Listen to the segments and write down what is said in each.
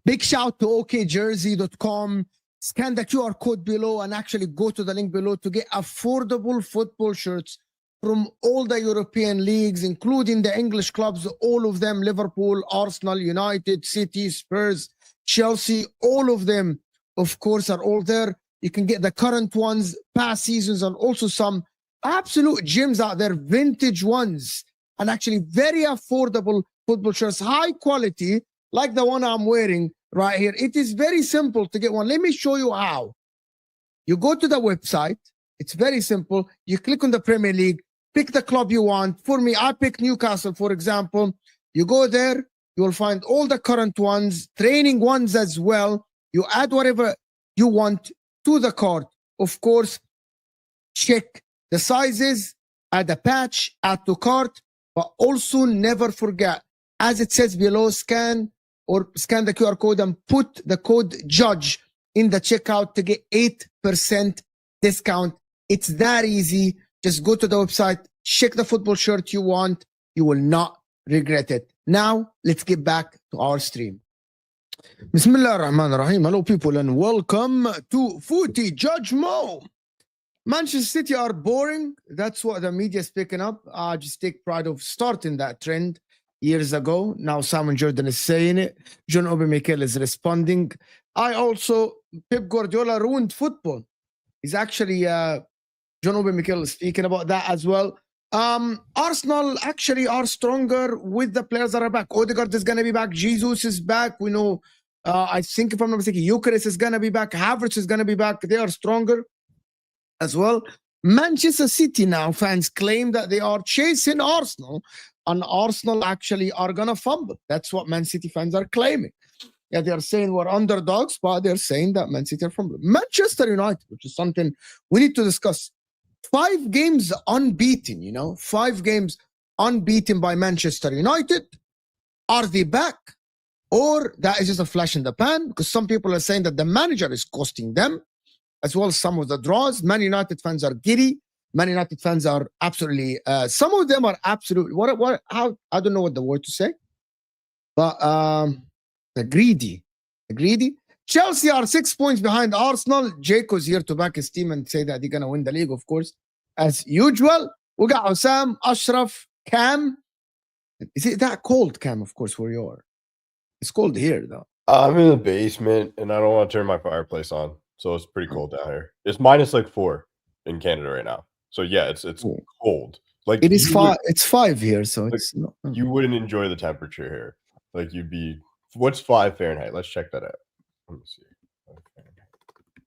Big shout to okjersey.com. Scan the QR code below and actually go to the link below to get affordable football shirts from all the European leagues, including the English clubs, all of them, Liverpool, Arsenal, United, City, Spurs, Chelsea, all of them, of course, are all there. You can get the current ones, past seasons, and also some absolute gems out there, vintage ones, and actually very affordable football shirts, high quality, like the one I'm wearing right here. It is very simple to get one. Let me show you how. You go to the website. It's very simple. You click on the Premier League, pick the club you want. For me, I pick Newcastle, for example. You go there, you will find all the current ones, training ones as well. You add whatever you want to the cart. Of course, check the sizes, add a patch, add to cart, but also never forget, as it says below, scan the QR code and put the code JUDGE in the checkout to get 8% discount. It's that easy. Just go to the website, check the football shirt you want. You will not regret it. Now, let's get back to our stream. Bismillah ar-Rahman ar-Rahim. Hello, people, and welcome to Footy. Judge Mo. Manchester City are boring. That's what the media is picking up. I just take pride of starting that trend years ago. Now Simon Jordan is saying it. John Obi Mikel is responding. Pep Guardiola ruined football. He's actually, John Obi Mikel is speaking about that as well. Arsenal actually are stronger with the players that are back. Odegaard is going to be back. Jesus is back. We know, I think if I'm not mistaken, Eucharist is going to be back. Havertz is going to be back. They are stronger as well. Manchester City now fans claim that they are chasing Arsenal, and Arsenal actually are going to fumble. That's what Man City fans are claiming. Yeah, they are saying we're underdogs, but they're saying that Man City are fumbling. Manchester United, which is something we need to discuss. 5 games unbeaten, 5 games unbeaten by Manchester United. Are they back? Or that is just a flash in the pan? Because some people are saying that the manager is costing them, as well as some of the draws. Man United fans are giddy. Man United fans are absolutely, some of them are absolutely, I don't know what the word to say, but the greedy. Chelsea are 6 points behind Arsenal. Jaco's here to back his team and say that they're going to win the league, of course, as usual. We got Osam, Ashraf, Cam. Is it that cold, Cam, of course, where you are? It's cold here, though. I'm in the basement, and I don't want to turn my fireplace on, so it's pretty cold down here. It's minus like 4 in Canada right now. So yeah, it's cold. Like it is 5. It's 5 here, so like, it's not. You wouldn't enjoy the temperature here. Like you'd be. What's 5 Fahrenheit? Let's check that out. Let me see.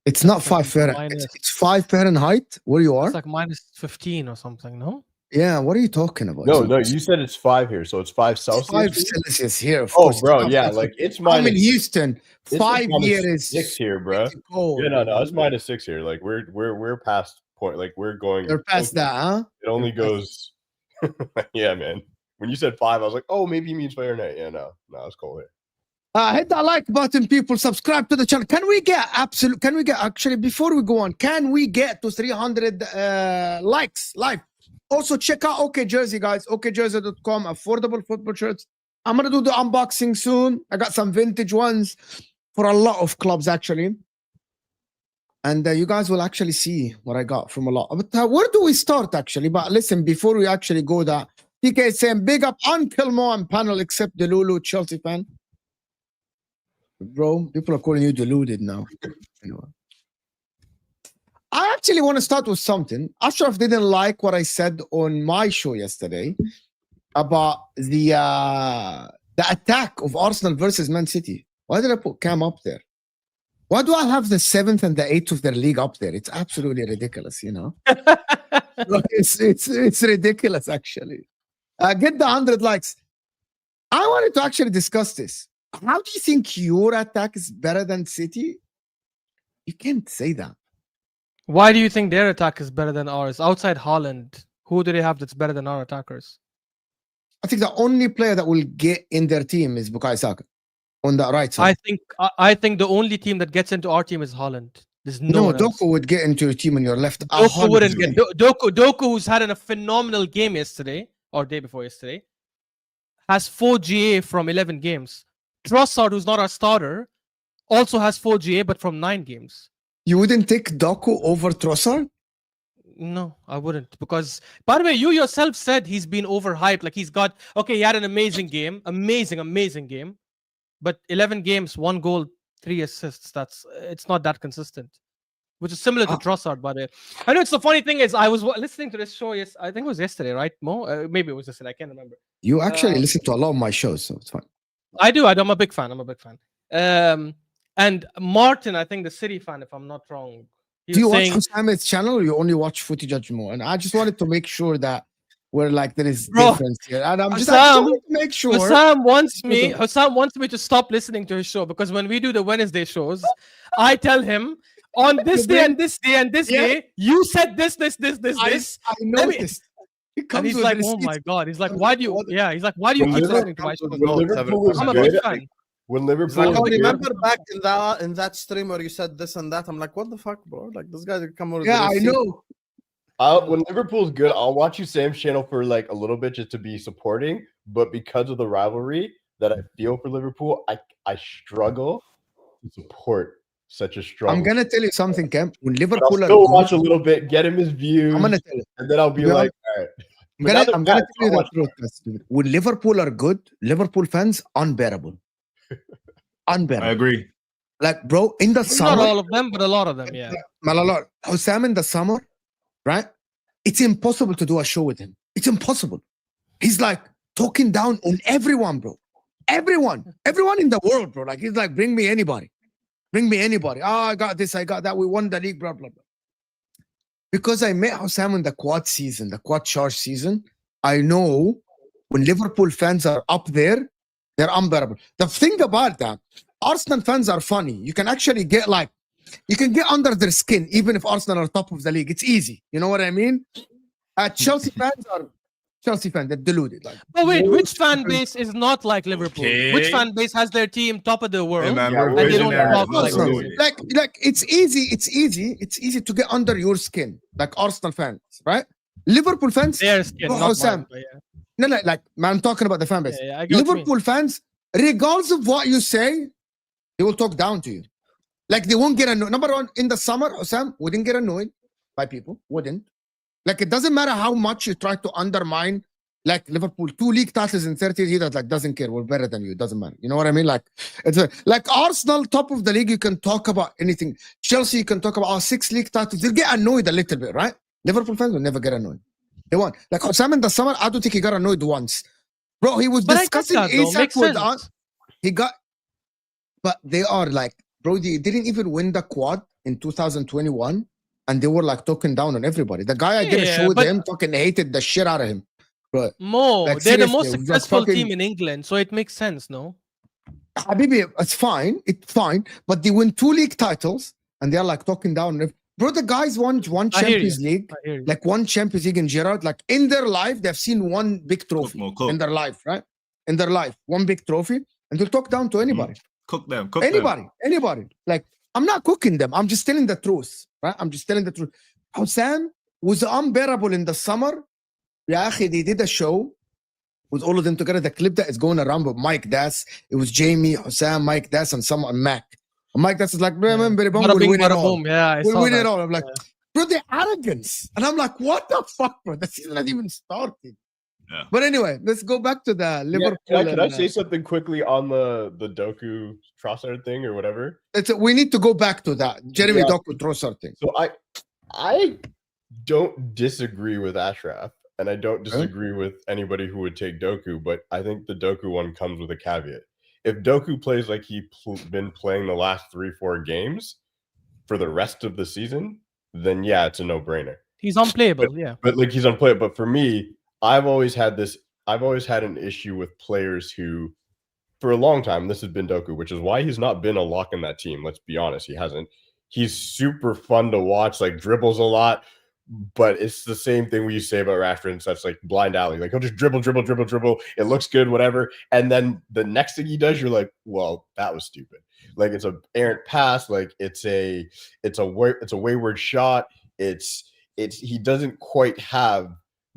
It's not 5 Fahrenheit. It's 5 Fahrenheit where you are. It's like minus 15 or something, no? Yeah, what are you talking about? No, you said it's 5 here, so it's 5 Celsius. 5 Celsius here. Of Oh, course. bro, yeah, like it's I'm minus. in Houston. This 5 minus here is 6 here, bro. cold. Yeah, no, it's minus 6 here. Like we're past point. Like we're going. You're past that, huh? It only goes. Yeah, man. When you said 5, I was like, oh, maybe he means Fahrenheit. Yeah, no, it's cold here. Hit that like button, people. Subscribe to the channel. Can we get actually before we go on? Can we get to 300 likes live? Also check out OK Jersey, guys. OKJersey.com. Affordable football shirts. I'm gonna do the unboxing soon. I got some vintage ones for a lot of clubs actually, and you guys will actually see what I got from a lot. But where do we start actually? But listen, before we actually go, that TK is saying big up Uncle Mo and panel, except the Lulu Chelsea fan. Bro, people are calling you deluded now. Anyway. I actually want to start with something. Ashraf didn't like what I said on my show yesterday about the attack of Arsenal versus Man City. Why did I put Cam up there? Why do I have the 7th and the 8th of their league up there? It's absolutely ridiculous, you know. It's ridiculous, actually. Get the 100 likes. I wanted to actually discuss this. How do you think your attack is better than City? You can't say that. Why do you think their attack is better than ours? Outside Haaland, who do they have that's better than our attackers? I think the only player that will get in their team is Bukayo Saka on the right side. I think the only team that gets into our team is Haaland. There's no Doku would get into your team on your left. Doku wouldn't get. Doku, who's had a phenomenal game yesterday or day before yesterday, has 4 GA from 11 games. Trossard, who's not our starter, also has 4 GA, but from 9 games. You wouldn't take Doku over Trossard? No, I wouldn't. Because, by the way, you yourself said he's been overhyped. Like, he had an amazing game. Amazing game. But 11 games, 1 goal, 3 assists. It's not that consistent. Which is similar to Trossard, by the way. I know it's the funny thing is, I was listening to this show, I think it was yesterday, right, Mo? Maybe it was yesterday, I can't remember. You actually listen to a lot of my shows, so it's fine. I do. I'm a big fan. And Martin, I think the City fan, if I'm not wrong. Do you watch Hussami's channel or you only watch Footy Judge More? And I just wanted to make sure that we're like, there is difference here. And I'm just trying to make sure. Hussam wants me to stop listening to his show because when we do the Wednesday shows, I tell him on this day and this day and this day, you said this. I noticed. And he's like, oh my God. He's like, why do you keep listening to my show? I'm a big fan. When Liverpool, I remember back in that stream where you said this and that. I'm like, what the fuck, bro? Like this guy come over. Yeah, I know. When Liverpool's good, I'll watch you Sam's channel for like a little bit just to be supporting. But because of the rivalry that I feel for Liverpool, I struggle to support such a strong. I'm gonna tell you something, Cam. When Liverpool I'll still watch a little bit, get him his views. I'm gonna tell you, and then I'll be like, all right. I'm gonna tell you the truth. When Liverpool are good, Liverpool fans unbearable. Unbearable. I agree. Like, bro, in the summer, not all of them, but a lot of them, yeah. Hussam in the summer, right? It's impossible to do a show with him. It's impossible. He's like talking down on everyone, bro. Everyone in the world, bro. Like, he's like, bring me anybody. Oh, I got this, I got that. We won the league, blah, blah, blah. Because I met Hussam in the quad season, the quad charge season, I know when Liverpool fans are up there, they're unbearable. The thing about that, Arsenal fans are funny. You can actually get under their skin, even if Arsenal are top of the league. It's easy. You know what I mean? Chelsea fans, they're deluded. Like, oh wait, which fan base is not like Liverpool? Okay. Which fan base has their team top of the world? Hey, man, and they don't talk like like it's easy to get under your skin, like Arsenal fans, right? Liverpool fans, their skin, not mine, but yeah. No, like, man, I'm talking about the fan base. Yeah, Liverpool fans, regardless of what you say, they will talk down to you. Like, they won't get annoyed. Number one, in the summer, Hussam wouldn't get annoyed by people. Wouldn't. Like, it doesn't matter how much you try to undermine, like, Liverpool, 2 league titles in 30 years, he doesn't care. We're better than you. It doesn't matter. You know what I mean? Like, it's like Arsenal, top of the league, you can talk about anything. Chelsea, you can talk about 6 league titles. They'll get annoyed a little bit, right? Liverpool fans will never get annoyed. They won. Like Hussam in the summer, I don't think he got annoyed once. Bro, he was discussing ASAP with us. But they are like, bro, they didn't even win the quad in 2021, and they were like talking down on everybody. The guy I did a show Yeah, with but- him fucking hated the shit out of him. Bro, Mo, Like, they're the seriously, most it was like successful fucking- team in England, so it makes sense, no? Habibi, it's fine, but they win 2 league titles and they're like talking down. Bro, the guys won one I hear you. Champions League, I hear you. like one Champions League in Gerard. Like in their life, they've seen one big trophy cook. in their life, right? In their life, one big trophy, and they'll talk down to anybody. Cook them. Anybody. Like, I'm not cooking them. I'm just telling the truth, right? I'm just telling the truth. Hussein was unbearable in the summer. Ya akhi, they did a show with all of them together. The clip that is going around with Mike Das. It was Jamie, Hussein, Mike Das, and someone, Mac. And Mike Das is like, bro, man, Bada we'll bing, win it bada all. boom. Yeah, I We'll saw win that. it all. I'm like, bro, the arrogance. And I'm like, what the fuck, bro? The season hasn't even started. Yeah. But anyway, let's go back to the Liverpool. Can I and, say something quickly on the Doku Trossard thing or whatever? we need to go back to that. Jeremy Yeah. Doku Trossard thing. So I don't disagree with Ashraf, and I don't disagree with anybody who would take Doku, but I think the Doku one comes with a caveat. If Doku plays like he's been playing the last 3-4 games for the rest of the season, then yeah, it's a no-brainer. He's unplayable, yeah. But like he's unplayable. But for me, I've always had an issue with players who, for a long time, this has been Doku, which is why he's not been a lock in that team. Let's be honest, he hasn't. He's super fun to watch, like dribbles a lot, but it's the same thing we say about Rashford and such, like blind alley. Like he'll just dribble. It looks good, whatever. And then the next thing he does, you're like, well, that was stupid. Like it's an errant pass, like it's a wayward shot. He doesn't quite have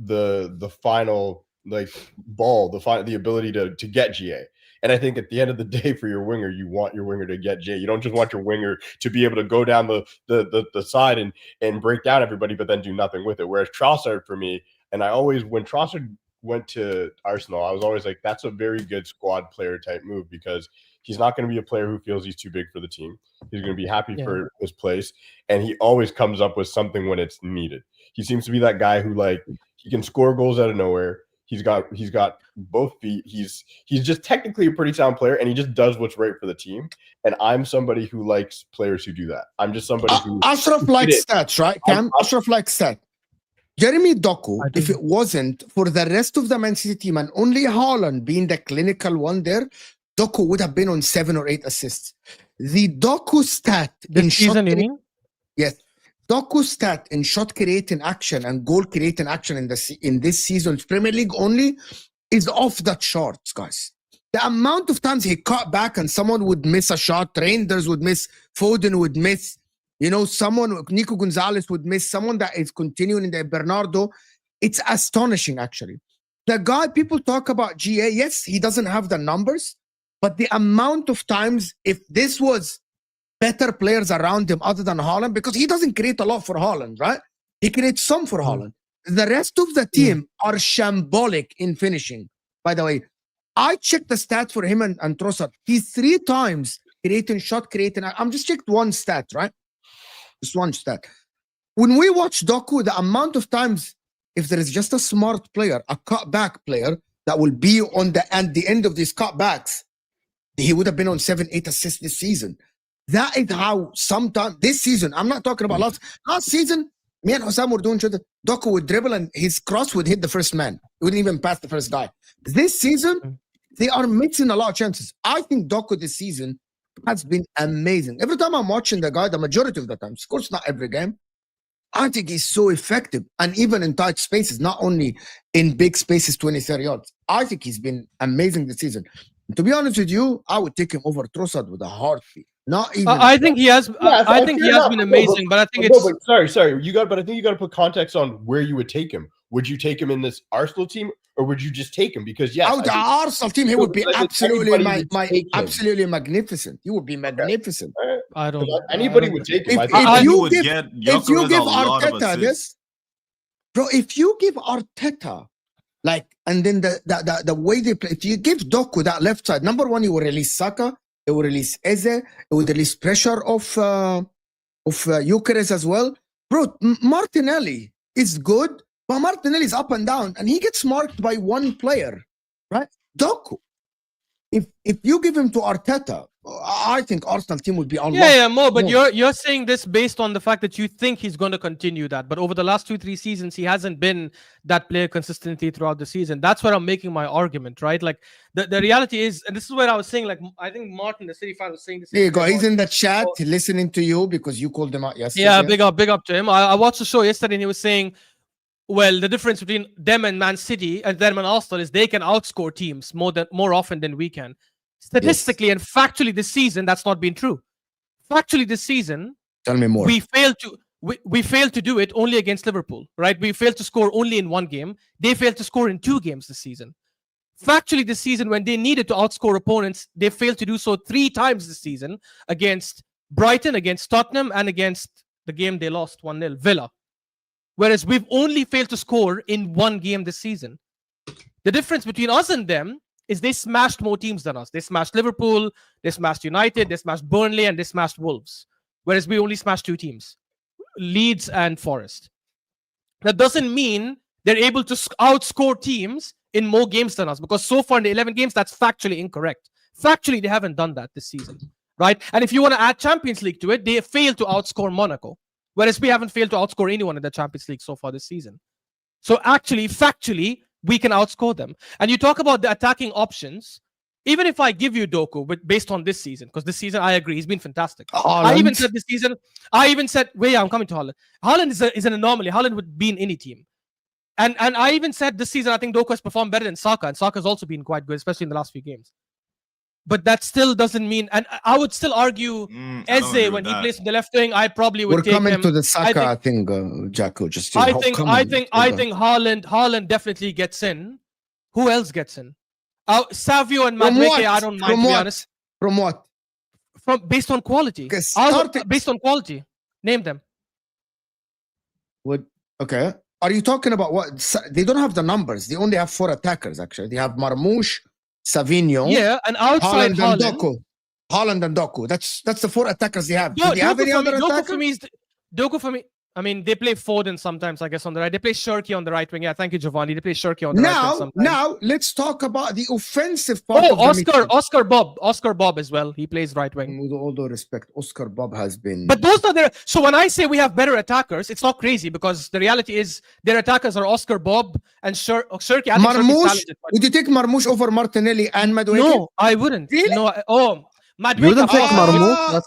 the final like ball, the ability to get GA. And I think at the end of the day, for your winger, you want your winger to get GA. You don't just want your winger to be able to go down the side and break down everybody, but then do nothing with it. Whereas Trossard, for me, and when Trossard went to Arsenal, I was always like, that's a very good squad player type move, because he's not going to be a player who feels he's too big for the team. He's going to be happy for his place, and he always comes up with something when it's needed. He seems to be that guy who, like, he can score goals out of nowhere. He's got both feet. He's just technically a pretty sound player, and he just does what's right for the team. And I'm somebody who likes players who do that. I'm just somebody who Ashraf likes stats, right? Cam? Ashraf likes stats. Jeremy Doku, if it wasn't for the rest of the Man City team and only Haaland being the clinical one there, Doku would have been on 7 or 8 assists. The Doku stat This season, you mean? Yes. Doku stat in shot creating action and goal creating action in this season's Premier League only is off the charts, guys. The amount of times he cut back and someone would miss a shot, Reinders would miss, Foden would miss, Nico Gonzalez would miss, someone that is continuing in the Bernardo. It's astonishing, actually. The guy, people talk about GA, yes, he doesn't have the numbers, but the amount of times, if this was better players around him other than Haaland, because he doesn't create a lot for Haaland, right? He creates some for Haaland. The rest of the team are shambolic in finishing, by the way. I checked the stats for him and Trossard. He's 3 times creating. I'm just checked one stat, right? Just one stat. When we watch Doku, the amount of times, if there is just a smart player, a cutback player that will be at the end of these cutbacks, he would have been on 7-8 assists this season. That is how sometimes this season, I'm not talking about last season, me and Hossam were doing shit. Doku would dribble and his cross would hit the first man. He wouldn't even pass the first guy. This season, they are missing a lot of chances. I think Doku this season has been amazing. Every time I'm watching the guy, the majority of the time, of course not every game, I think he's so effective. And even in tight spaces, not only in big spaces, 20-30 yards. I think he's been amazing this season. And to be honest with you, I would take him over Trossard with a heartbeat. Not even. I think he has. I think he has been amazing, but I think it's. But sorry. But I think you got to put context on where you would take him. Would you take him in this Arsenal team, or would you just take him? Because yes, the Arsenal team, he would be absolutely absolutely magnificent. He would be magnificent. I don't. Anybody would take him. If you give Arteta this, bro, if you give Arteta like, and then the way they play, if you give Doku that left side, number one, you will release Saka. It will release Eze. It will release pressure of Gyökeres as well. Bro, Martinelli is good, but Martinelli is up and down, and he gets marked by one player, right? Doku. if you give him to Arteta, I think Arsenal team would be unlocked. Yeah, Mo, but more. you're saying this based on the fact that you think he's going to continue that. But over the last 2-3 seasons, he hasn't been that player consistently throughout the season. That's where I'm making my argument, right? Like the reality is, and this is where I was saying, like I think Martin, the City fan, was saying this. There you go. He's in the chat Oh. listening to you because you called him out yesterday. Yeah, big up to him. I watched the show yesterday and he was saying, well, the difference between them and Man City and them and Arsenal is they can outscore teams more often than we can. Statistically and factually this season, that's not been true. Factually this season, Tell me more. we failed to do it only against Liverpool, right? We failed to score only in one game. They failed to score in 2 games this season. Factually this season, when they needed to outscore opponents, they failed to do so 3 times this season against Brighton, against Tottenham, and against the game they lost 1-0, Villa. Whereas we've only failed to score in 1 game this season. The difference between us and them is they smashed more teams than us. They smashed Liverpool, they smashed United, they smashed Burnley, and they smashed Wolves. Whereas we only smashed 2 teams, Leeds and Forest. That doesn't mean they're able to outscore teams in more games than us, because so far in the 11 games, that's factually incorrect. Factually, they haven't done that this season, right? And if you want to add Champions League to it, they failed to outscore Monaco. Whereas we haven't failed to outscore anyone in the Champions League so far this season. So actually, factually, we can outscore them. And you talk about the attacking options. Even if I give you Doku, but based on this season, because this season I agree, he's been fantastic. I even said this season, wait, I'm coming to Haaland. Haaland is an anomaly. Haaland would be in any team. And I even said this season, I think Doku has performed better than Saka, and Saka's also been quite good, especially in the last few games. But that still doesn't mean, and I would still argue Eze, when he plays in the left wing, I probably would take him. We're coming to the Saka thing, Jacko. Just I think Haaland definitely gets in. Who else gets in? Savio and Madueke, I don't mind, to be honest. From what? Based on quality. Based on quality. Name them. Okay. Are you talking about what? They don't have the numbers. They only have 4 attackers, actually. They have Marmoush, Savinho, and outside Haaland and Doku. That's the 4 attackers they have. Do they have any other attackers? Doku for me, I mean, they play Foden sometimes, I guess, on the right. They play Shirky on the right wing. Yeah, thank you, Giovanni. They play Shirky on the right wing sometimes. Now, let's talk about the offensive part of the Oscar Bob as well. He plays right wing. With all due respect, Oscar Bob has been... But those are their... So when I say we have better attackers, it's not crazy, because the reality is their attackers are Oscar Bob and Shirky. Marmoush, would you take Marmoush over Martinelli and Madueke? No, I wouldn't. Really? No, Madueke, You wouldn't take Marmoush?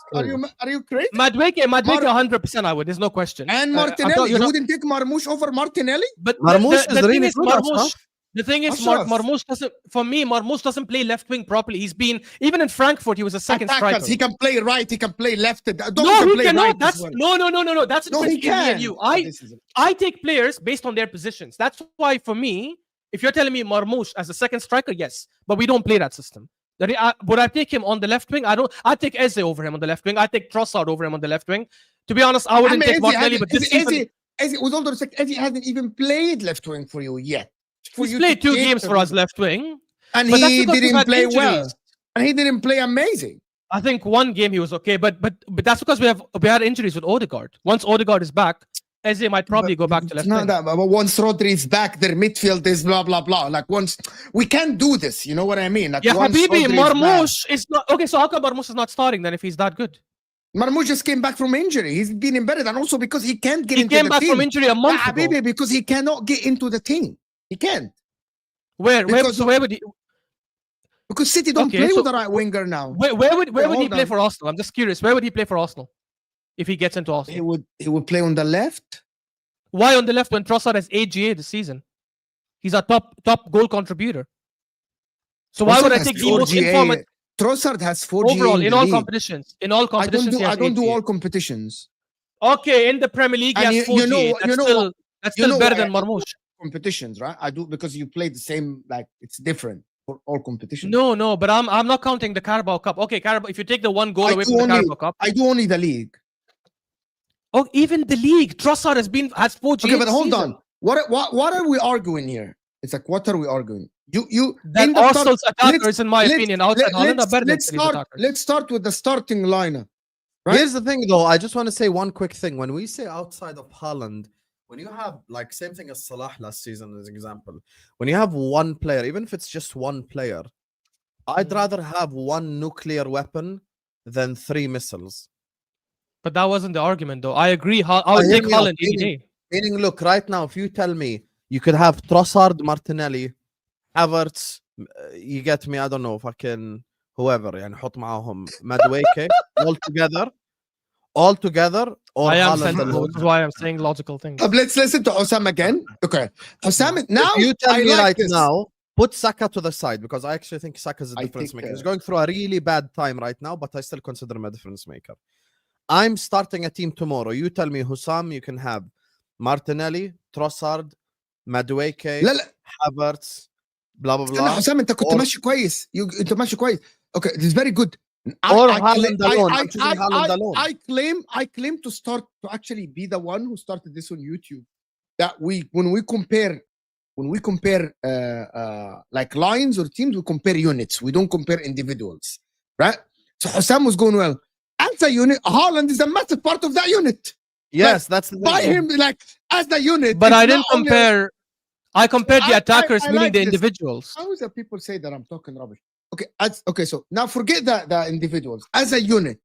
Are you crazy? Madueke 100% I would. There's no question. And Martinelli, you wouldn't take Marmoush over Martinelli? But Marmoush is really good. The thing is, Marmoush doesn't. For me, Marmoush doesn't play left wing properly. He's been even in Frankfurt. He was a second striker. He can play right. He can play left. No, he cannot. That's no. That's he can. You. I take players based on their positions. That's why, for me, if you're telling me Marmoush as a second striker, yes, but we don't play that system. Would I take him on the left wing? I'd take Eze over him on the left wing. I'd take Trossard over him on the left wing. To be honest, I wouldn't take Martinelli. But this season, Eze, with all due respect, Eze hasn't even played left wing for you yet. He's played 2 games for us left wing, and he didn't play well. And he didn't play amazing. I think 1 game he was okay, but that's because we had injuries with Odegaard. Once Odegaard is back, Eze might probably go back to left wing. But once Rodri is back, their midfield is blah blah blah. Like once we can't do this, you know what I mean? Like Habibi, Marmoush is not okay. So how come Marmoush is not starting then if he's that good? Marmoush just came back from injury. He's been embedded, and also because he can't get into the team. He came back from injury a month ago. Habibi, because he cannot get into the team. He can't. Where would he? Because City don't play with the right winger now. Where would he play for Arsenal? I'm just curious. Where would he play for Arsenal if he gets into Arsenal? He would play on the left. Why on the left when Trossard has AGA this season? He's a top goal contributor. So why would I take the most informed? Trossard has 4G overall in all competitions. In all competitions, I don't do all competitions. Okay, in the Premier League, he has 4G. That's still better than Marmoush. Competitions, right? I do, because you play the same. Like it's different for all competitions. No, but I'm not counting the Carabao Cup. Okay, Carabao. If you take the 1 goal away from the Carabao Cup, I do only the league. Oh, even the league. Trossard has 4G. Okay, but hold on. What are we arguing here? It's like, what are we arguing? That Arsenal's attackers, in my opinion, outside Haaland are better than City's attackers. Let's start with the starting lineup. Right? Here's the thing, though. I just want to say one quick thing. When we say outside of Haaland, when you have like same thing as Salah last season as an example, when you have one player, even if it's just one player, I'd rather have one nuclear weapon than 3 missiles. But that wasn't the argument, though. I agree. I would hear take me out. Haaland any day. Meaning, look, right now, if you tell me you could have Trossard, Martinelli, Havertz, you get me, I don't know, fucking whoever, يعني حط معاهم Madueke, all together, or I am Haaland sensible, alone. which is why I'm saying logical things. Let's listen to Osam again. Okay. Osam, now If you tell I me like right this. now, put Saka to the side, because I actually think Saka is a I difference think, maker. He's going through a really bad time right now, but I still consider him a difference maker. I'm starting a team tomorrow. You tell me, Hussam, you can have Martinelli, Trossard, Madueke, لا لا Havertz, blah blah استنى blah. حسام انت كنت Or- ماشي كويس انت ماشي كويس. Okay, this is very good. Or Haaland alone. I'm choosing Haaland alone. I claim to actually be the one who started this on YouTube. That when we compare like lines or teams, we compare units. We don't compare individuals, right? So Hussam was going well. As a unit, Haaland is a massive part of that unit. Yes, that's the By thing. him, like as the unit. But it's I didn't not only- compare. I compared the I attackers, meaning like the this. individuals. How is that people say that I'm talking rubbish? Okay, so now forget the individuals. As a unit,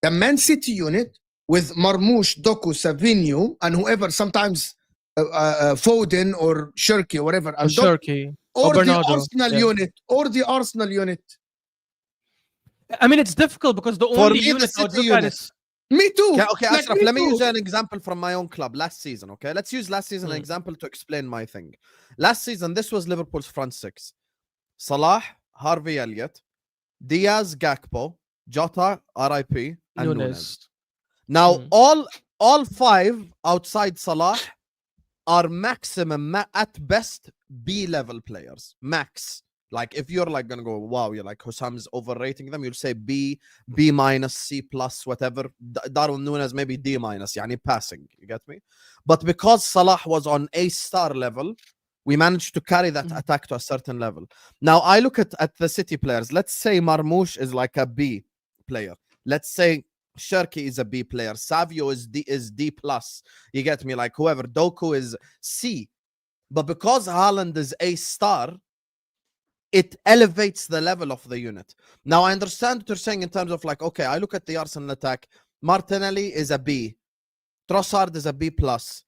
the Man City unit with Marmoush, Doku, Savinho, and whoever, sometimes Foden or Shirky or whatever, and Shirky. or the Bernardo, Arsenal yeah. unit, or the Arsenal unit. I mean, it's difficult because the For only me, the unit I would City look at unit. is Me too. Okay, Like, Ashraf, me let me too. use an example from my own club last season. Okay, let's use last season an example to explain my thing. Last season, this was Liverpool's front six: Salah, Harvey Elliott, Diaz, Gakpo, Jota, RIP, and Nunes. Now, all 5 outside Salah are maximum at best B-level players. Max. Like if you're like gonna go, wow, you're like Hussam's overrating them, you'll say B minus, C plus, whatever. Darwin Nunes maybe D minus, yani passing. You get me? But because Salah was on A-star level, we managed to carry that attack to a certain level. Now I look at the City players. Let's say Marmoush is like a B player. Let's say Shirky is a B player. Savio is D plus. You get me? Like whoever. Doku is C. But because Haaland is A-star, it elevates the level of the unit. Now, I understand what you're saying in terms of like, okay, I look at the Arsenal attack. Martinelli is a B. Trossard is a B plus.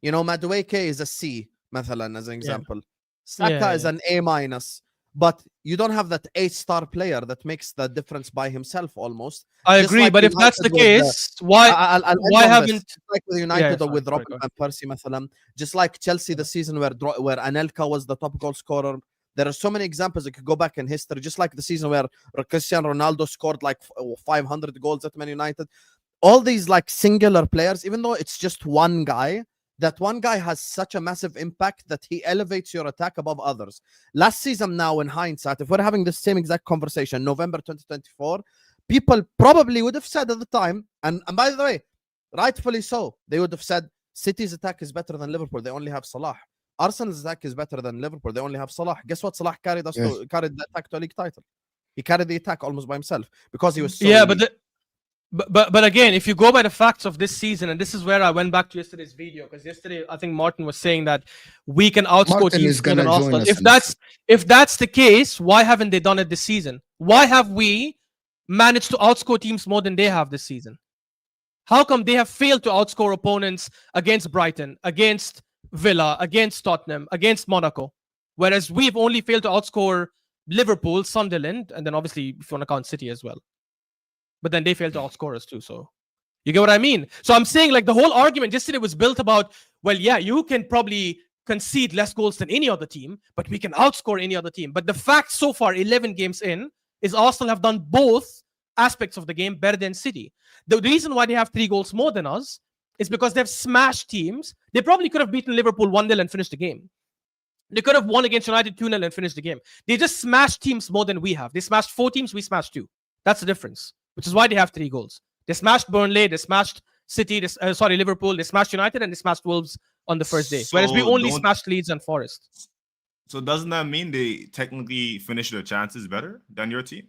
You know, Madueke is a C, مثلا, as an example. Saka is an A minus. But you don't have that A-star player that makes the difference by himself almost. I Just agree, like but if that's the United with case, why I'll end why on haven't this. Just like with United or sorry, with sorry, Robin go Van Persie, مثلا. Just like Chelsea the season where Anelka was the top goal scorer. There are so many examples that could go back in history, just like the season where Cristiano Ronaldo scored like 500 goals at Man United. All these like singular players, even though it's just one guy, that one guy has such a massive impact that he elevates your attack above others. Last season now, in hindsight, if we're having the same exact conversation, November 2024, people probably would have said at the time, and by the way, rightfully so, they would have said City's attack is better than Liverpool. They only have Salah. Arsenal's attack is better than Liverpool. They only have Salah. Guess what? Salah carried carried the attack to a league title. He carried the attack almost by himself because he was so elite. But again, if you go by the facts of this season, and this is where I went back to yesterday's video, because yesterday I think Martin was saying that we can outscore Martin teams is more than gonna join Arsenal. us If that's the case, why haven't they done it this season? Why have we managed to outscore teams more than they have this season? How come they have failed to outscore opponents against Brighton, against Villa, against Tottenham, against Monaco, whereas we've only failed to outscore Liverpool, Sunderland, and then obviously if you want to count City as well. But then they failed to outscore us too. So you get what I mean? So I'm saying like the whole argument yesterday was built about, well, yeah, you can probably concede less goals than any other team, but we can outscore any other team. But the fact so far, 11 games in, is Arsenal have done both aspects of the game better than City. The reason why they have 3 goals more than us is because they've smashed teams. They probably could have beaten Liverpool 1-0 and finished the game. They could have won against United 2-0 and finished the game. They just smashed teams more than we have. They smashed 4 teams, we smashed 2. That's the difference, which is why they have 3 goals. They smashed Burnley, they smashed City, Liverpool, they smashed United, and they smashed Wolves on the first day. Whereas we only smashed Leeds and Forest. So doesn't that mean they technically finished their chances better than your team?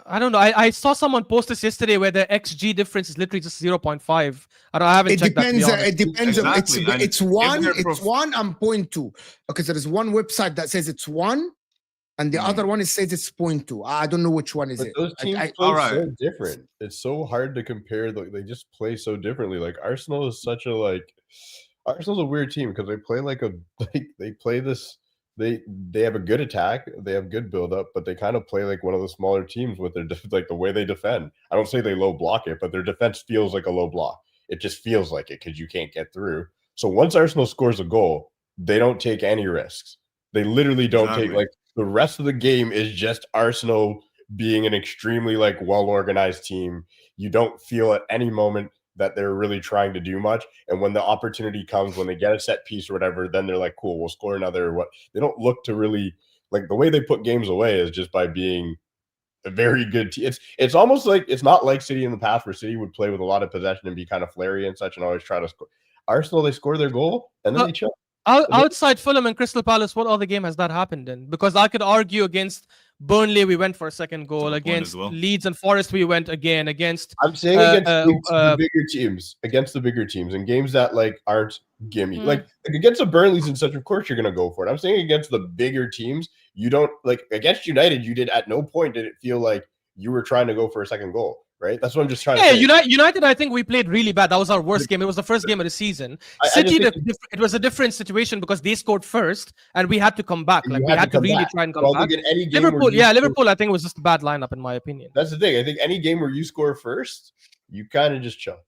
I don't know. I saw someone post this yesterday where the XG difference is literally just 0.5. I haven't checked that. It depends. Exactly. It's 1 and 0.2. Okay, so there's one website that says it's 1, and the other one says it's 0.2. I don't know which one is But it. those teams play Alright. so different. It's so hard to compare. They just play so differently. Like Arsenal is such a Arsenal's a weird team because they play they play this. They have a good attack. They have good build up, but they kind of play like one of the smaller teams with their like the way they defend. I don't say they low block it, but their defense feels like a low block. It just feels like it because you can't get through. So once Arsenal scores a goal, they don't take any risks. They literally don't take like the rest of the game is just Arsenal being an extremely like well-organized team. You don't feel at any moment that they're really trying to do much. And when the opportunity comes, when they get a set piece or whatever, then they're like, cool, we'll score another. What they don't look to really like the way they put games away is just by being a very good team. It's almost like it's not like City in the past where City would play with a lot of possession and be kind of flary and such and always try to score. Arsenal, they score their goal and then they chill. Outside Fulham and Crystal Palace, what other game has that happened in? Because I could argue against Burnley, we went for a second goal. Against Leeds and Forest, we went again. Against I'm saying against the bigger teams, in games that like aren't gimme. Like against the Burnleys and such, of course you're gonna go for it. I'm saying against the bigger teams, you don't like against United. You did at no point did it feel like you were trying to go for a second goal. Right, that's what I'm just trying to say. United, I think we played really bad. That was our worst game. It was the first game of the season. City, it was a different situation because they scored first, and we had to come back. Like we had to really try and come back. Liverpool, I think was just a bad lineup in my opinion. That's the thing. I think any game where you score first, you kind of just chill.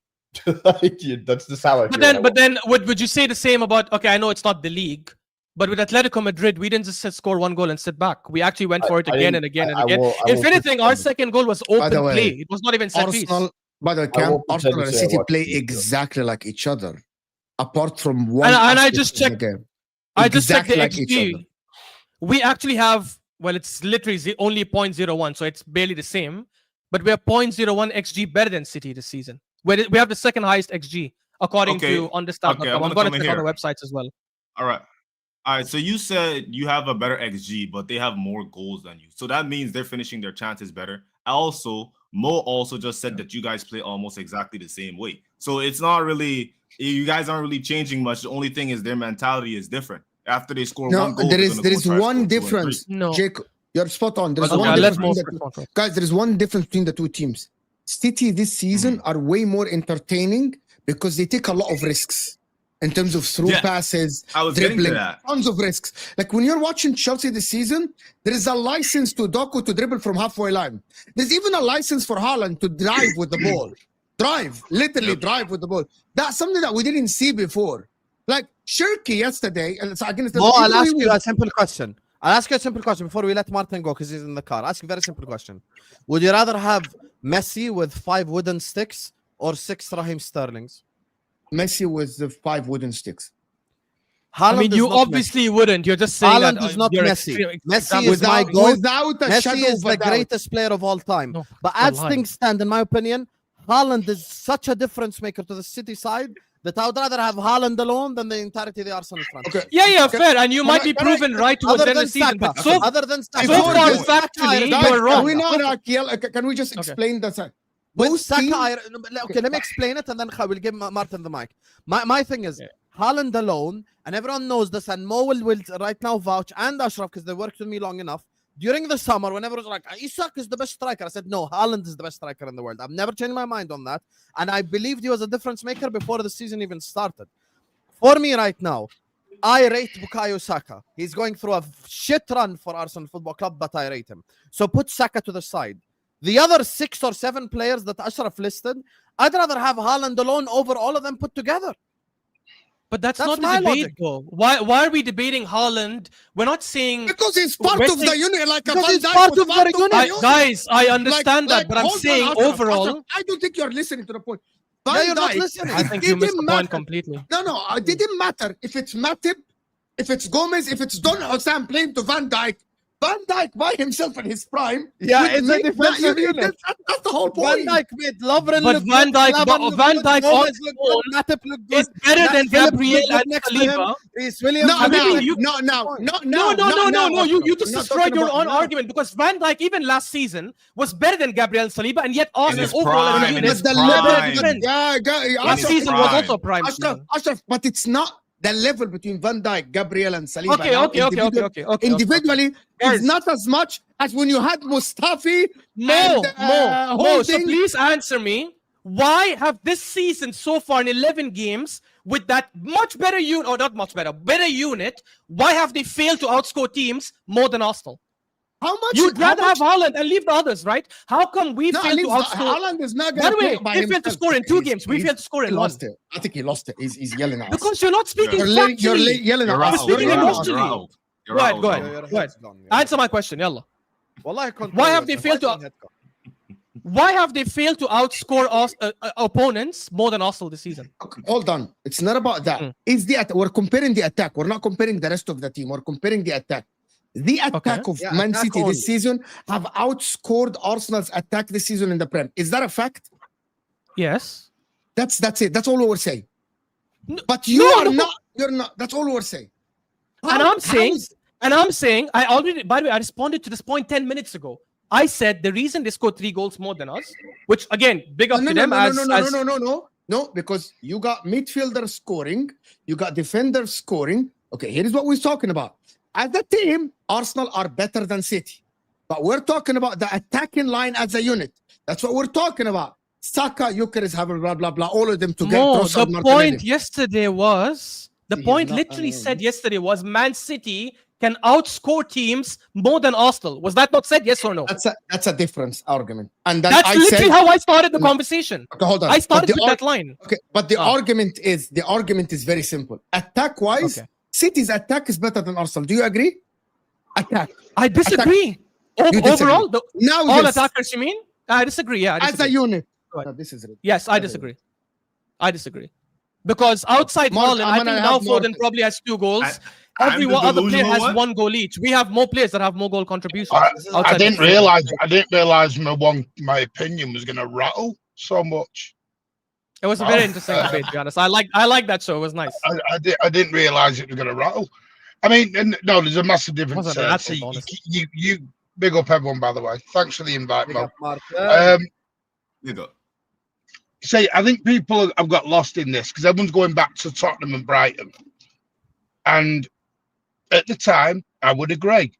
That's just how I feel. But then, would you say the same about? Okay, I know it's not the league. But with Atletico Madrid, we didn't just score one goal and sit back. We actually went for it again and again and again. If anything, our second goal was open play. It was not even set piece. By the way, Arsenal and City play exactly like each other, apart from one. And I just checked. I just checked the XG. We actually have. Well, it's literally only 0.01, so it's barely the same. But we have 0.01 XG better than City this season. We have the second highest XG according to Understat.com. I'm going to check other websites as well. All right. So you said you have a better XG, but they have more goals than you. So that means they're finishing their chances better. Also, Mo also just said that you guys play almost exactly the same way. So it's not really, you guys aren't really changing much. The only thing is their mentality is different. After they score one goal, there is one difference. No, Jake, you're spot on. There's one difference. Guys, there is one difference between the two teams. City this season are way more entertaining because they take a lot of risks. In terms of through passes, dribbling, tons of risks. Like when you're watching Chelsea this season, there is a license to Doku to dribble from halfway line. There's even a license for Haaland to drive with the ball. Literally drive with the ball. That's something that we didn't see before. Like Shirky yesterday, and it's against the I'll ask you a simple question. Before we let Martin go because he's in the car. Ask you a very simple question. Would you rather have Messi with 5 wooden sticks or 6 Raheem Sterlings? Messi with the 5 wooden sticks. Haaland you obviously Messi. Wouldn't. You're just saying Haaland is not Messi. Messi is my goal. Messi is the greatest player of all time. No, but as things stand, in my opinion, Haaland is such a difference maker to the City side that I would rather have Haaland alone than the entirety of the Arsenal front. Okay. Yeah, fair. And you might be proven right towards the end of the season. But other than Saka, factually, you're wrong. Can we just explain that? With Saka, let me explain it and then I will give Martin the mic. My thing is, Haaland alone, and everyone knows this, and Mo will right now vouch, and Ashraf, because they worked with me long enough. During the summer, whenever it was like, Isak is the best striker, I said, no, Haaland is the best striker in the world. I've never changed my mind on that. And I believed he was a difference maker before the season even started. For me right now, I rate Bukayo Saka. He's going through a shit run for Arsenal Football Club, but I rate him. So put Saka to the side. The other 6 or 7 players that Ashraf listed, I'd rather have Haaland alone over all of them put together. But that's not the debate, though. Why are we debating Haaland? We're not saying because he's part of the unit, like a he's part of the unit. Guys, I understand that, but I'm saying overall, I don't think you're listening to the point. Yeah, you're not listening. I think you missed the point completely. No, it didn't matter if it's Matip, if it's Gomez, if it's Don Hosam playing to Van Dijk. Van Dijk by himself in his prime. Yeah, it's a defensive unit. That's the whole point. Van Dijk made Lovren look good. Van Dijk on Matip look good. Is better than Gabriel and Saliba. No. You just destroyed your own argument because Van Dijk even last season was better than Gabriel and Saliba, and yet Arsenal overall as a unit. Last season was also prime. Ashraf, but it's not. the level between Van Dijk, Gabriel, and Saliba. Okay, now, okay. Individually, Guys. is not as much as when you had Mustafi Mo. So Holding. please answer me. Why have this season so far in 11 games with that much better unit, or not much better unit, why have they failed to outscore teams more than Arsenal? How much? You'd rather have Haaland and leave the others, right? How come we No, failed to outscore? Haaland is not By going the to way, play by they failed to himself. score in 2 games. We failed to score in He 1. lost it. I think he lost it. He's yelling at us. Because you're not speaking You're factually. yelling at You're us. out. speaking You're out. emotionally. You're out. You're Go ahead, out, go bro. ahead. Your Go ahead. head's gone, Answer my question, yalla. Wallahi, Why have they failed to- Why have they failed to outscore opponents more than Arsenal this season? Okay, hold on. It's not about that. Mm. It's we're comparing the attack. We're not comparing the rest of the team. We're comparing the attack. The attack of Yeah, Man attack City only. this season have outscored Arsenal's attack this season in the Prem. Is that a fact? Yes. That's it. That's all we're saying. No- But you no, are no. not. You're not. That's all we're saying. And I'm saying, I already, by the way, I responded to this point 10 minutes ago. I said the reason they scored 3 goals more than us, which again, big up to them No, because you got midfielders scoring, you got defenders scoring. Okay, here is what we're talking about. As a team, Arsenal are better than City. But we're talking about the attacking line as a unit. That's what we're talking about. Saka, Gyökeres, having blah, blah, blah, all of them together. No, Trossard, the Martinelli. point yesterday was, the See, point he's not- literally said yesterday was Man City can outscore teams more than Arsenal. Was that not said, yes or no? That's a different argument. And then That's I literally said, how I started the No. conversation. okay, hold on. I But started the with that line. Okay, but the Ah. argument is very simple. Attack wise, Okay. City's attack is better than Arsenal. Do you agree? Attack. I disagree. You disagree. Overall, Now, all yes, attackers, you mean? I disagree. Yeah, I as a disagree. unit. Go ahead. No, this is it. Yes, I disagree. I disagree. Because outside Mark, Haaland, I'm I gonna think now have Mark- Foden probably has 2 goals. I'm Every the other player delusional has one? 1 goal each. We have more players that have more goal contributions. I outside didn't midfield. realize my opinion was going to rattle so much. It was a very interesting debate, to be honest. I like that show. It was nice. I didn't realize it was going to rattle. I mean, no, there's a massive difference. Wasn't a rattle, honestly. You big up everyone, by the way. Thanks for the invite, Mo. Martin. You go. See, I think people have got lost in this because everyone's going back to Tottenham and Brighton. And at the time, I would agree.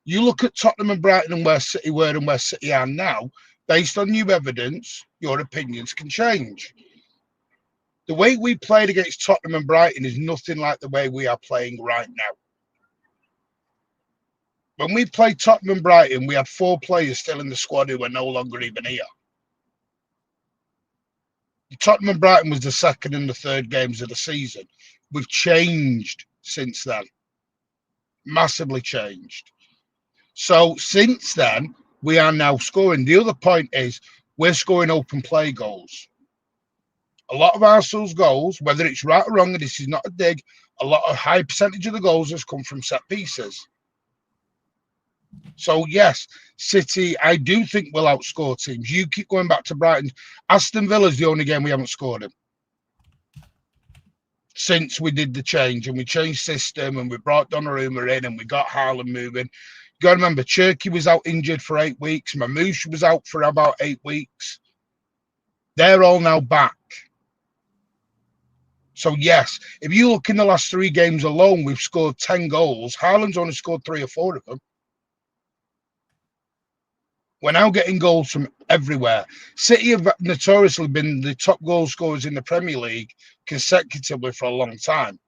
You look at Tottenham and Brighton and where City were and where City are now, based on new evidence, your opinions can change. The way we played against Tottenham and Brighton is nothing like the way we are playing right now. When we played Tottenham and Brighton, we had 4 players still in the squad who were no longer even here. Tottenham and Brighton was the second and the third games of the season. We've changed since then. Massively changed. So since then, we are now scoring. The other point is we're scoring open play goals. A lot of Arsenal's goals, whether it's right or wrong, and this is not a dig, a lot of high percentage of the goals has come from set pieces. So yes, City, I do think will outscore teams. You keep going back to Brighton. Aston Villa's the only game we haven't scored in since we did the change and we changed system and we brought Donnarumma in and we got Haaland moving. You got to remember, Cherky was out injured for 8 weeks. Mamouche was out for about 8 weeks. They're all now back. So yes, if you look in the last 3 games alone, we've scored 10 goals. Haaland's only scored 3 or 4 of them. We're now getting goals from everywhere. City have notoriously been the top goal scorers in the Premier League consecutively for a long time.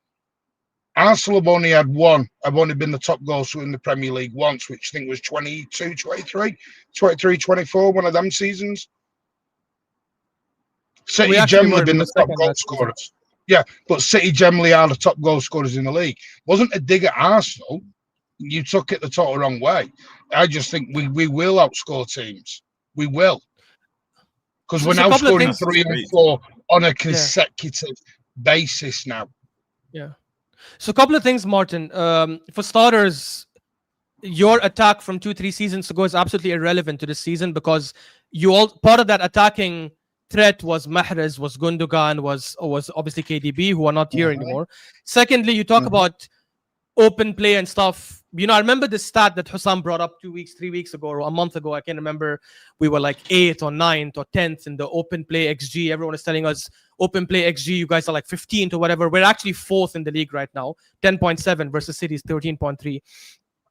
Arsenal have only had 1. I've only been the top goal scorer in the Premier League once, which I think was 22, 23, 23, 24, one of them seasons. City generally been the top goal scorers. Yeah, but City generally are the top goal scorers in the league. Wasn't a dig at Arsenal. You took it the total wrong way. I just think we will outscore teams. We will. Because we're now scoring 3 and 4 on a consecutive basis now. Yeah. So a couple of things, Martin. For starters, your attack from 2-3 seasons ago is absolutely irrelevant to this season because part of that attacking threat was Mahrez, was Gundogan, was obviously KDB, who are not here anymore. Secondly, you talk about open play and stuff. I remember the stat that Hussam brought up 2 weeks, 3 weeks ago, or a month ago. I can't remember. We were like 8th or 9th or 10th in the open play XG. Everyone is telling us open play XG. You guys are like 15th or whatever. We're actually 4th in the league right now, 10.7 versus City's 13.3.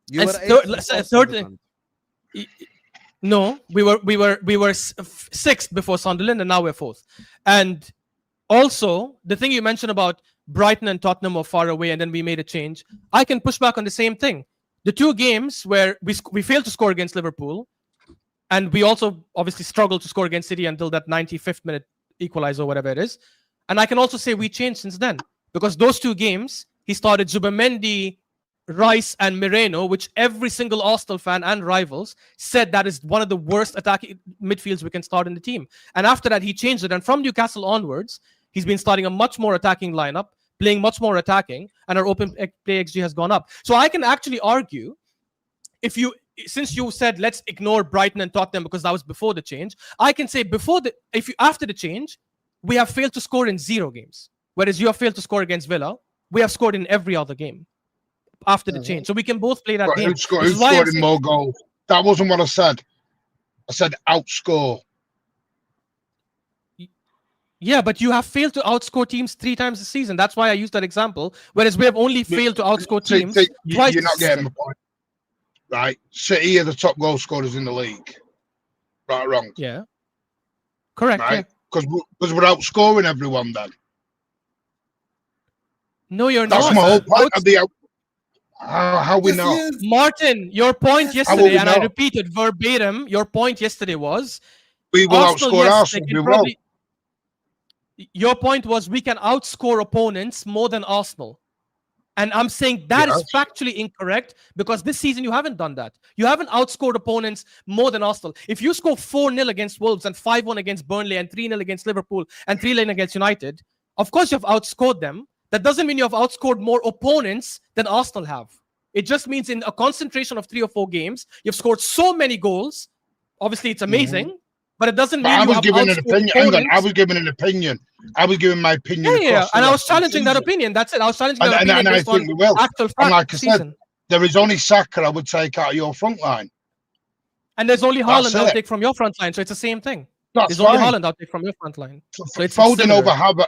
You And were third. No, we were 6th before Sunderland, and now we're 4th. And also, the thing you mentioned about Brighton and Tottenham were far away, and then we made a change. I can push back on the same thing. The 2 games where we failed to score against Liverpool, and we also obviously struggled to score against City until that 95th minute equalizer or whatever it is. And I can also say we changed since then, because those 2 games, he started Zubimendi, Rice, and Moreno, which every single Arsenal fan and rivals said that is one of the worst attacking midfields we can start in the team. And after that, he changed it. And from Newcastle onwards, he's been starting a much more attacking lineup, playing much more attacking, and our open play XG has gone up. So I can actually argue, since you said let's ignore Brighton and Tottenham because that was before the change, I can say after the change, we have failed to score in 0 games, whereas you have failed to score against Villa. We have scored in every other game after the change, so we can both play that game. Who scored in more goals? That wasn't what I said. I said outscore. Yeah, but you have failed to outscore teams 3 times this season. That's why I used that example. Whereas we have only failed to outscore teams twice. You're not getting my point, right? City are the top goal scorers in the league. Right or wrong? Yeah. Correct. Right? Because we're outscoring everyone then. No, you're That's not. my whole point of the how we know. Martin, your point yesterday, and I repeated verbatim, your point yesterday was we will outscore Arsenal. We will. Your point was we can outscore opponents more than Arsenal. And I'm saying that is factually incorrect, because this season you haven't done that. You haven't outscored opponents more than Arsenal. If you score 4-0 against Wolves and 5-1 against Burnley and 3-0 against Liverpool and 3-0 against United, of course you have outscored them. That doesn't mean you have outscored more opponents than Arsenal have. It just means in a concentration of 3 or 4 games, you've scored so many goals. Obviously, it's amazing, but it doesn't mean I you was have giving an opinion. Hang on, I was giving an opinion. I was giving my opinion. Yeah, and I was challenging that opinion. That's it. I was challenging that opinion based on actual facts. And like I said, there is only Saka I would take out of your front line. And there's only Haaland I'll take from your front line, so it's the same thing. There's only Haaland I'll take from your front line. So it's Foden over Havertz.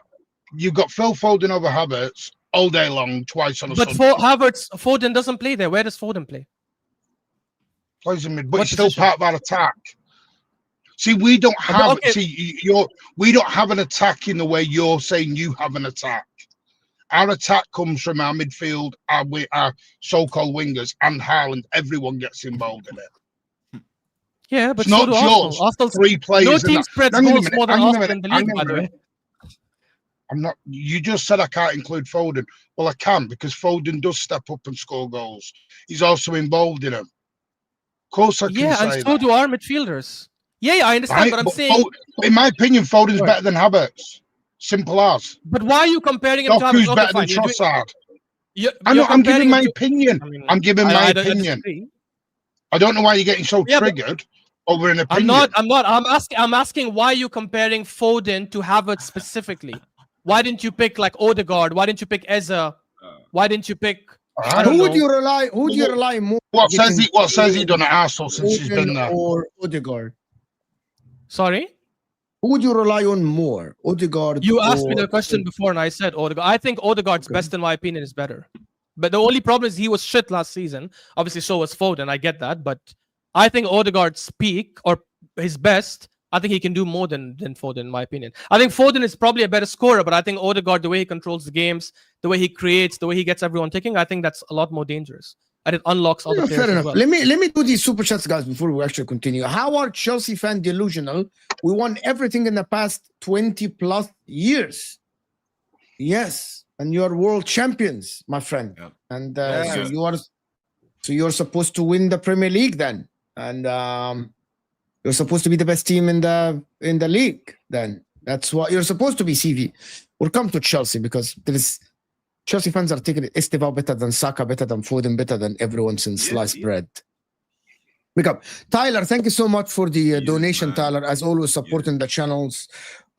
You've got Phil Foden over Havertz all day long, twice on a Sunday. But Foden doesn't play there. Where does Foden play? Plays in mid, but he's still part of our attack. See, we don't have we don't have an attack in the way you're saying you have an attack. Our attack comes from our midfield, our so-called wingers, and Haaland. Everyone gets involved in it. Yeah, but it's so not do yours. Arsenal. 3 players. No team spreads goals more than Arsenal in the league, by the way. I'm not. You just said I can't include Foden. Well, I can, because Foden does step up and score goals. He's also involved in them. Of course, I can say that. Yeah, and so do our midfielders. Yeah, I understand, but I'm saying... in my opinion, Foden's better than Havertz. Simple as. But why are you comparing him to Havertz? Who's better than Trossard? I'm giving my opinion. I'm giving my opinion. I don't know why you're getting so triggered over an opinion. I'm not. I'm asking why you comparing Foden to Havertz specifically. Why didn't you pick like Odegaard? Why didn't you pick Eza? Why didn't you pick... Who would you rely more? What says he done at Arsenal since he's been there? Or Odegaard? Sorry? Who would you rely on more? Odegaard? You asked me the question before and I said Odegaard. I think Odegaard's best, in my opinion, is better. But the only problem is he was shit last season. Obviously, so was Foden. I get that. But I think Odegaard's peak, or his best, I think he can do more than Foden, in my opinion. I think Foden is probably a better scorer, but I think Odegaard, the way he controls the games, the way he creates, the way he gets everyone ticking, I think that's a lot more dangerous. And it unlocks other players. Fair enough. Well. Let me do these super chats, guys, before we actually continue. How are Chelsea fans delusional? We won everything in the past 20 plus years. Yes, and you are world champions, my friend. Yep. And so you're supposed to win the Premier League then, and you're supposed to be the best team in the league. Then that's what you're supposed to be. CV. We'll come to Chelsea because there is. Chelsea fans are taking Estevao better than Saka, better than Foden, better than everyone since sliced bread. Wake up. Tyler, thank you so much for the donation, Tyler. As always, supporting the channels.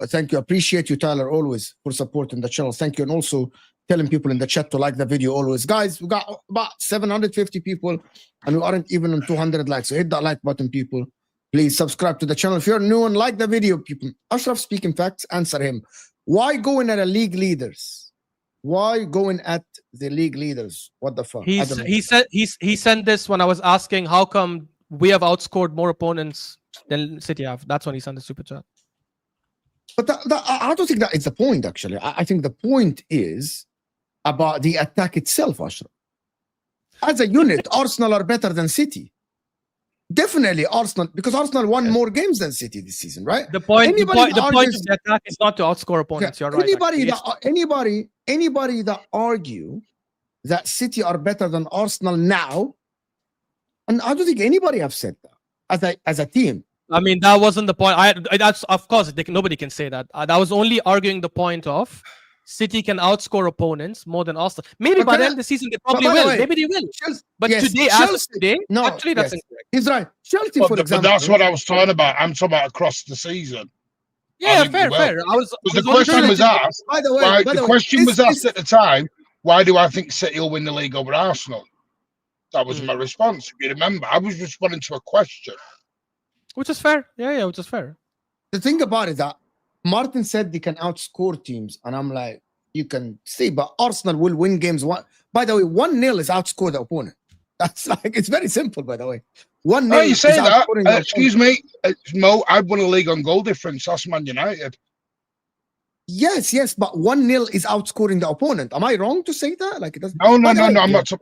Thank you. Appreciate you, Tyler, always for supporting the channel. Thank you. And also telling people in the chat to like the video always. Guys, we got about 750 people and we aren't even on 200 likes. So hit that like button, people. Please subscribe to the channel. If you're new and like the video, people. Ashraf speaking facts, answer him. Why going at a league leaders? Why going at the league leaders? What the fuck? He sent this when I was asking how come we have outscored more opponents than City have. That's when he sent the super chat. But I don't think that is the point, actually. I think the point is about the attack itself, Ashraf. As a unit, Arsenal are better than City. Definitely Arsenal, because Arsenal won more games than City this season, right? The point of the attack is not to outscore opponents. You're right. Anybody that argue that City are better than Arsenal now, and I don't think anybody have said that as a team. I mean, that wasn't the point. That's of course nobody can say that. That was only arguing the point of City can outscore opponents more than Arsenal. Maybe by the end of the season they probably will. Maybe they will. But yes, today, Chelsea, as of today, no, actually that's incorrect. He's right. Chelsea, for example. But that's what I was talking about. I'm talking about across the season. Yeah, fair. The question was asked. By the way, The question was asked at the time. Why do I think City will win the league over Arsenal? That was my response. If you remember, I was responding to a question. Which is fair. Yeah, which is fair. The thing about it that Martin said they can outscore teams, and I'm like, you can see, but Arsenal will win games. By the way, 1-0 is outscore the opponent. That's like, it's very simple, by the way. 1-0. Oh, you say that? Excuse me, Mo, I won a league on goal difference. That's Man United. Yes, but 1-0 is outscoring the opponent. Am I wrong to say that? Like, it doesn't. No, I'm not.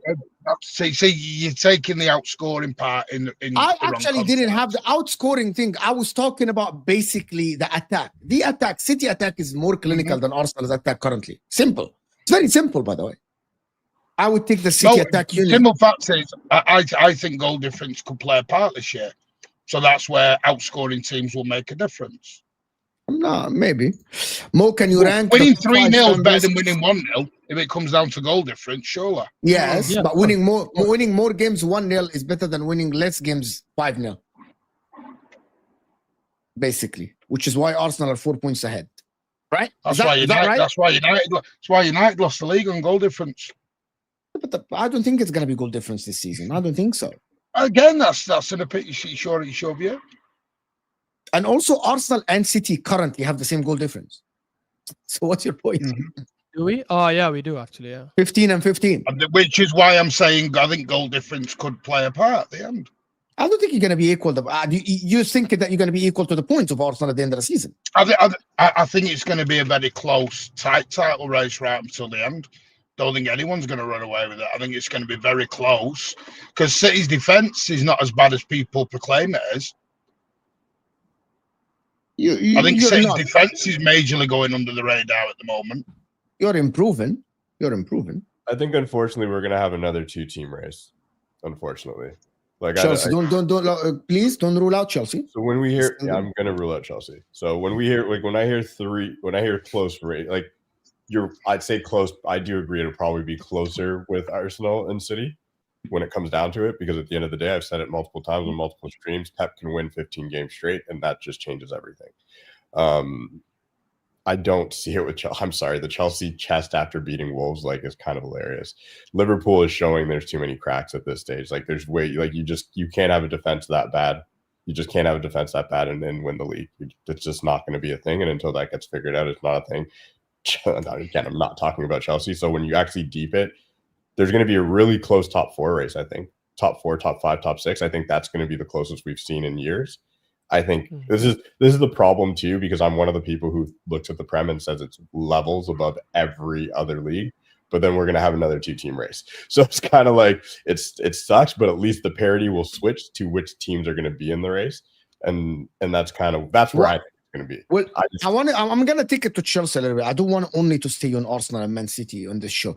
See, you're taking the outscoring part in I actually didn't have the outscoring thing. I was talking about basically the attack. The attack, City attack is more clinical than Arsenal's attack currently. Simple. It's very simple, by the way. I would take the City attack unit. Simple fact is, I think goal difference could play a part this year. So that's where outscoring teams will make a difference. No, maybe. Mo, can you rank? Winning 3-0 is better than winning 1-0 if it comes down to goal difference, surely. Yes, but winning more games 1-0 is better than winning less games 5-0. Basically, which is why Arsenal are 4 points ahead. Right? That's why United lost the league on goal difference. But I don't think it's going to be goal difference this season. I don't think so. Again, that's an opinion. Sure view. And also, Arsenal and City currently have the same goal difference. So what's your point? Do we? Oh, yeah, we do actually. Yeah, 15 and 15. Which is why I'm saying I think goal difference could play a part at the end. I don't think you're going to be equal. You think that you're going to be equal to the points of Arsenal at the end of the season? I think it's going to be a very close, tight title race right until the end. Don't think anyone's going to run away with it. I think it's going to be very close because City's defence is not as bad as people proclaim it is. I think City's defence is majorly going under the radar at the moment. You're improving. I think unfortunately we're gonna have another 2-team race. Unfortunately, like Chelsea, please don't rule out Chelsea. So when we hear, I'm gonna rule out Chelsea. So when we hear, when I hear close race, like I'd say close. I do agree it'll probably be closer with Arsenal and City when it comes down to it, because at the end of the day, I've said it multiple times on multiple streams, Pep can win 15 games straight, and that just changes everything. I don't see it with Chelsea. I'm sorry, the Chelsea chest after beating Wolves is kind of hilarious. Liverpool is showing there's too many cracks at this stage. Like you can't have a defense that bad. You just can't have a defense that bad and then win the league. It's just not going to be a thing, and until that gets figured out, it's not a thing. Again, I'm not talking about Chelsea. So when you actually deep it, there's going to be a really close top 4 race, I think. Top 4, top 5, top 6. I think that's going to be the closest we've seen in years. I think this is the problem too, because I'm one of the people who looks at the Prem and says it's levels above every other league. But then we're going to have another 2-team race. So it's kind of like it sucks, but at least the parity will switch to which teams are going to be in the race. And that's where I think it's going to be. Well, I'm going to take it to Chelsea a little bit. I don't want only to stay on Arsenal and Man City on this show.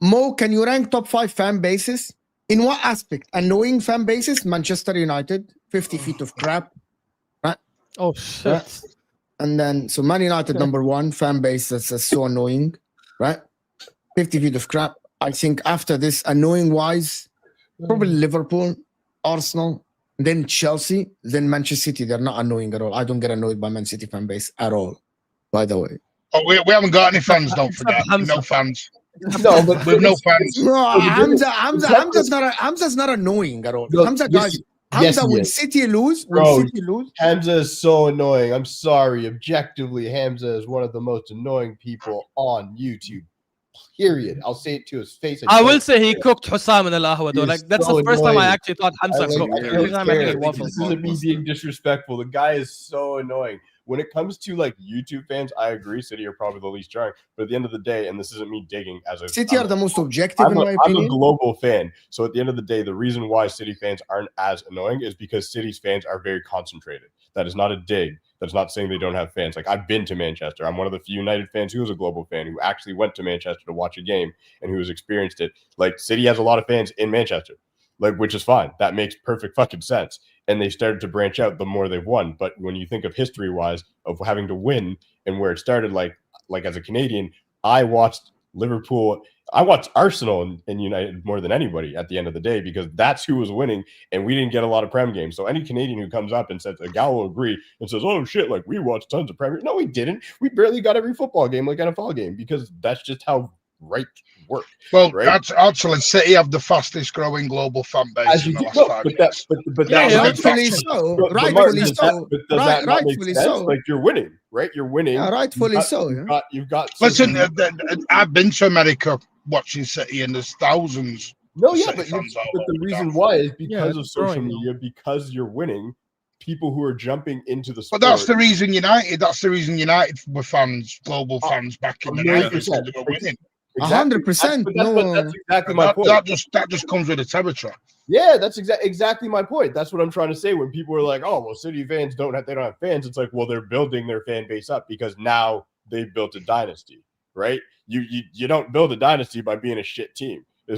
Mo, can you rank top 5 fan bases? In what aspect? Annoying fan bases? Manchester United, 50 feet of crap. Right? Oh, shit. Right? And then, so Man United, number 1 fan base that's so annoying, right? 50 feet of crap. I think after this, annoying-wise, probably Liverpool, Arsenal, then Chelsea, then Manchester City. They're not annoying at all. I don't get annoyed by Man City fan base at all, by the way. Oh, we haven't got any fans, don't forget. No fans. No, but with no fans. No, the Hamza's not annoying at all. No, Hamza, yes, guys, yes, Hamza, he when is. City lose, Bro, Hamza is so annoying. I'm sorry. Objectively, Hamza is one of the most annoying people on YouTube. Period. I'll say it to his face. I will don't say he care. cooked Hussam in Al Ahwa though. He Like is that's so the first time I annoying. actually thought Hamza cooked. I Every don't time I think care. he This waffles. isn't me being disrespectful. The guy is so annoying. When it comes to like YouTube fans, I agree. City are probably the least jarring. But at the end of the day, and this isn't me digging as a City are the most objective, in my I'm a opinion. global fan. So at the end of the day, the reason why City fans aren't as annoying is because City's fans are very concentrated. That is not a dig. That's not saying they don't have fans. Like I've been to Manchester. I'm one of the few United fans who was a global fan who actually went to Manchester to watch a game and who has experienced it. Like City has a lot of fans in Manchester, like which is fine. That makes perfect fucking sense. And they started to branch out the more they've won. But when you think of history-wise of having to win and where it started, like as a Canadian, I watched Liverpool. I watched Arsenal and United more than anybody at the end of the day because that's who was winning, and we didn't get a lot of Prem games. So any Canadian who comes up and says, a gal will agree and says, oh shit, like we watched tons of Premier. No, we didn't. We barely got every football game like NFL game because that's just how rights work. Well, right? that's actually City have the fastest growing global fan base in the last 5 years. But Yeah, that rightfully so. Rightfully so. But does that not make Rightfully sense? so. Like you're winning, right? You're winning. Yeah, rightfully so. Yeah. You've got. Listen, I've been to America watching City, and there's thousands. No, yeah, City but fans all the over reason that. why is because Yeah, of social growing. media, because you're winning. People who are jumping into the sport. But that's the reason United. That's the reason United were fans, global fans back in the 90s. 100%. They were winning. 100%. That's exactly my point. That just comes with the territory. Yeah, that's exactly my point. That's what I'm trying to say. When people are like, "Oh, well, City fans don't have fans," it's like, well, they're building their fan base up because now they've built a dynasty, right? You don't build a dynasty by being a shit team. It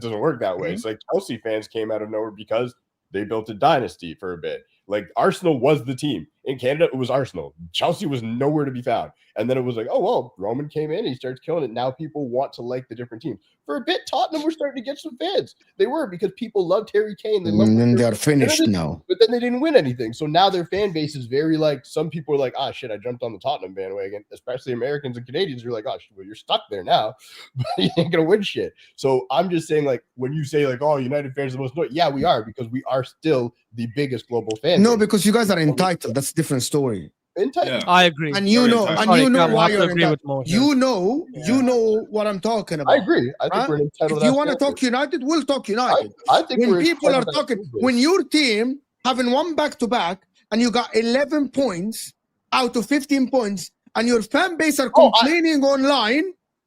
doesn't work that way. Mm-hmm. It's like Chelsea fans came out of nowhere because they built a dynasty for a bit. Like Arsenal was the team in Canada. It was Arsenal. Chelsea was nowhere to be found. And then it was like, oh, well, Roman came in and he starts killing it. Now people want to like the different teams. For a bit, Tottenham were starting to get some fans. They were because people loved Harry Kane. They loved And then they're finished now. But then they didn't win anything. So now their fan base is very like, some people are like, ah, shit, I jumped on the Tottenham bandwagon. Especially Americans and Canadians are like, oh, well, you're stuck there now. But you ain't going to win shit. So I'm just saying, like, when you say, like, oh, United fans are the most annoying. Yeah, we are because we are still the biggest global fan. No, because you guys are entitled. That's a different story. Entitled. I agree. And you Very know, entitled. and you know Cam, I why have to you're agree entitled. with Mo here. You know what I'm talking about. I agree. I think Huh? we're an entitled. If you want to talk United, we'll talk United. I think When we're people are entitled talking, fan base. when your team having one back-to-back and you got 11 points out of 15 points and your fan base are complaining online,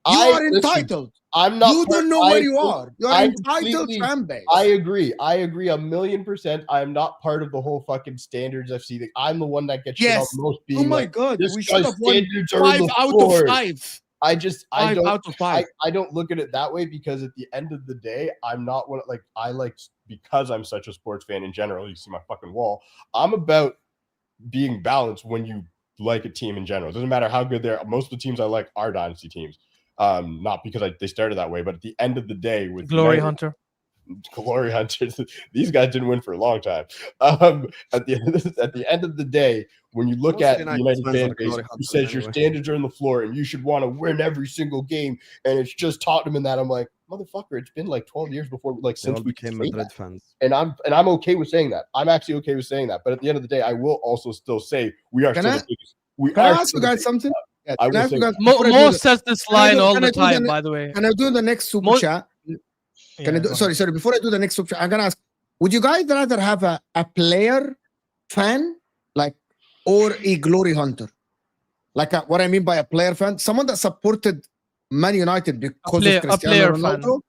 you are entitled. I'm not. You don't know where you are. You're I entitled completely- fan base. I agree 1,000,000%. I am not part of the whole fucking standards FC thing. I'm the one that gets shit Yes. on most being Oh my like, God, this we should guy's have won standards are 5 the out floor. of 5. I 5 don't. out of 5. I don't look at it that way because at the end of the day, I'm not one like I like because I'm such a sports fan in general. You see my fucking wall. I'm about being balanced when you like a team in general. It doesn't matter how good they are. Most of the teams I like are dynasty teams. Not because they started that way, but at the end of the day, with Glory United- Hunter. Glory Hunters, these guys didn't win for a long time. At the end of the day, when you look Most at United United fans fan are base, glory who hunters says your anyway. standards are in the floor and you should want to win every single game, and it's just Tottenham in that, I'm like, motherfucker, it's been like 12 years before, like They all since we became say Madrid that. fans. And I'm okay with saying that. I'm actually okay with saying that. But at the end of the day, I will also still say we are Can still I- the biggest. We Can I are ask still you the guys biggest something? club. Yeah, I can will ask you say guys Mo, before I do Mo the- says this Can I line do- all can the I do time, the- by the way. Can I do the next super Mo- chat? Can I Yeah, do? go Sorry. Before I do the next super chat, I'm gonna ask: would you guys rather have a player fan, like, or a glory hunter? Like what I mean by a player fan, someone that supported Man United because player- of a Cristiano player Ronaldo,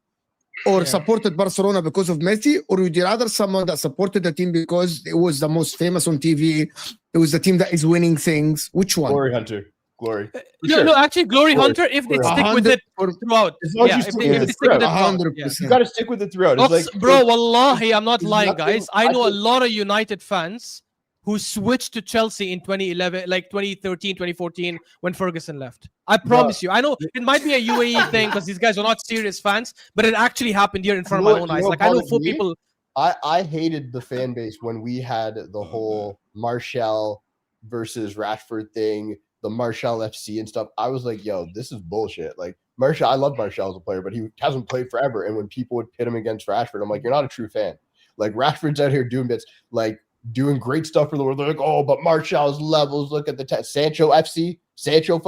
or Yeah. supported Barcelona because of Messi, or would you rather someone that supported the team because it was the most famous on TV, it was the team that is winning things? Which one? Glory Hunter. Glory. For No, sure. no, actually, Glory Glory. Hunter, if they Glory. stick with it throughout. As long as Yeah, you if stick they, with if it they stick with it throughout. throughout. Yeah. 100%. You got to stick with it throughout. It's Ox- like, bro, wallahi, I'm not there's lying, nothing- guys. I I know a think- lot of United fans who switched to Chelsea in 2011, like 2013, 2014, when Ferguson left. I promise you. I know it might be a UAE thing because these guys are not serious fans, but it actually happened here in front of my own eyes. Like, I know what 4 bothered me? people. I hated the fan base when we had the whole Martial versus Rashford thing, the Martial FC and stuff. I was like, yo, this is bullshit. Like, Martial, I love Martial as a player, but he hasn't played forever. And when people would pit him against Rashford, I'm like, you're not a true fan. Like Rashford's out here doing bits, like doing great stuff for the world. They're like, oh, but Martial's levels. Look at the Sancho FC, Sancho.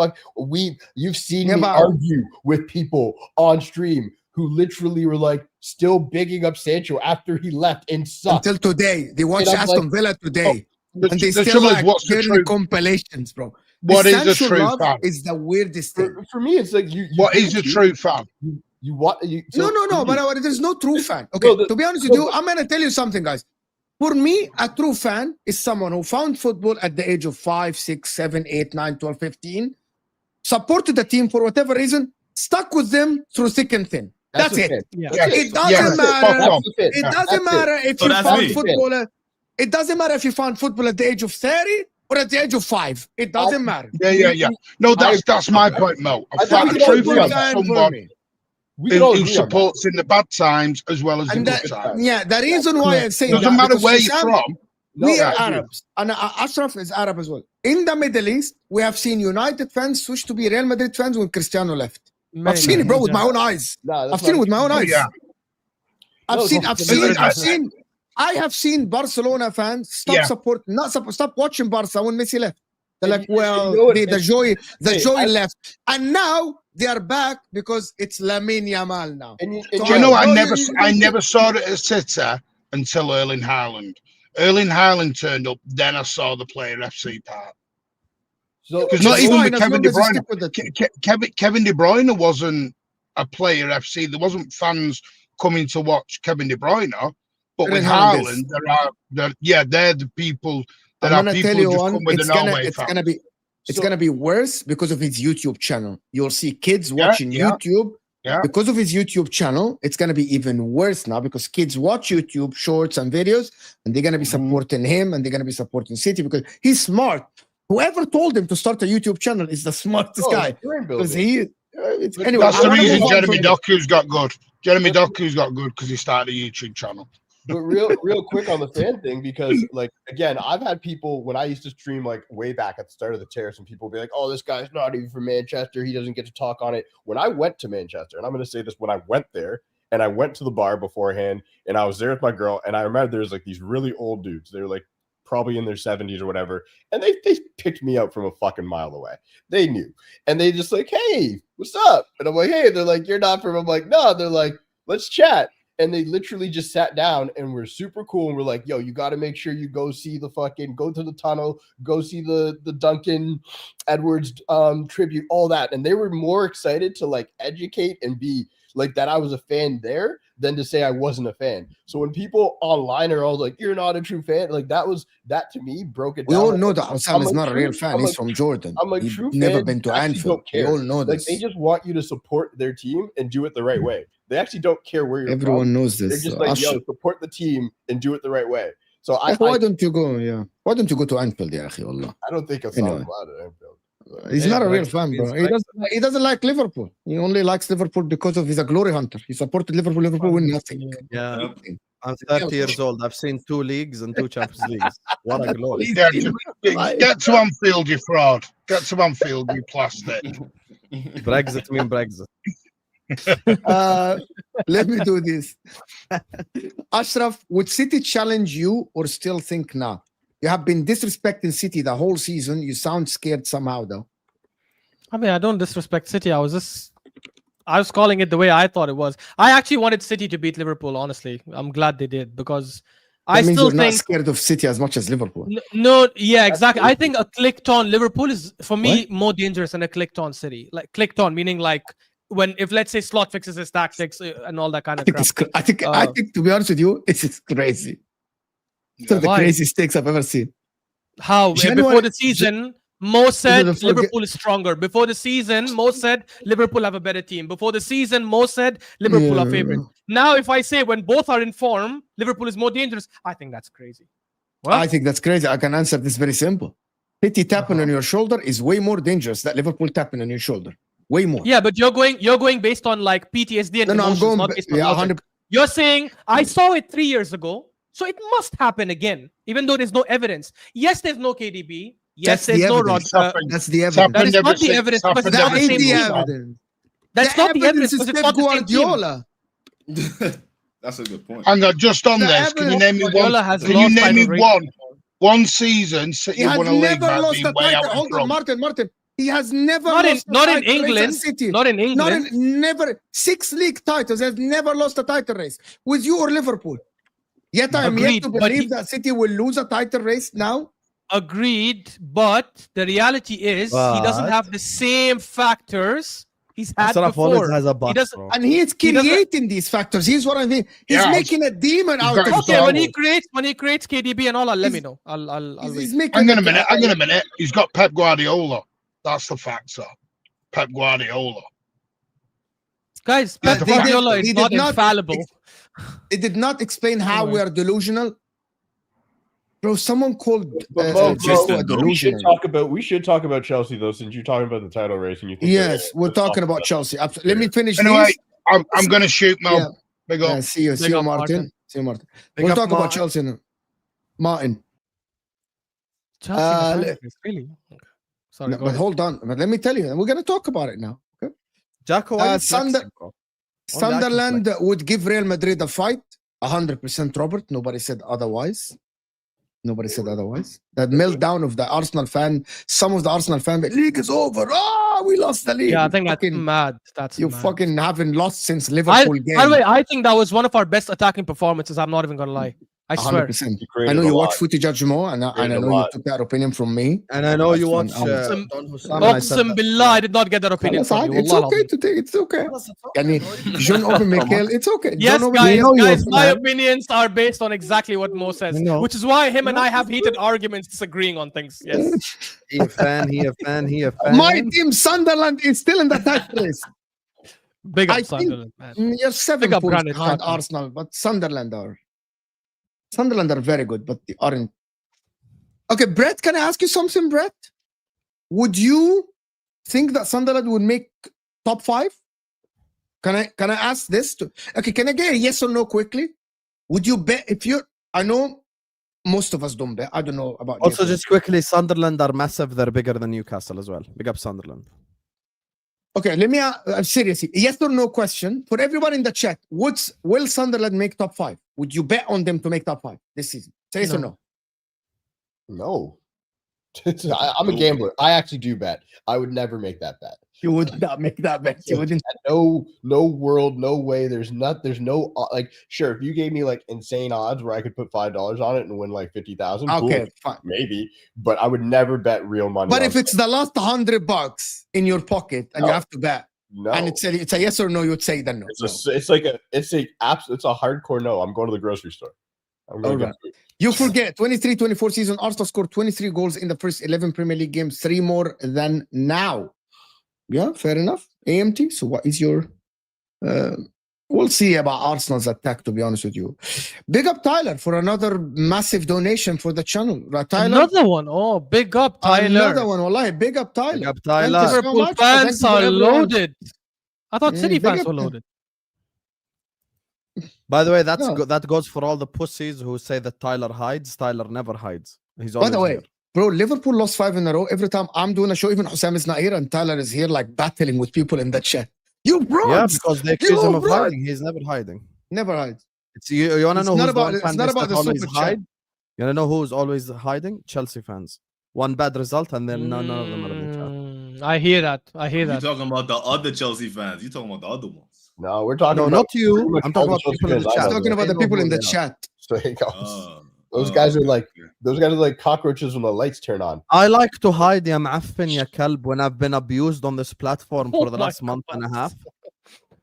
You've seen me argue with people on stream who literally were like still bigging up Sancho after he left and sucked. Until today, they watched Aston Villa today, The, and they the still trouble like is, what's the getting truth? compilations, bro. What The is a Sancho true love fan? is the weirdest thing. For me, it's like you What is a true fan? You what? No, but there's no true fan. Okay, to be honest with you, I'm gonna tell you something, guys. For me, a true fan is someone who found football at the age of 5, 6, 7, 8, 9, 12, 15, supported the team for whatever reason, stuck with them through thick and thin. That's it. Yeah. It doesn't matter. It doesn't matter if you that's found me. football. It doesn't matter if you found football at the age of 30 or at the age of 5. It doesn't matter. Yeah. No, that's my point, Mo. A I'm true football fan fan is for someone me. who supports in the bad times as well as the And good times. the reason why I say Doesn't that, matter because where you're Sam, from. we No, are I agree. Arabs, and Ashraf is Arab as well. In the Middle East, we have seen United fans switch to be Real Madrid fans when Cristiano left. I've seen it, bro, with my own eyes. I've seen it with my own eyes. Yeah. I have seen Barcelona fans stop watching Barca when Messi left. They're like, well, the joy left, and now they are back because it's Lamine Yamal now. Do you know, I never saw it at City until Erling Haaland. Erling Haaland turned up, then I saw the Player FC part. Because not even with Kevin De Bruyne. Kevin De Bruyne wasn't a Player FC. There wasn't fans coming to watch Kevin De Bruyne. But with Haaland, they're the people that are people who just come with an Norway fan. It's gonna be worse because of his YouTube channel. You'll see kids watching YouTube. Yeah. Because of his YouTube channel, it's gonna be even worse now because kids watch YouTube shorts and videos, and they're gonna be supporting him, and they're gonna be supporting City because he's smart. Whoever told him to start a YouTube channel is the smartest guy. Because anyway, that's the reason Jeremy Doku's got good. Jeremy Doku's got good because he started a YouTube channel. But real quick on the fan thing, because like again, I've had people when I used to stream like way back at the start of the Terrace, and people be like, "Oh, this guy's not even from Manchester. He doesn't get to talk on it." When I went to Manchester, and I'm going to say this, when I went there and I went to the bar beforehand, and I was there with my girl, and I remember there was like these really old dudes. They were like probably in their 70s or whatever, and they picked me up from a fucking mile away. They knew, and they just like, "Hey, what's up?" And I'm like, "Hey." They're like, "You're not from." I'm like, "No." They're like, "Let's chat." And they literally just sat down and were super cool. And we're like, yo, you got to make sure you go see go to the tunnel, go see the Duncan Edwards tribute, all that. And they were more excited to like educate and be like that I was a fan there than to say I wasn't a fan. So when people online are all like, you're not a true fan, like that to me broke it down. We all know that Osam is not a real fan. He's from Jordan. I'm like, He's true never fans been to actually Anfield. don't care. We all know Like this. they just want you to support their team and do it the right way. They actually don't care where you're Everyone from. knows They're this. just like, yo, support the team and do it the right way. So why don't you go? Yeah, why don't you go to Anfield, ya akhi, wallah? I don't think it's Anyway. allowed at Anfield. He's not a real fan, bro. He doesn't like Liverpool. He only likes Liverpool because of he's a glory hunter. He supported Liverpool. Liverpool win nothing. Yeah. I'm 30 years old. I've seen 2 leagues and 2 Champions Leagues. What a glory. Get to Anfield, you fraud. Get to Anfield, you plastic. Brexit mean Brexit. Let me do this. Ashraf, would City challenge you or still think nah? You have been disrespecting City the whole season. You sound scared somehow, though. I mean, I don't disrespect City. I was calling it the way I thought it was. I actually wanted City to beat Liverpool, honestly. I'm glad they did because I means still you're not think scared of City as much as Liverpool. No, yeah, exactly. I think a clicked on Liverpool is for me more dangerous than a clicked on City. Like clicked on meaning like if let's say Slot fixes his tactics and all that kind of crap. I think to be honest with you, it's crazy. It's one of the craziest stakes I've ever seen. How before the season, Mo said Liverpool is stronger. Before the season, Mo said Liverpool have a better team. Before the season, Mo said Liverpool are favorite. Now, if I say when both are in form, Liverpool is more dangerous, I think that's crazy. Well, I think that's crazy. I can answer this very simple. City tapping on your shoulder is way more dangerous than Liverpool tapping on your shoulder. Way more. Yeah, but you're going based on like PTSD and emotions, I'm going, not based on logic. You're saying I saw it 3 years ago, so it must happen again, even though there's no evidence. Yes, there's no Yes, there's no Rod. That's the evidence. That is not the evidence. Because That ain't the evidence. That's the not the evidence is because it's Pep not the same team. Guardiola. That's a good point. Hang on, just on The this, can you evidence- name me one? Guardiola has Can you lost name me title race. one season He City has won a league never by lost being a way out title. in Hold on, front? Martin. He has never Not in lost a not in title race at England. City. Not in England. Never 6 league titles. Has never lost a title race with you or Liverpool. Yet I am yet Agreed, to but believe he- that City will lose a title race now. Agreed, but the reality is he doesn't But- have the same factors he's had Ashraf always before. has a He but, doesn't. bro. And he is He doesn't- creating these factors. He's what I mean. He's Yeah, making a demon he's out got of his Okay, when he trouble. creates KDB and all, let me He's- know. I'll He's wait. making Hang on a it- minute. Hang on a minute. He's got Pep Guardiola. That's the factor. Pep Guardiola. Guys, Yeah, Pep they did- Guardiola he is did not not infallible. It did not explain how Anyway. we are delusional. Bro, someone called But Mo, Jesco bro, a we we should delusional. talk about Chelsea though, since you're talking about the title race and you think they're Yes, in it. we're Let's talk talking about Chelsea. Absolutely. Let me finish Anyway, these. I'm going to shoot, Mo. Yeah. Big up. See you, Big up, Martin. Martin. See you, Martin. Big We'll up, talk about Martin. Chelsea now. Martin. Chelsea in the Uh, title race, really? Okay. Sorry, No, go but ahead. hold on. But let me tell you, and we're going to talk about it now. Okay. Jacko, why you Sunder- flexing, bro? Sunderland would give Real Madrid a fight. 100% Robert. Nobody said otherwise. Nobody said otherwise. That meltdown of the Arsenal fan, some of the Arsenal fan, the league is over. We lost the league. Yeah, I You think that's fucking- mad. That's You mad. fucking haven't lost since By Liverpool the game. way, I think that was one of our best attacking performances. I'm not even gonna lie. I swear. 100%. You I created know a you lot. watch Footy Judge more, and I Created a know you lot. took that opinion from me. And I know you watch That's fine. Don Hussam. and I said Oxum that- Billah, I did not get that opinion خلاص from عادي. you. It's Wallah okay al-Azim. to take. It's okay. Yes, it's okay, يعني bro. John Open Michael, it's okay. Yes, John Obi guys, Mikel, you're a my fan. opinions are based on exactly what Mo says, I know. which is why him and I have heated arguments disagreeing on things. Yes. He a fan, he a fan, he a fan. My team Sunderland is still in the title race. Big I up think- Sunderland, man. You're 7 Big up points Granite behind Tottenham. Arsenal, but Sunderland are very good, but they aren't. Okay, Brett, can I ask you something, Brett? Would you think that Sunderland would make top 5? Can I ask this? Okay, can I get a yes or no quickly? Would you bet if you're? I know most of us don't bet. I don't know about Also, yes or just quickly, Sunderland are massive. They're bigger than Newcastle as well. Big up Sunderland. Okay, let me seriously, yes or no question for everyone in the chat. Will Sunderland make top 5? Would you bet on them to make top 5 this season? Say yes or no. No. I'm a gambler. I actually do bet. I would never make that bet. You would not make that bet. You wouldn't. No world, no way. There's no like. Sure, if you gave me like insane odds where I could put $5 on it and win like 50,000, Okay, fine. maybe. But I would never bet real money. But on if it's the last $100 in your pocket and you No. have to bet, no, and it's a yes or no, you would say then no. it's a hardcore no. I'm going to the grocery store. I'm going to Alright. get food. You forget 23-24 season, Arsenal scored 23 goals in the first 11 Premier League games, 3 more than now. Yeah, fair enough. AMT. So what is your we'll see about Arsenal's attack, to be honest with you. Big up Tyler for another massive donation for the channel. Right, Tyler? Another one. Oh, big up Tyler. Another one. Wallahi, big up Tyler. Big up Thank you Tyler. so Liverpool much. fans Thank you for are everyone. loaded. I thought Yeah, City big fans up were them. loaded. By the way, that's No. that goes for all the pussies who say that Tyler hides. Tyler never hides. He's By always the way, here. bro, Liverpool lost 5 in a row. Every time I'm doing a show, even Hussam is not here and Tyler is here, like battling with people in the chat. You bro, Yeah, because they accuse him of bro. hiding. He's never hiding. never hide. It's you want to It's know not who's about- the one it's fan not base about that the always super chat. hide? You want to know who's always hiding? Chelsea fans. One bad result and then none of them are in the chat. I hear that. I hear You that. talking about the other Chelsea fans? You talking about the other ones? No, we're talking. No, about not pretty you. much I'm all talking about Chelsea people in the fans I chat. know. Talking about They the know people who in the they are. chat. So you go. Those Oh, guys are okay, like okay. those guys are like cockroaches when the lights turn on. I like to hide, ya معفن, ya kalb, when I've been abused on this platform for Oh the my last month and a God. half.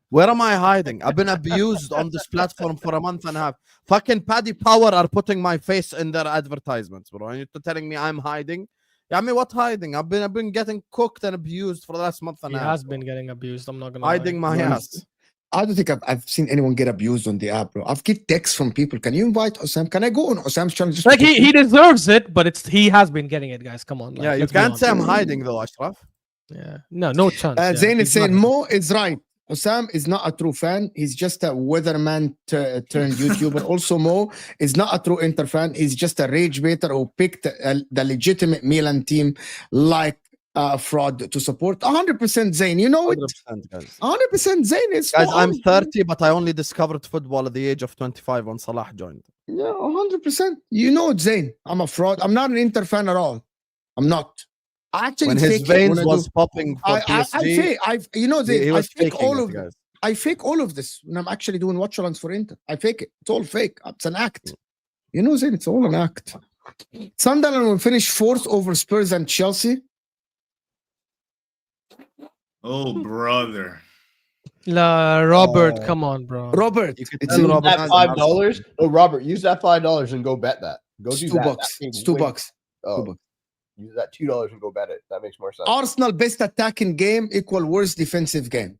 Where am I hiding? I've been abused on this platform for a month and a half. Fucking Paddy Power are putting my face in their advertisements, bro. And you're telling me I'm hiding? Yeah, I mean, what hiding? I've been getting cooked and abused for the last month and He a half. has been getting abused. I'm not gonna hiding lie. my ass. I don't think I've seen anyone get abused on the app, bro. I've get texts from people. Can you invite Hussam? Can I go on Hussam's channel? Just Like he deserves it, but he has been getting it, guys. Come on. Like, Yeah, you let's be can't say I'm honest. hiding though, Ashraf. Yeah, no chance. Yeah, Zayn is he's not- saying Mo is right. Hussam is not a true fan. He's just a weatherman turned YouTuber. Also, Mo is not a true Inter fan. He's just a rage baiter who picked the legitimate Milan team like fraud to support. 100% Zayn. You know it. 100%, guys. 100% Zayn is Guys, for I'm all. 30, but I only discovered football at the age of 25 when Salah joined. Yeah, 100%. You know it's Zayn. I'm a fraud. I'm not an Inter fan at all. I'm not. I actually When his fake it when veins I was do. popping for I PSG, fake. You know, he Zayn, I was fake faking all it, of guys. I fake all of this when I'm actually doing watch alongs for Inter. I fake it. It's all fake. It's an act. You know, Zayn, it's all an act. Sunderland will finish fourth over Spurs and Chelsea. Oh, brother. La, Robert, come on, bro. Robert, You could it's tell in- Robert That has $5. No, Robert, use that $5 and go bet that. Go it's do $2. that. That It's pays $2. way- $2. Oh, use that $2 and go bet it. That makes more sense. Arsenal best attacking game equal worst defensive game.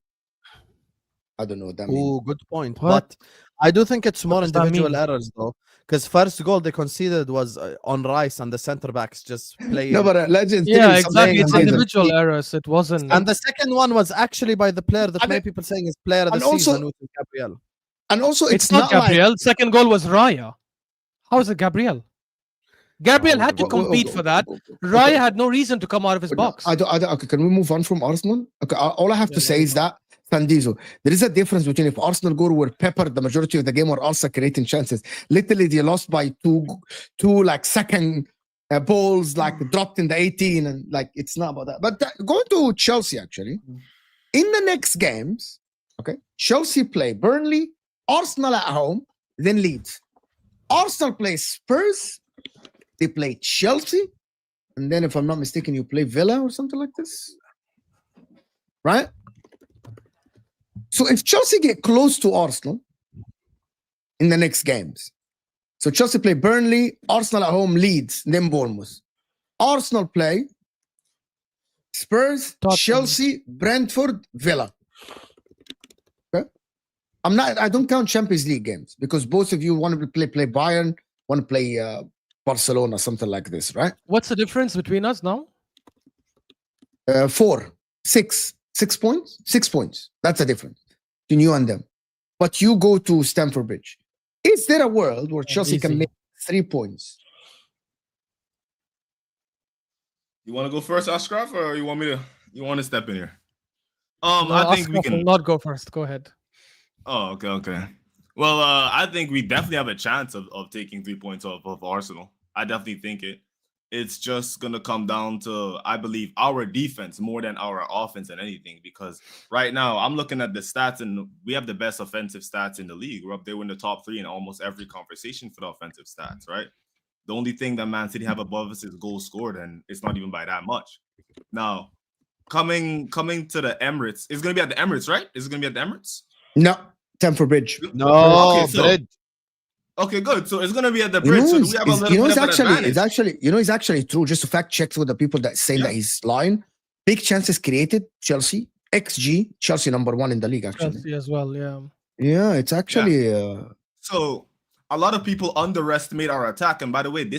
I don't know what that means. Oh, good point. What? But I do think it's more does that individual mean? errors, though. Because first goal they conceded was on Rice and the centre backs just playing. No, but legend. Yeah, exactly. It's Amazing. individual errors. It wasn't. And the second one was actually by the player that And many it- people saying is player of the and also- season, which is Gabriel. And also, It's not like Gabriel. Second goal was Raya. How is it Gabriel? Gabriel had to Wait, wait, compete wait, for that. wait, wait, Raya okay. had no reason to come out of his box. Okay, can we move on from Arsenal? Okay, all I have to say is that Sandizo, there is a difference between if Arsenal goal were peppered the majority of the game or also creating chances. Literally, they lost by two like second balls, like dropped in the 18, and like it's not about that. But going to Chelsea, actually, in the next games, okay, Chelsea play Burnley, Arsenal at home, then Leeds. Arsenal play Spurs, they play Chelsea, and then if I'm not mistaken, you play Villa or something like this, right? So if Chelsea get close to Arsenal in the next games, so Chelsea play Burnley, Arsenal at home, Leeds, then Bournemouth. Arsenal play Spurs, Tottenham. Chelsea, Brentford, Villa. Okay, I don't count Champions League games because both of you want to play Bayern, want to play Barcelona, something like this, right? What's the difference between us now? 6 points. 6 points. That's the difference between you and them. But you go to Stamford Bridge. Is there a world where Chelsea can Easy. make 3 points? You want to go first, Ashraf, or you want to step in here? No, I think we Ashraf will can. not go first. Go ahead. Oh, okay. Well, I think we definitely have a chance of taking 3 points off of Arsenal. I definitely think it. It's just going to come down to, I believe, our defense more than our offense and anything. Because right now, I'm looking at the stats, and we have the best offensive stats in the league. We're up there in the top 3 in almost every conversation for the offensive stats, right? The only thing that Man City have above us is goals scored, and it's not even by that much. Now, coming to the Emirates, it's going to be at the Emirates, right? Is it going to be at the Emirates? No, Stamford Bridge. No, Okay, so- Bridge. Okay, good. So it's going to be at the Bridge. So do we have a little bit of an advantage? It's actually true. Just to fact check for the people that say that he's lying. Big chances created, Chelsea. XG, Chelsea number 1 in the league, actually. Chelsea as well. Yeah. Yeah, it's actually... So a lot of people underestimate our attack. And by the way,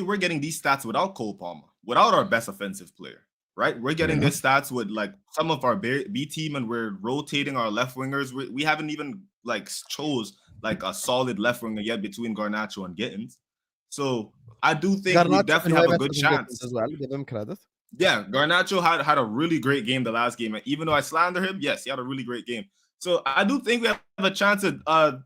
we're getting these stats without Cole Palmer, without our best offensive player, right? We're getting these stats with like some of our B team, and we're rotating our left wingers. We haven't even like chose like a solid left winger yet between Garnacho and Gittins. So I do think we Garnacho definitely can have a way good better than chance. Gittins as well. Give him credit. Yeah, Garnacho had a really great game the last game. And even though I slander him, yes, he had a really great game. So I do think we have a chance of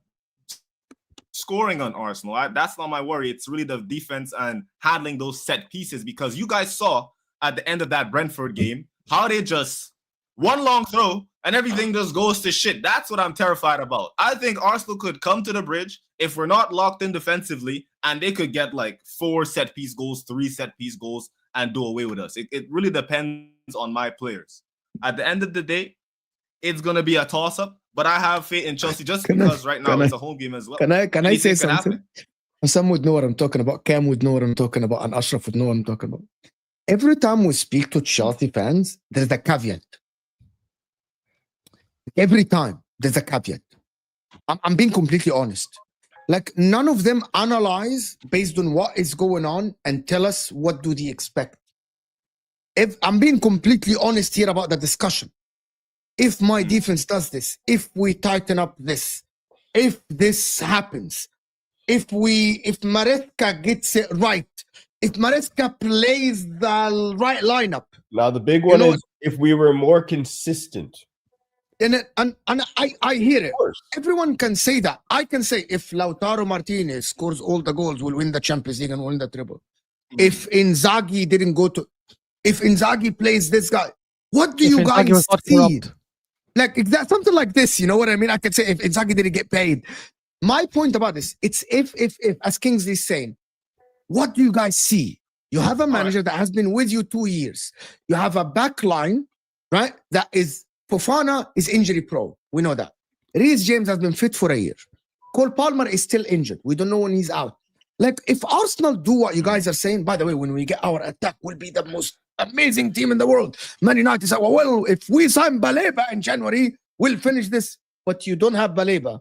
scoring on Arsenal. That's not my worry. It's really the defense and handling those set pieces, because you guys saw at the end of that Brentford game how they just one long throw and everything just goes to shit. That's what I'm terrified about. I think Arsenal could come to the Bridge if we're not locked in defensively, and they could get like 4 set-piece goals, 3 set-piece goals, and do away with us. It really depends on my players. At the end of the day, it's going to be a toss-up, but I have faith in Chelsea just because right now it's a home game as well. Can I say Anything can something? happen. Some would know what I'm talking about. Cam would know what I'm talking about. And Ashraf would know what I'm talking about. Every time we speak to Chelsea fans, there's a caveat. Every time there's a caveat. I'm being completely honest. Like, none of them analyze based on what is going on and tell us what do they expect. If I'm being completely honest here about the discussion. If my defense does this, if we tighten up this, if this happens, if Maresca gets it right, if Maresca plays the right lineup. Now the big one know is if we were more consistent. And I hear it. Of course. Everyone can say that. I can say if Lautaro Martinez scores all the goals, we'll win the Champions League and win the treble. If Inzaghi didn't go to, if Inzaghi plays this guy, what do If you Inzaghi guys was not see? corrupt. Like exact something like this, you know what I mean? I can say if Inzaghi didn't get paid. My point about this, it's if as Kingsley's saying, what do you guys see? You have a manager that has been with you 2 years. You have a back line, right? That is Fofana is injury prone. We know that. Reece James has been fit for a year. Cole Palmer is still injured. We don't know when he's out. Like if Arsenal do what you guys are saying, by the way, when we get our attack, we'll be the most amazing team in the world. Man United said, well, if we sign Baleba in January, we'll finish this. But you don't have Baleba.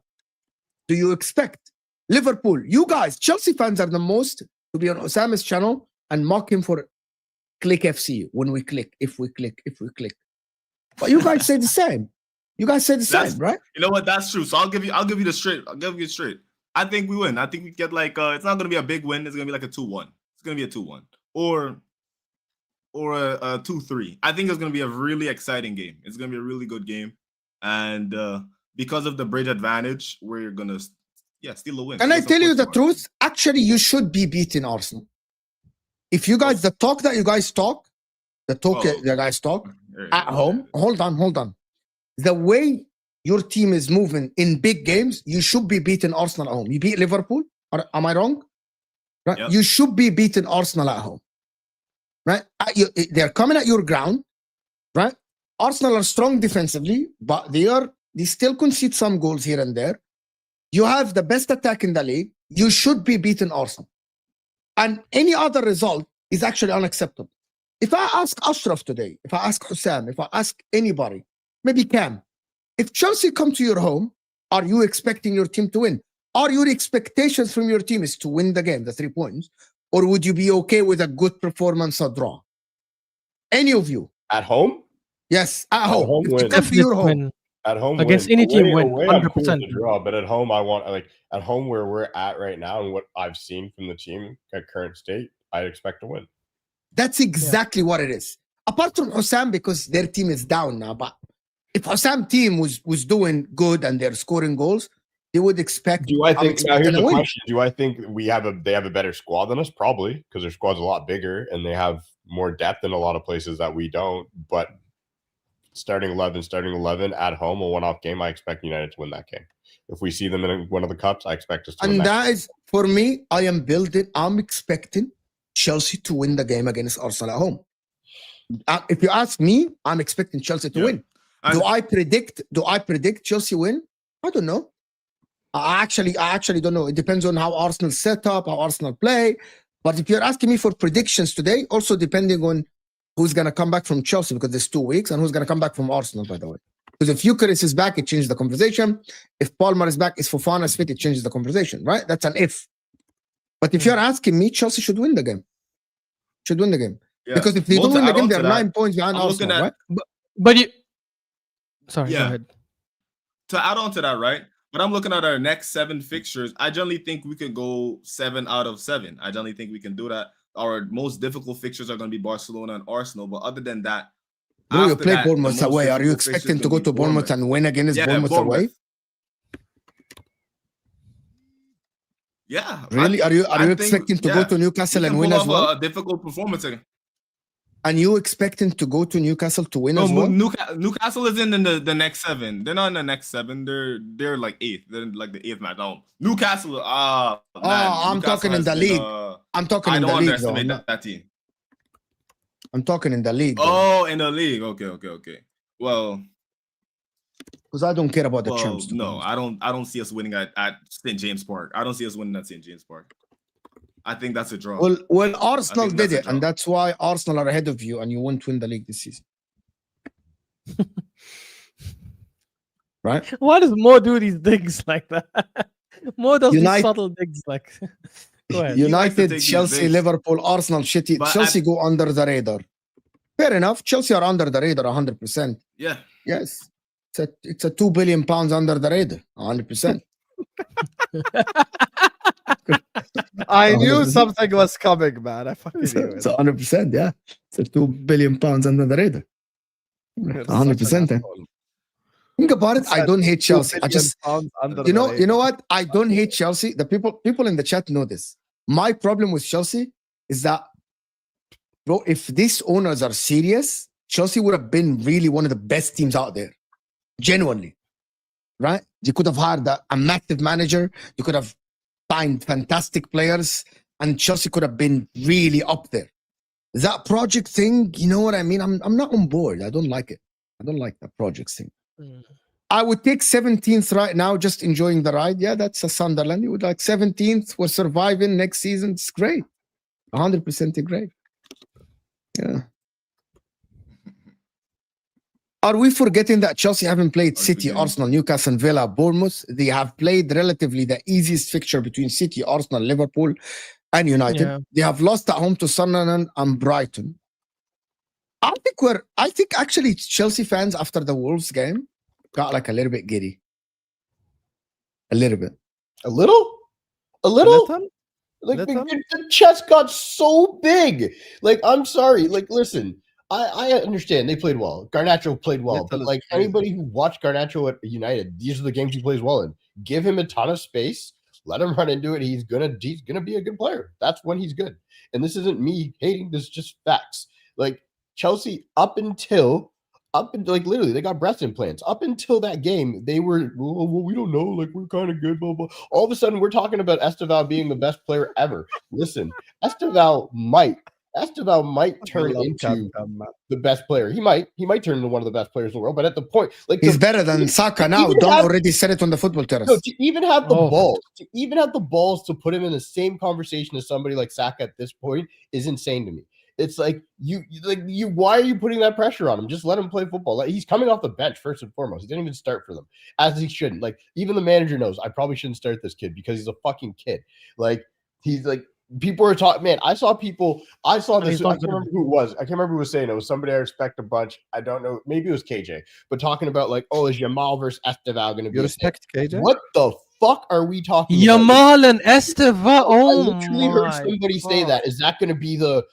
Do you expect Liverpool? You guys, Chelsea fans are the most to be on Osama's channel and mock him for click FC when we click, if we click. But you guys say the same. You guys say the same, right? You know what? That's true. So I'll give you the straight. I'll give you straight. I think we win. I think we get like it's not gonna be a big win. It's gonna be like a 2-1. It's gonna be a 2-1 or a 2-3. I think it's gonna be a really exciting game. It's gonna be a really good game, and because of the bridge advantage, we're gonna steal the win. Can I tell you the truth? Actually, you should be beating Arsenal. If you guys, the talk that you guys talk, you guys talk at home. Hold on. The way your team is moving in big games, you should be beating Arsenal at home. You beat Liverpool. Am I wrong? Right. Yep. You should be beating Arsenal at home. Right. They're coming at your ground. Right. Arsenal are strong defensively, but they still concede some goals here and there. You have the best attack in the league. You should be beating Arsenal. And any other result is actually unacceptable. If I ask Ashraf today, if I ask Hussam, if I ask anybody, maybe Cam, if Chelsea come to your home, are you expecting your team to win? Are your expectations from your team is to win the game, the 3 points? Or would you be okay with a good performance or draw? Any of you? At home? Yes, at home. home If you win. come to your home. Win. At home Against win. any team Away, win, away, I'm cool with 100%. the draw, but at home I want at home where we're at right now and what I've seen from the team at current state, I expect to win. That's exactly what it is. Apart from Hussam, because their team is down now, but if Hussam team was doing good and they're scoring goals, they would expect. Do I think now here's the win. question? Do I think they have a better squad than us? Probably, because their squad's a lot bigger and they have more depth in a lot of places that we don't. But starting 11 at home, a one-off game, I expect United to win that game. If we see them in one of the cups, I expect us to win And that. that is, for me, I'm expecting Chelsea to win the game against Arsenal at home. If you ask me, I'm expecting Chelsea to win. Do I predict Chelsea win? I don't know. I actually don't know. It depends on how Arsenal set up, how Arsenal play. But if you're asking me for predictions today, also depending on who's going to come back from Chelsea, because there's 2 weeks, and who's going to come back from Arsenal, by the way. Because if Eucharist is back, it changes the conversation. If Palmer is back, if Fofana is fit, it changes the conversation, right? That's an if. But if you're asking me, Chelsea should win the game. Yeah. Because if they don't win the game, they're 9 points behind Arsenal, right? But you. Sorry, Yeah. go ahead. To add on to that, right? But I'm looking at our next 7 fixtures. I generally think we could go 7 out of 7. I generally think we can do that. Our most difficult fixtures are going to be Barcelona and Arsenal. But other than that, Bro, you after play that, Bournemouth the most away. Are you difficult fixture expecting is to go gonna to be Bournemouth and win against Bournemouth away? Yeah. Really? Are you I think, expecting to go to Newcastle we and can win pull as well? off a difficult performance again. And you expecting to go to Newcastle to win as well? Newcastle is in the next 7. They're not in the next 7. They're like 8th. They're like the 8th match. Newcastle. I'm talking in the league. I'm talking in the league, though. Underestimate that team. I'm talking in the league. Oh, in the league. Okay. Well, because I don't care about the champs. No, I don't see us winning at St. James Park. I don't see us winning at St. James Park. I think that's a draw. Well, Arsenal did it, and that's why Arsenal are ahead of you, and you won't win the league this season. Right? Why does Mo do these digs like that? Mo does these United- subtle digs like. Go ahead. United, Chelsea, Liverpool, Arsenal, shitty. But Chelsea go under the radar. Fair enough. Chelsea are under the radar 100%. Yeah. Yes. It's a 2 billion pounds under the radar 100%. I knew 100%. something was coming, man. I fucking knew It's it. 100%, yeah. It's a £2 billion under the radar. You're 100%. such an eh? asshole. Think about it. I Said don't hate 2 Chelsea. I billion just, pounds under you the know radar. what? I don't hate Chelsea. The people in the chat know this. My problem with Chelsea is that, bro, if these owners are serious, Chelsea would have been really one of the best teams out there. Genuinely. Right? You could have hired a massive manager. You could have signed fantastic players, and Chelsea could have been really up there. That project thing, you know what I mean? I'm not on board. I don't like it. I don't like that project thing. I would take 17th right now, just enjoying the ride. Yeah, that's a Sunderland. You would like 17th. We're surviving next season. It's great. 100% great. Yeah. Are we forgetting that Chelsea haven't played City, Arsenal, Newcastle, and Villa, Bournemouth? They have played relatively the easiest fixture between City, Arsenal, Liverpool, and United. Yeah. They have lost at home to Sunderland and Brighton. I think actually Chelsea fans after the Wolves game got like a little bit giddy. A little bit. A little? Little? Like Little? the chest got so big. Like, I'm sorry. Like, listen, I understand they played well. Garnacho played well, Little but is like crazy. anybody who watched Garnacho at United, these are the games he plays well in. Give him a ton of space, let him run into it. He's gonna be a good player. That's when he's good. And this isn't me hating. This is just facts. Like Chelsea, up until like literally they got breast implants. Up until that game, they were well, we don't know, like we're kind of good, blah blah. All of a sudden, we're talking about Estevao being the best player ever. Listen, Estevao might turn into the best player. He might turn into one of the best players in the world. But at the point, like He's better than Saka now. Don already said it on the football terrace. No, to even have the balls to put him in the same conversation as somebody like Saka at this point is insane to me. It's like you why are you putting that pressure on him? Just let him play football. Like, he's coming off the bench first and foremost. He didn't even start for them, as he shouldn't. Like, even the manager knows I probably shouldn't start this kid because he's a fucking kid. Like, he's like, people are talking, man. I saw this. I can't remember who it was. I can't remember who was saying it. It was somebody I respect a bunch. I don't know. Maybe it was KJ, but talking about like, oh, is Yamal versus Estevao going to be? You respect KJ? What the fuck are we talking about? Yamal and Estevao. Oh, I literally heard somebody say that. Is that going to be the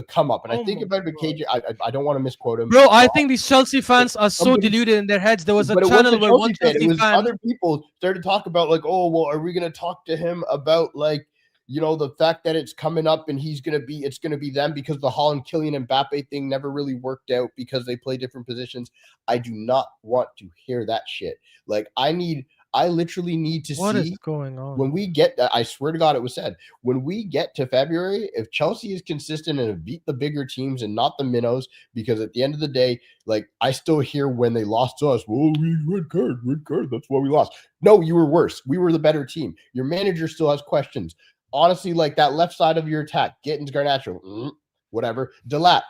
come up? And I think if I'd been KJ, I don't want to misquote him. Bro, I think these Chelsea fans are so deluded in their heads. There was a channel where one Chelsea fan, other people started to talk about like, oh, well, are we going to talk to him about like, you know, the fact that it's coming up and it's going to be them because the Haaland, Kylian Mbappe thing never really worked out because they play different positions. I do not want to hear that shit. Like, I literally need to see what is going on when we get that. I swear to God, it was said when we get to February, if Chelsea is consistent and beat the bigger teams and not the minnows, because at the end of the day, like, I still hear when they lost to us, well, red card, that's why we lost. No, you were worse. We were the better team. Your manager still has questions. Honestly, like that left side of your attack, Gittins, Garnacho, whatever. Delap's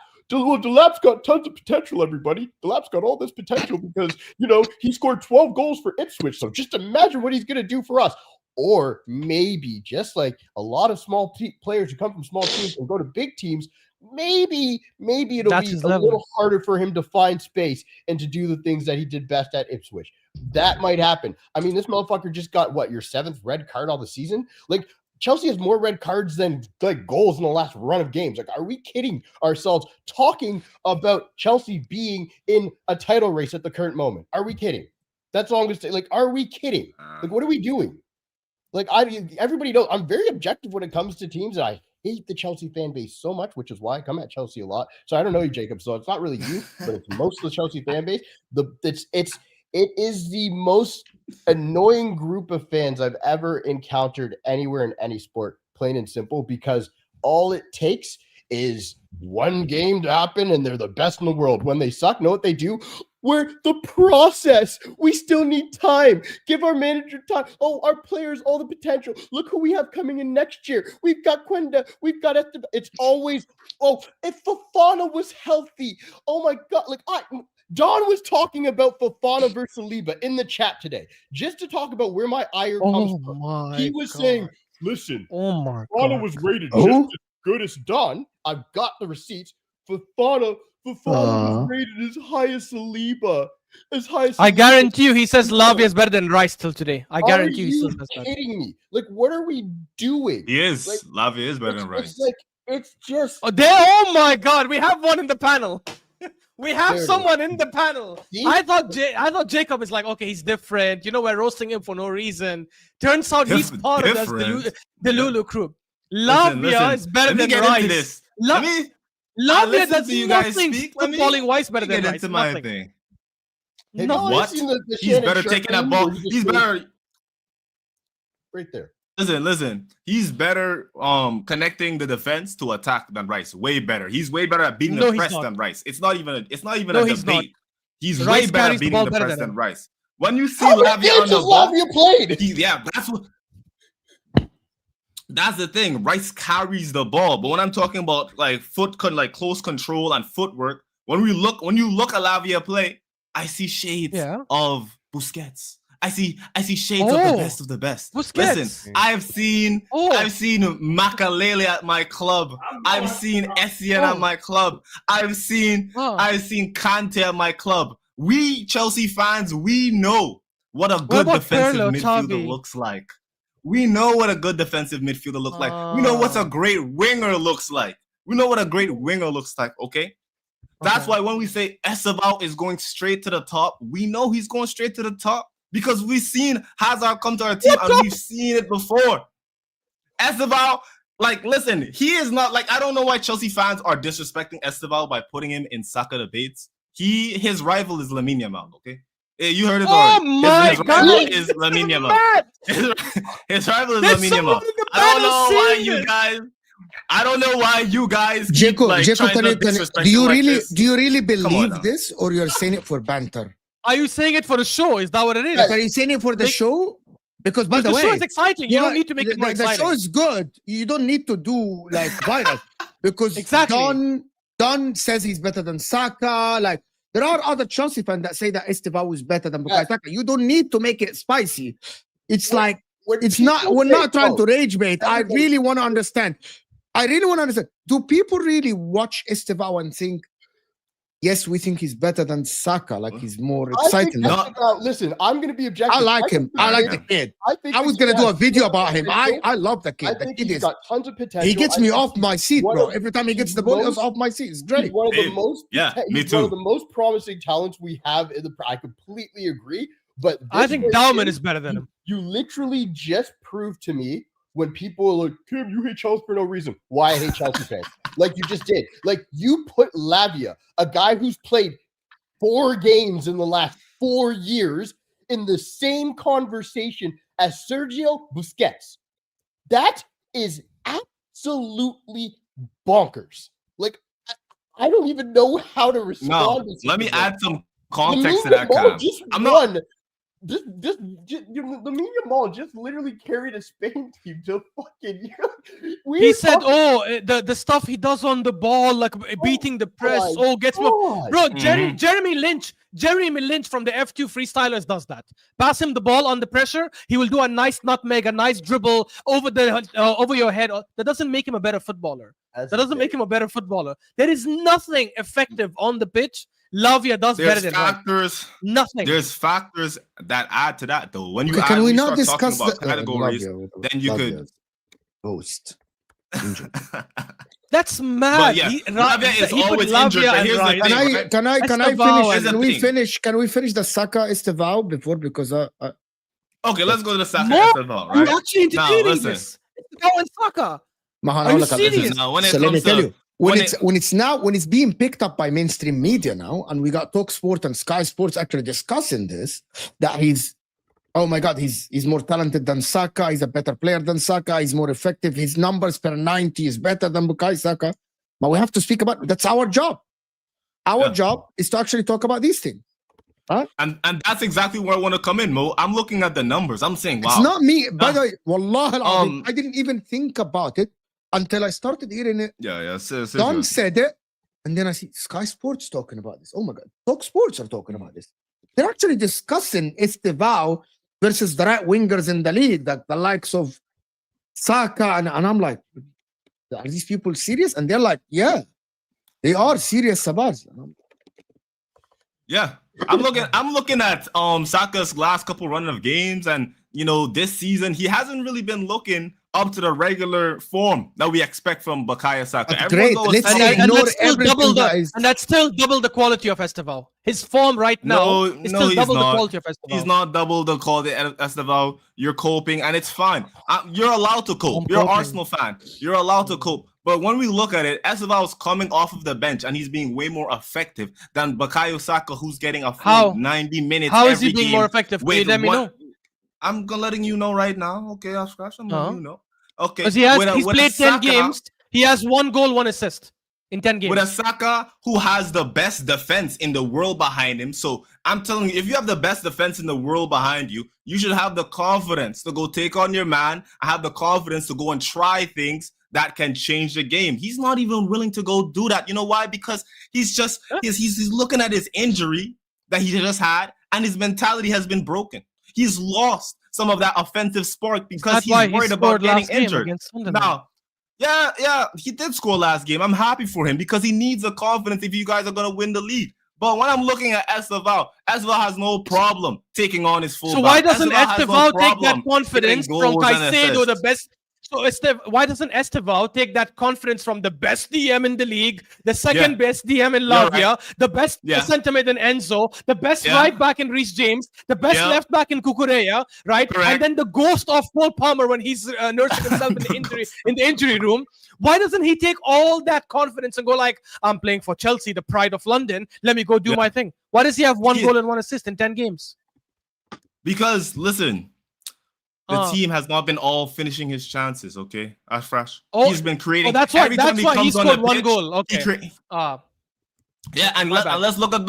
got tons of potential, everybody. Delap's got all this potential because, you know, he scored 12 goals for Ipswich. So just imagine what he's going to do for us. Or maybe just like a lot of small players who come from small teams and go to big teams, maybe it'll be a little harder for him to find space and to do the things that he did best at Ipswich. That might happen. I mean, this motherfucker just got, what, your 7th red card all the season? Like, Chelsea has more red cards than like goals in the last run of games. Like, are we kidding ourselves talking about Chelsea being in a title race at the current moment? Are we kidding? That's all I'm going to say. Like, are we kidding? Like, what are we doing? Like, everybody knows I'm very objective when it comes to teams, and I hate the Chelsea fan base so much, which is why I come at Chelsea a lot. So I don't know you, Jacob. So it's not really you, but it's most of the Chelsea fan base. It is the most annoying group of fans I've ever encountered anywhere in any sport, plain and simple, because all it takes is one game to happen and they're the best in the world. When they suck, know what they do? We're the process. We still need time. Give our manager time. Oh, our players, all the potential. Look who we have coming in next year. We've got Quenda. We've got Estevao. It's always, oh, if Fofana was healthy. Oh my God. Like, Don was talking about Fofana versus Saliba in the chat today, just to talk about where my ire comes from. He was saying, listen, Fofana was rated just as good as Don. I've got the receipts. Fofana was rated as high as Saliba. as high as I he is. guarantee you, he says Lavia is better than Rice till today. I guarantee you, he still says Are that. you kidding me? Like, what are we doing? He is. Like, Lavia is better than Rice. It's like it's just Oh my God, we have one in the panel. We have There it is. someone in the panel. See? I thought Jacob is like, okay, he's different. You know, we're roasting him for no reason. Turns out he's part of Different. the Lulu crew. Listen, Lavia is better let me than get Rice. into this. La- Let me Lavia listen does to you guys nothing speak. Let me footballing wise better than get Rice. into my Nothing. thing. Have you Nothing. What? seen the He's Shannon better Sharp taking that meme ball. where he just He's goes better. right there. Listen. He's better connecting the defense to attack than Rice. Way better. He's way better at beating No, the he's press not. than Rice. It's not even No, a he's not. debate. He's Rice way better carries at the beating ball the better press than than him. Rice. When you see How many Lavia on games the has ball, Lavia played? that's the thing. Rice carries the ball, but when I'm talking about like close control and footwork, when you look at Lavia play, I see shades of Busquets. I see shades of the best of the best. Busquets. Listen, I've seen Makalele at my club. I've seen Essien at my club. I've seen Kante at my club. We Chelsea fans, we know what a good about defensive Pirlo, midfielder Xavi? looks like. We know what a good defensive midfielder looks like. We know what a great winger looks like. We know what a great winger looks like, okay? That's why when we say Estevao is going straight to the top, we know he's going straight to the top because we've seen Hazard come to our team and we've seen it before. Estevao, like, listen, he is not like, I don't know why Chelsea fans are disrespecting Estevao by putting him in Saka debates. His rival is Lamine Yamal, okay? You heard it already. His rival is Lamine Yamal. His rival is Lamine Yamal. I don't know why you guys keep, Jacob, like, trying to disrespect do you him like really this. do you really believe now. this, or you're saying it for banter? Are you saying it for the show? Is that what it is? Are you saying it for the show? Because by the way, show is exciting. You don't need to make it more the exciting. show is good. You don't need to do like viral because Exactly. Don says he's better than Saka. Like there are other Chelsea fans that say that Estevao is better than Bukayo Saka. You don't need to make it spicy. It's like it's not. We're not trying to rage bait. I really want to understand. Do people really watch Estevao and think, yes, we think he's better than Saka? Like he's more exciting. Listen, I'm going to be objective. I like him. I like the kid. I was going to do a video about him. I love the kid. The kid he's got tons of potential. He gets me off my seat, bro. Every time he gets the ball, he's off my seat. It's great. He's one of the most, me he's too. one of the most promising talents we have in the. I completely agree. But I think Dauman is better than him. You literally just proved to me when people are like, Tim, you hate Chelsea for no reason. Why I hate Chelsea fans. Like you just did. Like you put Lavia, a guy who's played 4 games in the last 4 years, in the same conversation as Sergio Busquets. That is absolutely bonkers. Like, I don't even know how to respond. No, let me add some context to that, Cam. I'm not. Lamine Yamal just literally carried a Spain team to fucking. He said, "Oh, the stuff he does on the ball, like beating the press, gets me." Bro, Jeremy Lynch from the F2 Freestylers does that. Pass him the ball on the pressure, he will do a nice nutmeg, a nice dribble over your head. That doesn't make him a better footballer. There is nothing effective on the pitch. Lavia does better than factors. Nothing. There's factors that add to that, though. When you can we not start discuss talking about categories, then you could host. That's mad. Lavia is always injured. But here's the thing. Can I finish? Can we finish the Saka Estevao before? Because okay, let's go to the Saka Estevao. Right? You're actually entertaining this. Estevao and Saka. Are you serious? Now, when it so let me comes tell to you. When it's being picked up by mainstream media now, and we got TalkSport and Sky Sports actually discussing this, that oh my God, he's more talented than Saka, he's a better player than Saka, he's more effective, his numbers per 90 is better than Bukayo Saka. But we have to speak about that's our job. Our job is to actually talk about these things. Huh? And that's exactly where I want to come in, Mo. I'm looking at the numbers. I'm saying, wow. It's not me. By the way, Wallah, I didn't even think about it until I started hearing it. Don said it, and then I see Sky Sports talking about this. Oh my God, Talk Sports are talking about this. They're actually discussing Estevao versus the right wingers in the league, the likes of Saka, and I'm like, are these people serious? And they're like, yeah, they are serious about it. Yeah, I'm looking at Saka's last couple run of games, and this season he hasn't really been looking up to the regular form that we expect from Bukayo Saka. But Everyone's great. always Let's talking- And ignore that's still everything, double guys. and that's still double the quality of Estevao. His form right now is still he's double the not. quality of Estevao. He's not double the quality of Estevao. You're coping, and it's fine. You're allowed to cope. I'm You're an coping. Arsenal fan. You're allowed to cope. But when we look at it, Estevao is coming off of the bench, and he's being way more effective than Bukayo Saka, who's getting a full How? 90 minutes. How is every he being game more effective? Can you with let me know? I'm letting you know right now. Okay, I'll scratch. I'm letting you know. Okay, Because he's with a played 10 Saka- games. He has 1 goal, 1 assist in 10 games. with a Saka who has the best defense in the world behind him. So I'm telling you, if you have the best defense in the world behind you, you should have the confidence to go take on your man. I have the confidence to go and try things that can change the game. He's not even willing to go do that. You know why? Because he's looking at his injury that he just had, and his mentality has been broken. He's lost some of that offensive spark because That's he's why worried he about scored getting last game injured. against Sunderland. Now, yeah, he did score last game. I'm happy for him because he needs the confidence if you guys are going to win the league. But when I'm looking at Estevao has no problem taking on his full. So why doesn't has no Estevao take that problem confidence getting from goals and Caicedo, the assists. best? So why doesn't Estevao take that confidence from the best DM in the league, the second best DM in You're Lavia, the best Yeah. center mid in Enzo, the best Yeah. right back in Reece James, the best Yeah. left back in Kukureya, right? Correct. And then the ghost of Paul Palmer when he's nursing himself in the injury room. Why doesn't he take all that confidence and go like, I'm playing for Chelsea, the pride of London. Let me go do my thing. Why does he have 1 goal and 1 assist in 10 games? Because listen, the team has not been all finishing his chances. Okay, Ashfrash. Oh, He's been creating. that's why every time he comes on scored the 1 pitch, goal. he Okay. Yeah, and My bad. let's look at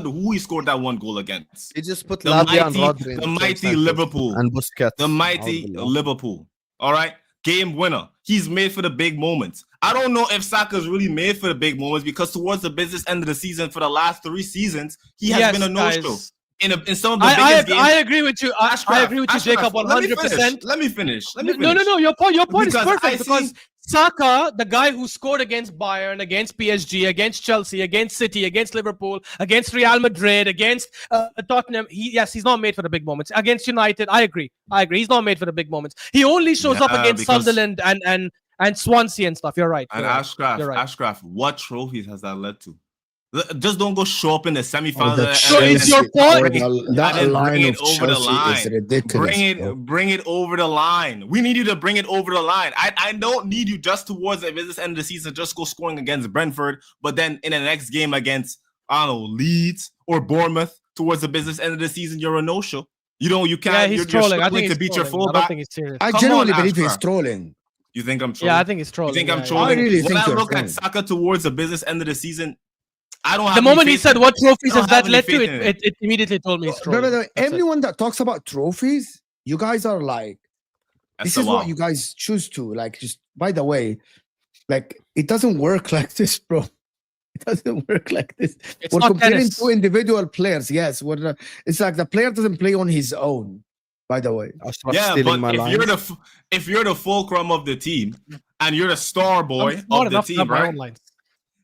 who he scored that 1 goal against. He just put The Lavia and mighty- Rodri. the in same mighty sentence. Liverpool. And Busquets. The mighty Alhamdulillah. Liverpool. All right, game winner. He's made for the big moments. I don't know if Saka's really made for the big moments because towards the business end of the season, for the last 3 seasons, he has been a no-show guys. in some of the biggest games. I agree with you. I agree with you, Jacob, 100%. Let me finish. No. Your point is Because perfect I because see- Saka, the guy who scored against Bayern, against PSG, against Chelsea, against City, against Liverpool, against Real Madrid, against Tottenham. He's not made for the big moments. Against United, I agree. He's not made for the big moments. He only shows up Yeah, against because- Sunderland and Swansea and stuff. You're right. And you're right. You're right. Ashcraft, what trophies has that led to? Just don't go show up in the semifinals. the So is your point- That line of Chelsea is ridiculous. Bring it over the line. We need you to bring it over the line. I don't need you just towards the business end of the season, just go scoring against Brentford, but then in the next game against, I don't know, Leeds or Bournemouth towards the business end of the season, you're a no-show. You can't. Yeah, he's you're trolling. I struggling think to he's beat your trolling. I don't fullback. think he's serious. I Come genuinely on, believe he's Ashfrath. trolling. You think I'm trolling? Yeah, I think he's trolling. You think I'm yeah. trolling? I really When think I you're look at trolling. Saka towards the business end of the season, I don't have The any moment he faith said in what trophies I don't has that have any led to, faith in it immediately told me he's No, trolling. That's it. Everyone that talks about trophies, you guys are like, That's this a is wow. what you guys choose to like. Just by the way, like it doesn't work like this, bro. It doesn't work like this. It's We're not comparing tennis. 2 individual players. Yes, it's like the player doesn't play on his own. By the way, Ashraf Yeah, stealing but my if lines. you're the fulcrum of the team and you're the star boy I'm smart of the enough to have team, my right? own lines.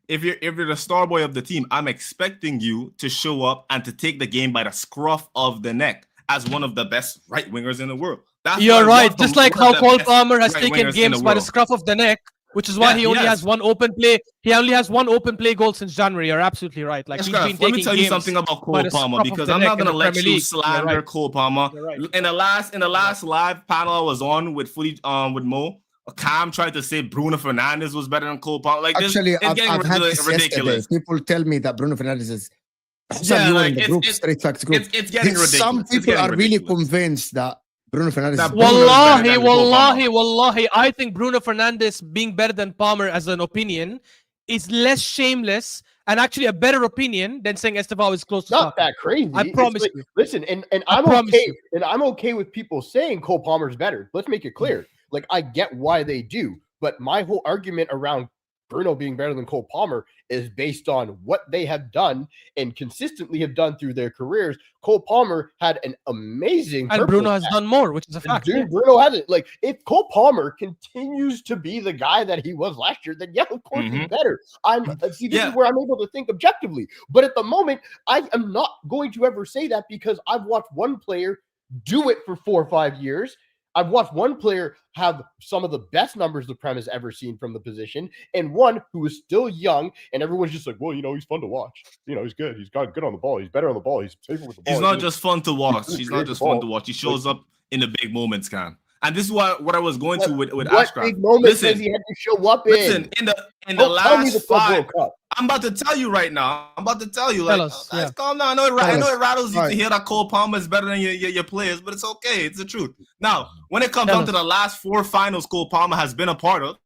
If you're the star boy of the team, I'm expecting you to show up and to take the game by the scruff of the neck as one of the best right wingers in the world. That's what I You're want right. from Just like one of how the Cole best Palmer has right taken wingers in games the by the world. scruff of the neck, which is why Yeah, he only yes. has 1 open play. He only has 1 open play goal since January. You're absolutely right. Like he's been Ashcraft, taking let me tell you games something about by Cole the Palmer scruff of because the I'm neck not in gonna the let Premier you League. slander You're right. Cole Palmer. You're right. In the last live panel I was on with Footy with Mo, Cam tried to say Bruno Fernandes was better than Cole Palmer. Like this, actually, it's I've getting had this ridiculous. yesterday. People tell me that Bruno Fernandes is. Yeah, You were like, in the it's- group, it's- straight facts group. It's getting ridiculous. Some It's people getting are really ridiculous. convinced that Bruno Fernandes That is Bruno is better than Cole Wallahi. I think Bruno Fernandes being better than Palmer as an opinion is less shameless and actually a better opinion than saying Estevao is close to Not Saka. that crazy. I It's promise like- you. Listen, and I I'm promise okay, you. and I'm okay with people saying Cole Palmer's better. Let's make it clear. Like I get why they do, but my whole argument around Bruno being better than Cole Palmer is based on what they have done and consistently have done through their careers. Cole Palmer had an amazing And Bruno has done more, which is a fact. Dude, Bruno hasn't. Like, if Cole Palmer continues to be the guy that he was last year, then yeah, of course he's better. This is where I'm able to think objectively. But at the moment, I am not going to ever say that because I've watched one player do it for 4 or 5 years. I've watched one player have some of the best numbers the Prem has ever seen from the position, and one who is still young, and everyone's just like, well, he's fun to watch. He's good. He's got good on the ball. He's better on the ball. He's safer with the ball. He's not just fun to watch. He's not just fun to watch. He shows up in the big moments, Cam. And this is what I was going to with Ashcraft. Big moments does he had to show up in the last 5. I'm about to tell you right now. I'm about to tell you. Like, calm down. I know it rattles you to hear that Cole Palmer is better than your players, but it's okay. It's the truth. Now, when it comes down to the last 4 finals Cole Palmer has been a part of,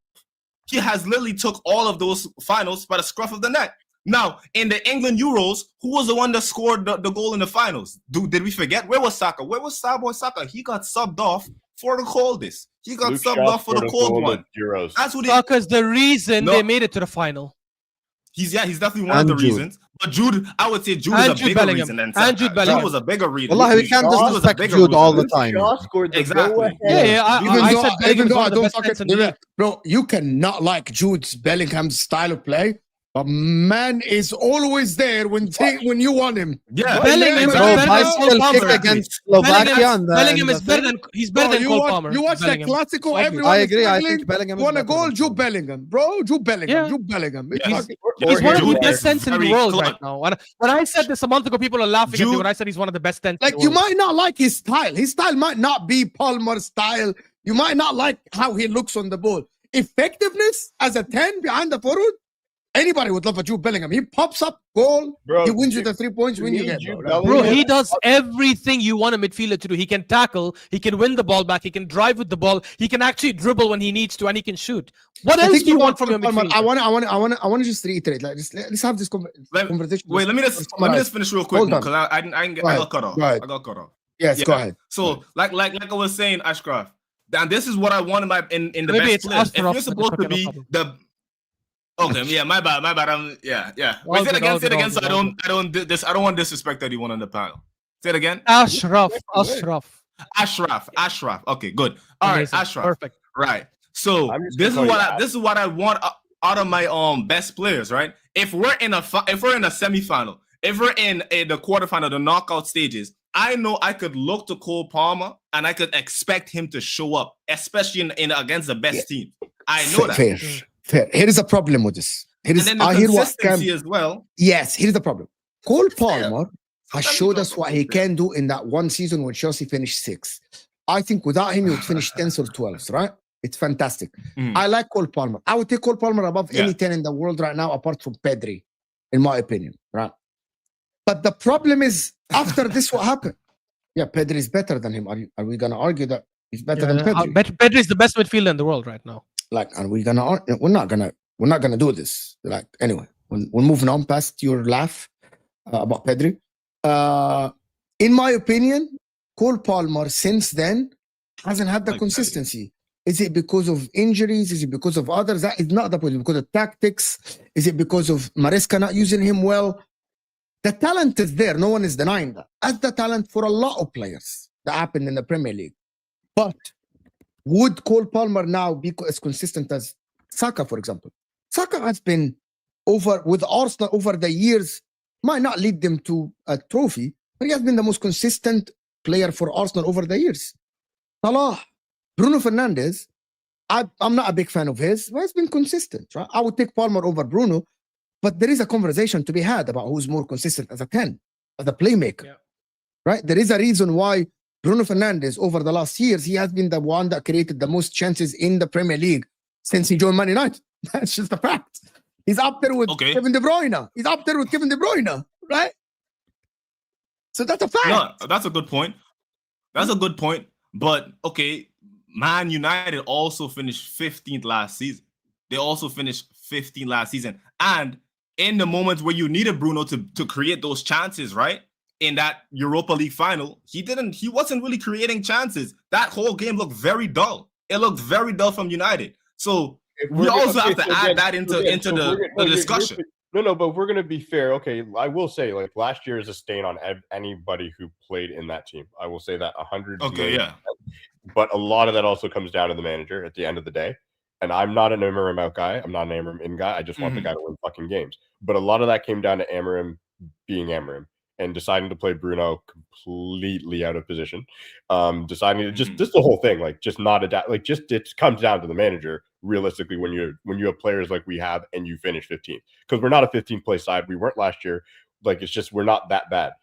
he has literally took all of those finals by the scruff of the neck. Now, in the England Euros, who was the one that scored the goal in the finals? Did we forget? Where was Saka? Where was Starboy Saka? He got subbed off for the coldest. He got subbed off for the cold one. Euros. That's what Saka's the reason they made it to the final. He's definitely one of the reasons. But Jude, I would say Jude is a bigger reason than Saka. And Jude Bellingham was a bigger reason. Wallahi, we can't disrespect Jude all the time. Exactly. I said Bellingham was one of the best in bro, you cannot like Jude's Bellingham's style of play. But man is always there when you want him. Yeah, Bellingham against Slovakia. Bellingham is better than Cole Palmer. You watch that Classico, everyone I agree. I think Bellingham won a goal. Jude Bellingham, bro. Jude Bellingham. Jude Bellingham. He's one of the best cents in the world right now. When I said this a month ago, people are laughing at me when I said he's one of the best cents. Like, you might not like his style. His style might not be Palmer's style. You might not like how he looks on the ball. Effectiveness as a 10 behind the forward. Anybody would love a Jude Bellingham. He pops up, goal, he wins you the 3 points, win you get. Bro, he does everything you want a midfielder to do. He can tackle, he can win the ball back, he can drive with the ball, he can actually dribble when he needs to, and he can shoot. What else do you want from your midfielder? I want to just reiterate. Like, let's have this conversation. Wait, let me just finish real quick because I got cut off. I got cut off. Yes, go ahead. So, like I was saying, Ashcraft, and this is what I want in the best players. If you're supposed to be the okay, yeah, my bad. Wait, say it again. So I don't want to disrespect anyone on the panel. Say it again. Ashraf. Okay, good. All right, Ashraf. Perfect. Right. So this is what I want out of my best players. Right. If we're in a semifinal, if we're in the quarterfinal, the knockout stages, I know I could look to Cole Palmer and I could expect him to show up, especially in against the best team. I know that. Fair. Here is a problem with this. And then the consistency as well. Yes, here's the problem. Cole Palmer has showed us what he can do in that one season when Chelsea finished 6th. I think without him, he would finish 10th or 12th, right? It's fantastic. I like Cole Palmer. I would take Cole Palmer above any 10 in the world right now, apart from Pedri, in my opinion, right? But the problem is, after this, what happened? Yeah, Pedri is better than him. Are we going to argue that he's better than Pedri? Pedri is the best midfielder in the world right now. Like, are we gonna? We're not gonna do this. Like, anyway, we're moving on past your laugh about Pedri. In my opinion, Cole Palmer since then hasn't had the consistency. Is it because of injuries? Is it because of others? That is not the point. Because of tactics? Is it because of Maresca not using him well? The talent is there. No one is denying that. That's the talent for a lot of players that happened in the Premier League. But would Cole Palmer now be as consistent as Saka, for example? Saka has been with Arsenal over the years, might not lead them to a trophy, but he has been the most consistent player for Arsenal over the years. Salah, Bruno Fernandes, I'm not a big fan of his, but he's been consistent, right? I would take Palmer over Bruno, but there is a conversation to be had about who's more consistent as a 10, as a playmaker, right? There is a reason why Bruno Fernandes, over the last years, he has been the one that created the most chances in the Premier League since he joined Man United. That's just a fact. He's up there with Kevin De Bruyne. Right? So that's a fact. No, that's a good point. But, okay, Man United also finished 15th last season. They also finished 15th last season. And in the moments where you needed Bruno to create those chances, right? In that Europa League final, he wasn't really creating chances. That whole game looked very dull. It looked very dull from United. So we also have to add that into the discussion. No, but we're gonna be fair. Okay, I will say, like, last year is a stain on anybody who played in that team. I will say that 100. Okay, yeah. But a lot of that also comes down to the manager at the end of the day. And I'm not an Amarim out guy. I'm not an Amarim in guy. I just want the guy to win fucking games. But a lot of that came down to Amarim being Amarim and deciding to play Bruno completely out of position. Deciding to just the whole thing, like, just not adapt. Like, just it comes down to the manager. Realistically, when you have players like we have and you finish 15th, because we're not a 15th place side. We weren't last year. Like, it's just we're not that bad.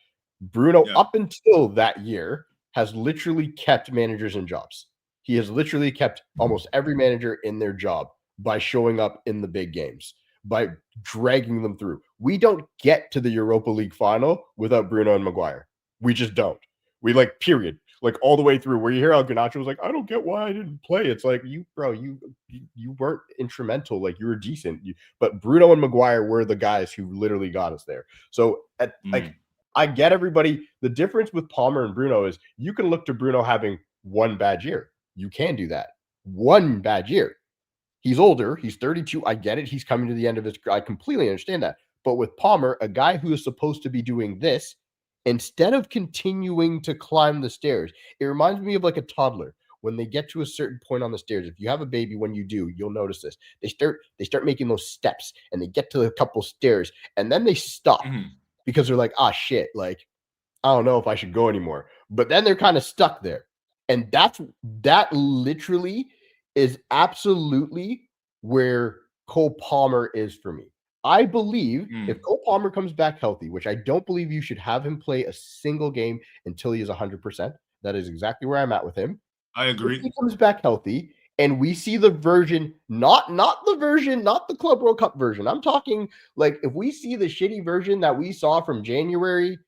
Bruno, up until that year, has literally kept managers in jobs. He has literally kept almost every manager in their job by showing up in the big games, by dragging them through. We don't get to the Europa League final without Bruno and Maguire. We just don't. We, like, period. Like, all the way through. Where you hear El Garnacho was like, I don't get why I didn't play. It's like, you weren't instrumental. Like, you were decent. But Bruno and Maguire were the guys who literally got us there. So, like, I get everybody. The difference with Palmer and Bruno is you can look to Bruno having one bad year. You can do that. One bad year. He's older. He's 32. I get it. He's coming to the end of his career. I completely understand that. But with Palmer, a guy who is supposed to be doing this, instead of continuing to climb the stairs, it reminds me of like a toddler. When they get to a certain point on the stairs, if you have a baby, when you do, you'll notice this. They start making those steps and they get to a couple stairs and then they stop because they're like, ah, shit, like, I don't know if I should go anymore. But then they're kind of stuck there. And that literally is absolutely where Cole Palmer is for me. I believe if Cole Palmer comes back healthy, which I don't believe you should have him play a single game until he is 100%. That is exactly where I'm at with him. I agree. If he comes back healthy and we see the version, not the Club World Cup version. I'm talking like if we see the shitty version that we saw from January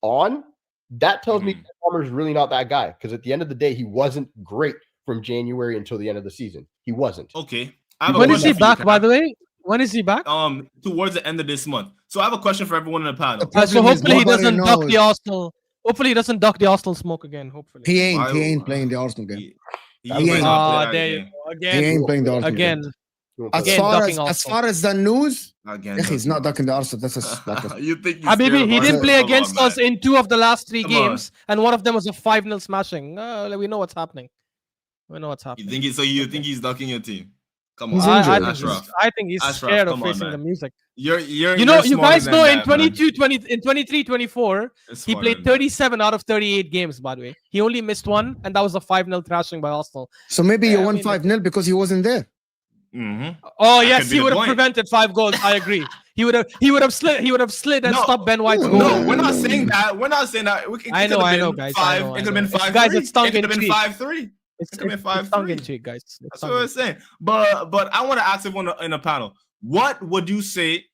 on, that tells me Palmer's really not that guy. Because at the end of the day, he wasn't great from January until the end of the season. He wasn't. Okay. When is he back, by the way? When is he back? Towards the end of this month. So I have a question for everyone in the panel. So hopefully he doesn't duck the Arsenal. Hopefully he doesn't duck the Arsenal smoke again. Hopefully he ain't playing the Arsenal game. He ain't playing the Arsenal again. As far as the news, he's not ducking the Arsenal. This is you think Habibi, he didn't play against us in 2 of the last 3 games, and one of them was a 5-0 smashing. We know what's happening. You think he's ducking your team? Come on, I think he's scared of facing the music. You guys know in 23-24, he played 37 out of 38 games, by the way. He only missed 1, and that was a 5-0 thrashing by Arsenal. So maybe you won 5-0 because he wasn't there. Oh yes, he would have prevented 5 goals. I agree. He would have slid and stopped Ben White's goal. No, we're not saying that. I know, guys. It could have been 5-3. Guys, it's tongue in cheek. It could have been 5-3. It's tongue in cheek, guys. That's what I'm saying. But I want to ask everyone in the panel, what would you say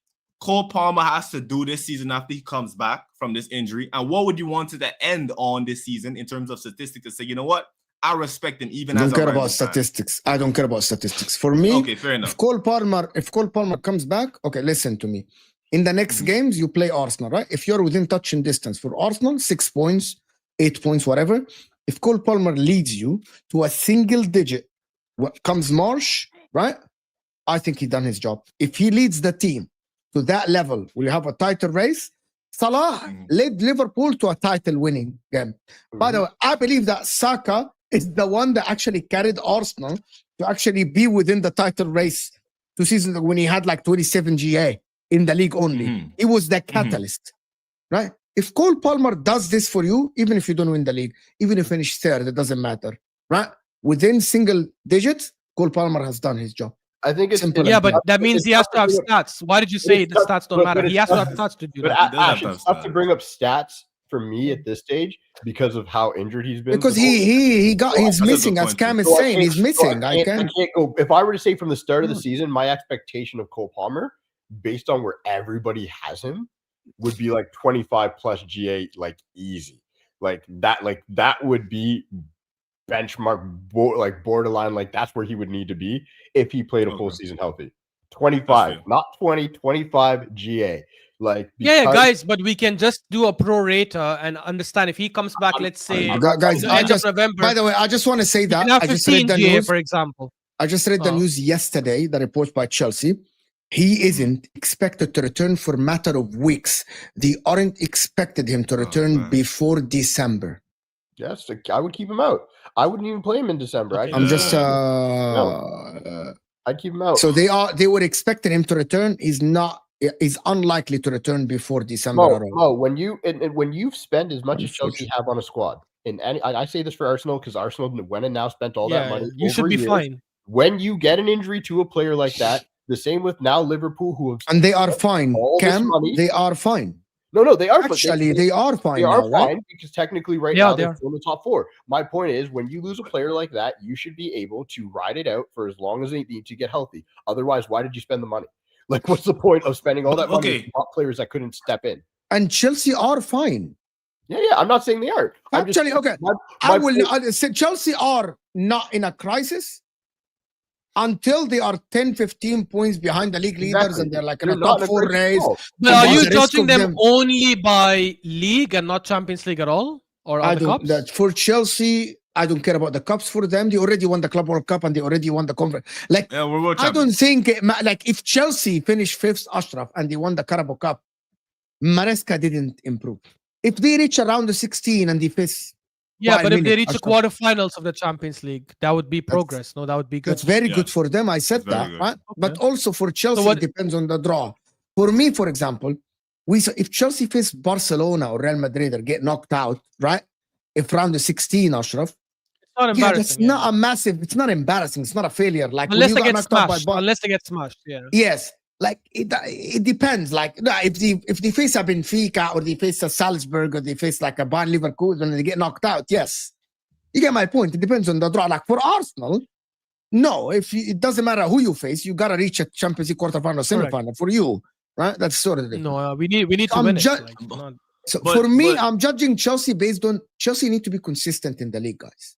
Cole Palmer has to do this season after he comes back from this injury? And what would you want it to end on this season in terms of statistics to say, you know what? I respect him even as I don't care about statistics. I don't care about statistics. For me, okay, fair enough. If Cole Palmer comes back, okay, listen to me. In the next games, you play Arsenal, right? If you're within touch and distance for Arsenal, 6 points, 8 points, whatever. If Cole Palmer leads you to a single digit, what comes March, right? I think he done his job. If he leads the team to that level, will you have a title race? Salah led Liverpool to a title winning game. By the way, I believe that Saka is the one that actually carried Arsenal to actually be within the title race 2 seasons ago when he had like 27 GA in the league only. He was the catalyst, right? If Cole Palmer does this for you, even if you don't win the league, even if you finish 3rd, it doesn't matter, right? Within single digits, Cole Palmer has done his job. I think it's simple. Yeah, but that means he has to have stats. Why did you say the stats don't matter? He has to have stats to do that. Ash, it's tough to bring up stats for me at this stage because of how injured he's been. Because he's missing, as Cam is saying, he's missing. I can't go. If I were to say from the start of the season, my expectation of Cole Palmer, based on where everybody has him, would be like 25 plus GA, like easy, like that would be benchmark, like borderline, like that's where he would need to be if he played a full season healthy. 25, not 20, 25 GA. Like guys, but we can just do a pro rata and understand if he comes back, let's say guys, end of November. By the way, I just want to say that I just read the news, for example. I just read the Oh. news yesterday, the report by Chelsea. He isn't expected to return for a matter of weeks. They aren't expected him to return man. before December. Yes, I would keep him out. I wouldn't even play him in December. Okay. I'm just I'd keep him out. so they were expecting him to return. He's unlikely to return before December at all. Mo, when you've spent as much as Chelsea Unfortunately. have on a squad, and I say this for Arsenal because Arsenal went and now spent all that Yeah, money. you should over be years. fine. When you get an injury to a player like that, the same with now Liverpool, who have And they are fine. all this Cam, money. they are fine. No, they are. but Actually, they are fine. They are now, right? fine because technically right Yeah, now they they're are. still in the top 4. My point is when you lose a player like that, you should be able to ride it out for as long as they need to get healthy. Otherwise, why did you spend the money? Like, what's the point of spending all that money Okay. on players that couldn't step in? And Chelsea are fine. Yeah, I'm not saying they aren't. I'm just- Actually, okay. I will say Chelsea are not in a crisis until they are 10, 15 points behind the league leaders Exactly. and they're like in They're a not top in a 4 crisis at race. all. But are there's you a risk judging of them them- only by league and not Champions League at all, or I other don't. cups? That for Chelsea, I don't care about the cups for them. They already won the Club World Cup and they already won the conference. Like, Yeah, we're world I don't champions. think like if Chelsea finished 5th, Ashraf, and they won the Carabao Cup, Maresca didn't improve. If they reach around the 16 and they face, Yeah, but if they minute, reach the Ashraf. quarterfinals of the Champions League, that would be progress. No, that would be good. that's very Yeah. good for them. I said That's very that, good. right? But also for Chelsea, what- it depends on the draw. For me, for example, if Chelsea face Barcelona or Real Madrid or get knocked out, right? If round the 16, Ashraf, It's not yeah, embarrassing. that's not a massive. It's not embarrassing. It's not a failure. Like when unless you they got get knocked out by smashed. Unless they get smashed. Yeah. yes, like it depends. Like no, if they face a Benfica or they face a Salzburg or they face like a Bayern Leverkusen and they get knocked out, yes, you get my point. It depends on the draw. Like for Arsenal, no, it doesn't matter who you face, you gotta reach a Champions League quarterfinal, semifinal for you, right? That's sort of different. No, we need to I'm win it. ju- Like, not- So But- for me, but- I'm judging Chelsea based on Chelsea need to be consistent in the league, guys.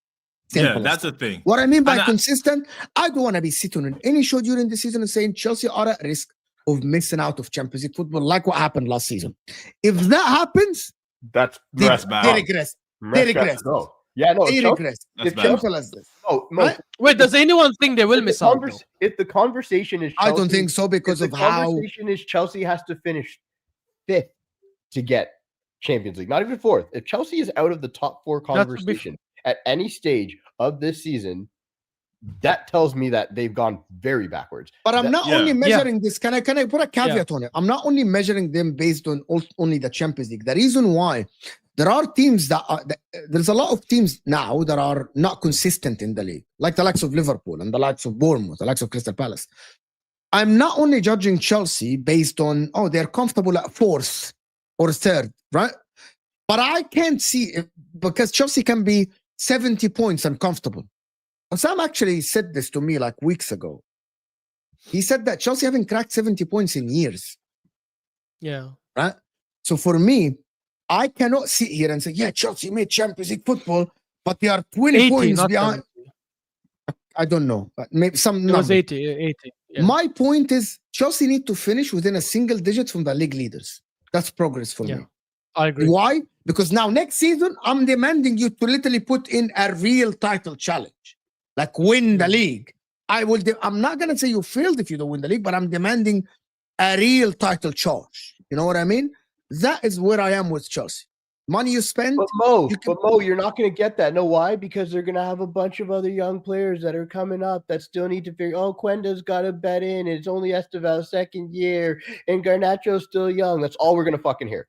Yeah, Simple as that's that. the thing. What I mean by And I- consistent, I don't want to be sitting on any show during the season and saying Chelsea are at risk of missing out of Champions League football, like what happened last season. If that happens, That's they, That's they bad. regress. Maresca has regress. to go. Yeah, no. They Chelsea- regress. That's if bad. Chelsea- Simple as this. No, Right? Wait, does anyone think they will miss out? though? If the conversation is I don't Chelsea- think so because if of the how. conversation is Chelsea has to finish 5th to get Champions League, not even 4th. If Chelsea is out of the top 4 That's conversation at any stage of this season, that tells me that they've gone very backwards. But I'm That- not yeah. only measuring this. Can I put a caveat on it? I'm not only measuring them based on only the Champions League. The reason why there are teams there's a lot of teams now that are not consistent in the league, like the likes of Liverpool and the likes of Bournemouth, the likes of Crystal Palace. I'm not only judging Chelsea based on they're comfortable at 4th or 3rd, right? But I can't see because Chelsea can be 70 points and comfortable. Sam actually said this to me like weeks ago. He said that Chelsea haven't cracked 70 points in years, Yeah. right? So for me, I cannot sit here and say, yeah, Chelsea made Champions League football, but they are 20 80, points not behind. 70. I don't know, but maybe some It number. was 80. Yeah. My point is Chelsea need to finish within a single digit from the league leaders. That's progress for Yeah. me. I agree. Why? Because now next season, I'm demanding you to literally put in a real title challenge, like win the league. I'm not gonna say you failed if you don't win the league, but I'm demanding a real title charge. You know what I mean? That is where I am with Chelsea. Money you spend, But Mo, You can- you're not going to get that. Know why? Because they're going to have a bunch of other young players that are coming up that still need to figure. Oh, Quenda's got to bet in. It's only Estevao's 2nd year, and Garnacho's still young. That's all we're going to fucking hear.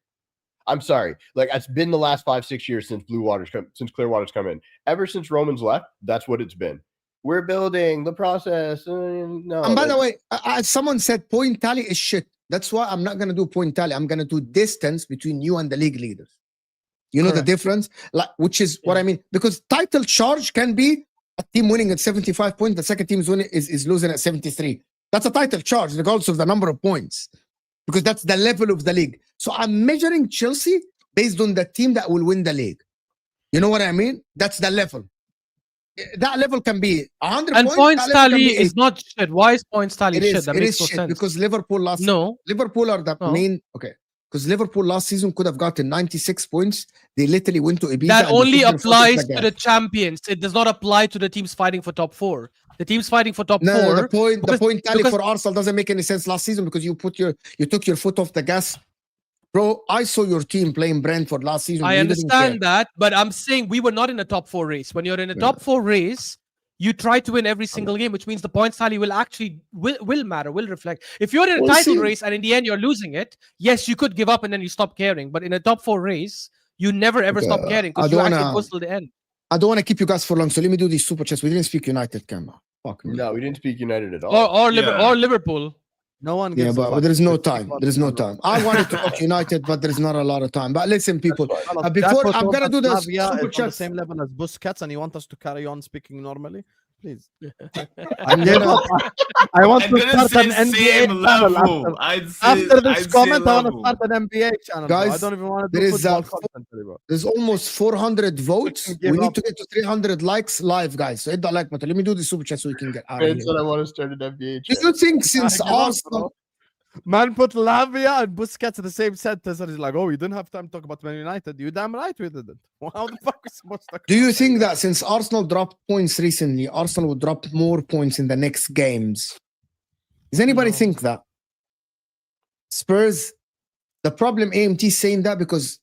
I'm sorry. Like it's been the last 5-6 years since since Clearwater's come in. Ever since Roman's left, that's what it's been. We're building the process. No. and by the way, someone said point tally is shit. That's why I'm not gonna do point tally. I'm gonna do distance between you and the league leaders. You know Correct. the difference, like which is what I mean. Because title charge can be a team winning at 75 points, the second team's winning is losing at 73. That's a title charge, regardless of the number of points, because that's the level of the league. So I'm measuring Chelsea based on the team that will win the league. You know what I mean? That's the level. That level can be 100 And points that level can tally be is 80. not shit. Why is points tally It shit? is. That It makes is no shit sense. because Liverpool are the No. main. Okay, because Liverpool last season could have gotten 96 points. They literally went to Ibiza. That and they only took their foot off applies the to gas. the champions. It does not apply to the teams fighting for top 4. The teams fighting for top No, four. the point tally because- for Arsenal doesn't make any sense last season because you took your foot off the gas. Bro, I saw your team playing Brentford last season. I You didn't understand care. that, but I'm saying we were not in a top 4 race. When you're in a top 4 race, you try to win every single game, which means the points tally will actually will matter, will reflect. If you're in a We'll title see. race and in the end you're losing it, yes, you could give up and then you stop caring. But in a top 4 race, you never ever stop caring I because you don't actually wanna- push till the end. I don't want to keep you guys for long, so let me do these super chats. We didn't speak United, Camera. Fuck me. No, we didn't speak United at all. Or Yeah. Liverpool. No one Yeah, gives a but fuck. there is no It's time. not- There is no time. I wanted to talk United, but there is not a lot of time. But listen, people, Carlos, before Jacko I'm told gonna us do the Lavia super is on the chats. same level as Busquets, and you want us to carry on speaking normally? Please. I'm gonna, I want I to didn't start an say NBA same channel level. after this I'd say comment. I want to level. start an NBA channel. Bro. I Guys, don't even want to there do is football a content anymore. there's almost 400 votes. give We need up. to get to 300 likes live, guys. So hit the like button. Let me do the super chat so we can get out of Man here. said I want to start an NBA Do chat. you think since give up, Arsenal, Man put Lavia and Busquets in the same sentence, and he's like, "Oh, we didn't have time to talk about Man United." You damn right we didn't. How the fuck we supposed to? do you think that since Arsenal dropped points recently, Arsenal would drop more points in the next games? Does anybody No. think that? Spurs, the problem AMT saying that because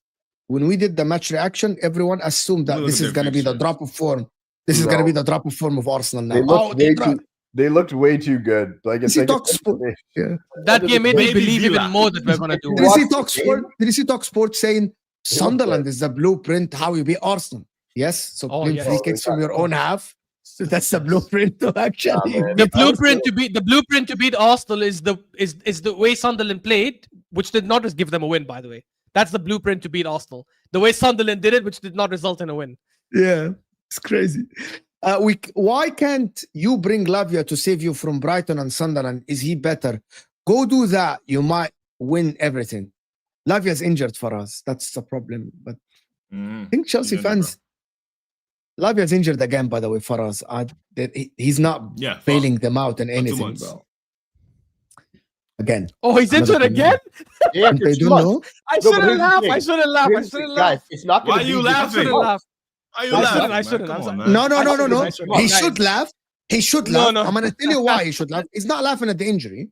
when we did the match reaction, everyone assumed that Look this at is their going to be the fixtures. drop of form. This is going to No. be the drop of form of Arsenal now. They looked they way dropped. too. They looked way too good. Like it's Is he like talk sport? Yeah. That game made me Maybe believe even Villa. more that we're gonna do Did Did you well. see watch the Talk Sport? game? Did you see Talk Sport saying They Sunderland looked is the blueprint how you beat Arsenal? Yes. So Oh, play yes. free kicks from your own half. So that's the blueprint to actually. man. The I was blueprint to beat Arsenal is the way Sunderland played, which did not just give them a win, by the way. That's the blueprint to beat Arsenal. The way Sunderland did it, which did not result in a win. Yeah, it's crazy. Why can't you bring Lavia to save you from Brighton and Sunderland? Is he better? Go do that. You might win everything. Lavia's injured for us. That's the problem. But I think Chelsea He's injured, fans. Lavia's injured again, by the way, for us. He's not Yeah, fuck. bailing them out in 2 anything, months. bro. Again, Oh, he's Another injured again? Yeah, they it's don't months. know. I No, but shouldn't here's the laugh. thing. I shouldn't laugh. I Here's the shouldn't thing, laugh. guys. It's not Why going are to you be I laughing? shouldn't laugh. Are you I laughing? shouldn't, I man? shouldn't. Come I'm on, sorry. man. No, no, I no, no, shouldn't, no. I shouldn't. He Guys, should laugh. He should No, laugh. no. I'm gonna tell you why he should laugh. He's not laughing at the injury.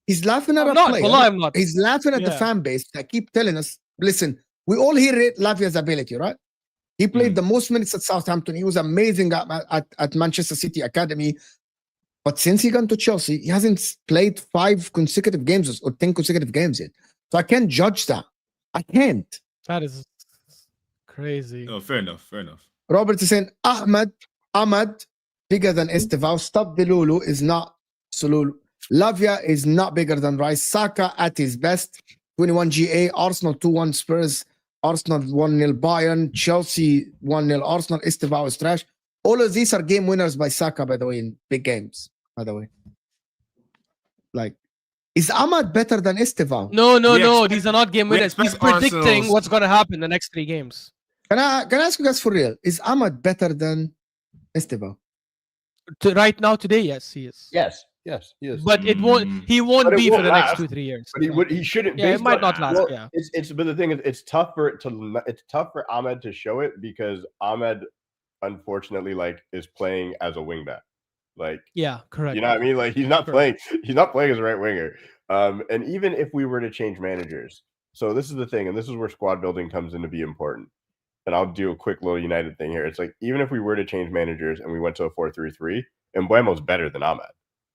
He's laughing at I'm a not. player. Wallah, I'm not. He's laughing at the Yeah. fan base that keep telling us, listen, we all hear Lavia's ability, right? He played the most minutes at Southampton. He was amazing at Manchester City Academy. But since he gone to Chelsea, he hasn't played 5 consecutive games or 10 consecutive games yet. So I can't judge that. I can't. That is crazy. Oh, fair enough. Fair enough. Robert is saying, Ahmad, bigger than Estevao. Stop the Lulu is not Sululu. Lavia is not bigger than Rice. Saka at his best. 21 GA. Arsenal 2-1 Spurs. Arsenal 1-0 Bayern. Chelsea 1-0 Arsenal. Estevao is trash. All of these are game winners by Saka, by the way, in big games, by the way. Like, is Ahmad better than Estevao? No, We no. expect- These are not game we winners. He's expect predicting Arsenal's- what's going to happen the next 3 games. Can I ask you guys for real? Is Ahmad better than Estevao? Right now, today, yes, he is. Yes, yes, he is. But it won't. He won't But it be for won't the next last. 2-3 years. But he would. He shouldn't. Yeah, it based might on- not last. well, Yeah. It's. But the thing is, it's tough for it to. It's tough for Ahmed to show it because Ahmed, unfortunately, like is playing as a wingback. Like Yeah. Correct. you know what I mean? Like he's not Correct. playing. He's not playing as a right winger. And even if we were to change managers, so this is the thing, and this is where squad building comes in to be important. And I'll do a quick little United thing here. It's like even if we were to change managers and we went to a 4-3-3, Mbuemo's better than Ahmed,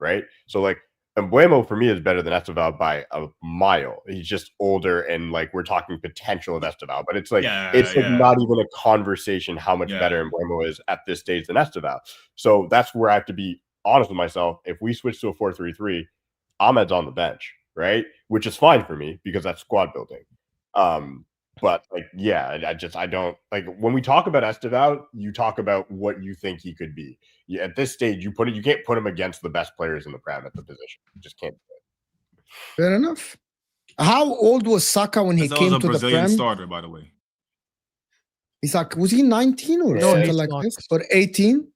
right? So like Mbuemo for me is better than Estevao by a mile. He's just older and like we're talking potential of Estevao, but it's like it's like not even a conversation how much better Mbuemo is at this stage than Estevao. So that's where I have to be honest with myself. If we switch to a 4-3-3, Ahmed's on the bench, right? Which is fine for me because that's squad building. But like, yeah, I don't like when we talk about Estevao, you talk about what you think he could be. At this stage, you can't put him against the best players in the Prem at the position. You just can't do it. Fair enough. How old was Saka when he That was came a to the Brazilian Prem? starter, by the way. Isaac, was he 19 or No, something he's like not. this? Or 18?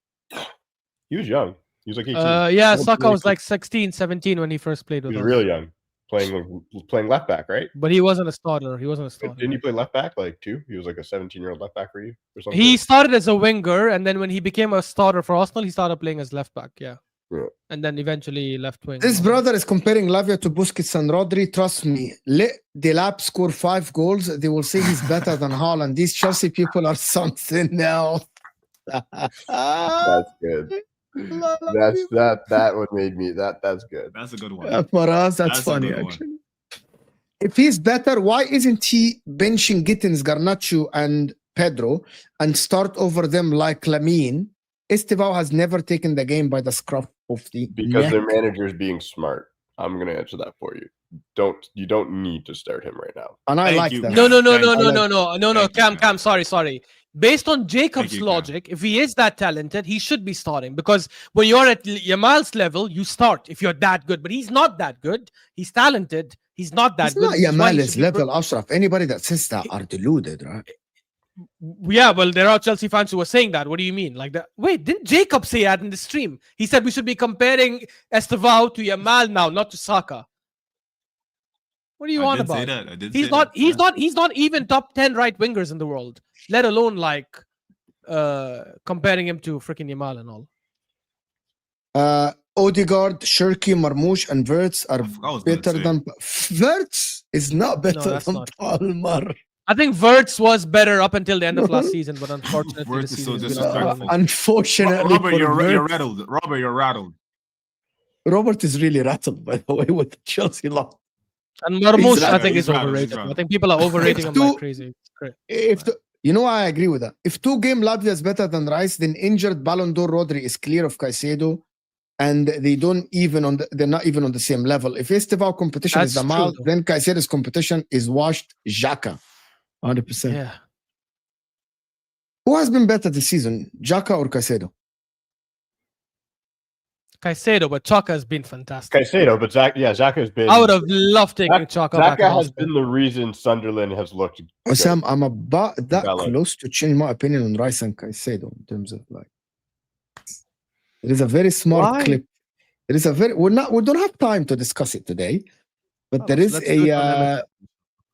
He was young. He was like 18. Yeah, He was Saka really was like 16, 17 when he first played he with was us. real young, playing left back, right? But he wasn't a starter. He wasn't a starter. Didn't he play left back like too? He was like a 17-year-old left back for you or something. He started as a winger, and then when he became a starter for Arsenal, he started playing as left back. Yeah. and then eventually left wing. This brother is comparing Lavia to Busquets and Rodri. Trust me, let Delap score 5 goals. They will say he's better than Haaland. These Chelsea people are something else. That's good. That one made me that's good. That's a good one. For us, that's That's a funny good one. actually. If he's better, why isn't he benching Gittins, Garnacho, and Pedro and start over them like Lamine? Estevao has never taken the game by the scruff of the Because neck. their manager's being smart. I'm gonna answer that for you. You don't need to start him right now. And I Thank like you. that. No, Thank you. Cam, Cam. sorry. Based on Jacob's you, Cam. logic, if he is that talented, he should be starting because when you're at Yamal's level, you start if you're that good. But he's not that good. He's talented. He's not that It's good. not This is why he Yamal's should be level, Ashraf. Anybody that says that are deluded, right? Yeah, well, there are Chelsea fans who are saying that. What do you mean? Like that? Wait, didn't Jacob say that in the stream? He said we should be comparing Estevao to Yamal now, not to Saka. What are you I on did about? say that. I did He's say not. that. He's not even top 10 right wingers in the world, let alone like comparing him to freaking Yamal and all. Odegaard, Shirky, Marmoush, and Verts are I was gonna better say. than Verts is not better that's than not. Palmer. I think Verts was better up until the end of last season, but unfortunately, the Verts is so season has been disrespectful. Unfortunately, Robert, for you're Verts, rattled. Robert, you're rattled. Robert is really rattled, by the way, with the Chelsea loss. And Marmoush, I rattled. think, He's is rattled, he's overrated. I rattled. think people are overrating him two- like crazy. It's great. You know, I agree with that. If 2-game Latvia is better than Rice, then injured Ballon d'Or Rodri is clear of Caicedo, and they're not even on the same level. If Estevao competition is That's Zamal, true, though. then Caicedo's competition is washed Xhaka, 100%. Yeah. Who has been better this season, Xhaka or Caicedo? Caicedo, but Chaka has been fantastic. Caicedo, but Zaka has been. I would have loved taking Chaka back. Zaka at has Arsenal. been the reason Sunderland has looked. good. Sam, I'm about that Valid. close to change my opinion on Rice and Caicedo in terms of like. There is a very smart Why? clip. There is a very we don't have time to discuss it today, but Oh, there is let's do it on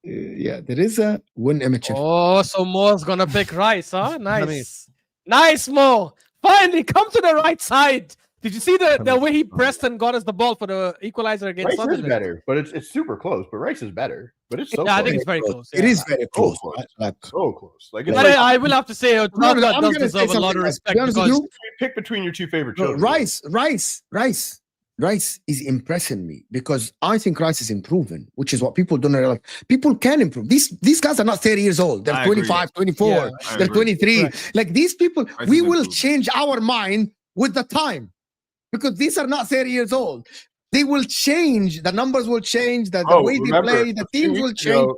there is a win image. Oh, so Mo's gonna pick Rice, huh? Nice. Nice, Mo. Finally, come to the right side. Did you see the way he pressed and got us the ball for the equalizer against Rice is Sunderland? better, but it's super close. But Rice is better, but it's so Yeah, I close. think it's very close. It yeah. is very close. close. Right? Like, so close. Like it's But like, I will have to say, No, Chaka I'm does gonna say deserve a lot of something, guys. To respect be honest with because you, pick between your two favorite bro, children. Rice is impressing me because I think Rice is improving, which is what people don't realize. People can improve. These guys are not 30 years old. They're I agree. 25, 24, Yeah, I they're agree. 23. Correct. Like these people, Rice we is will improving. change our mind with the time because these are not 30 years old. They will change. The numbers will change. The way they play, the teams will change.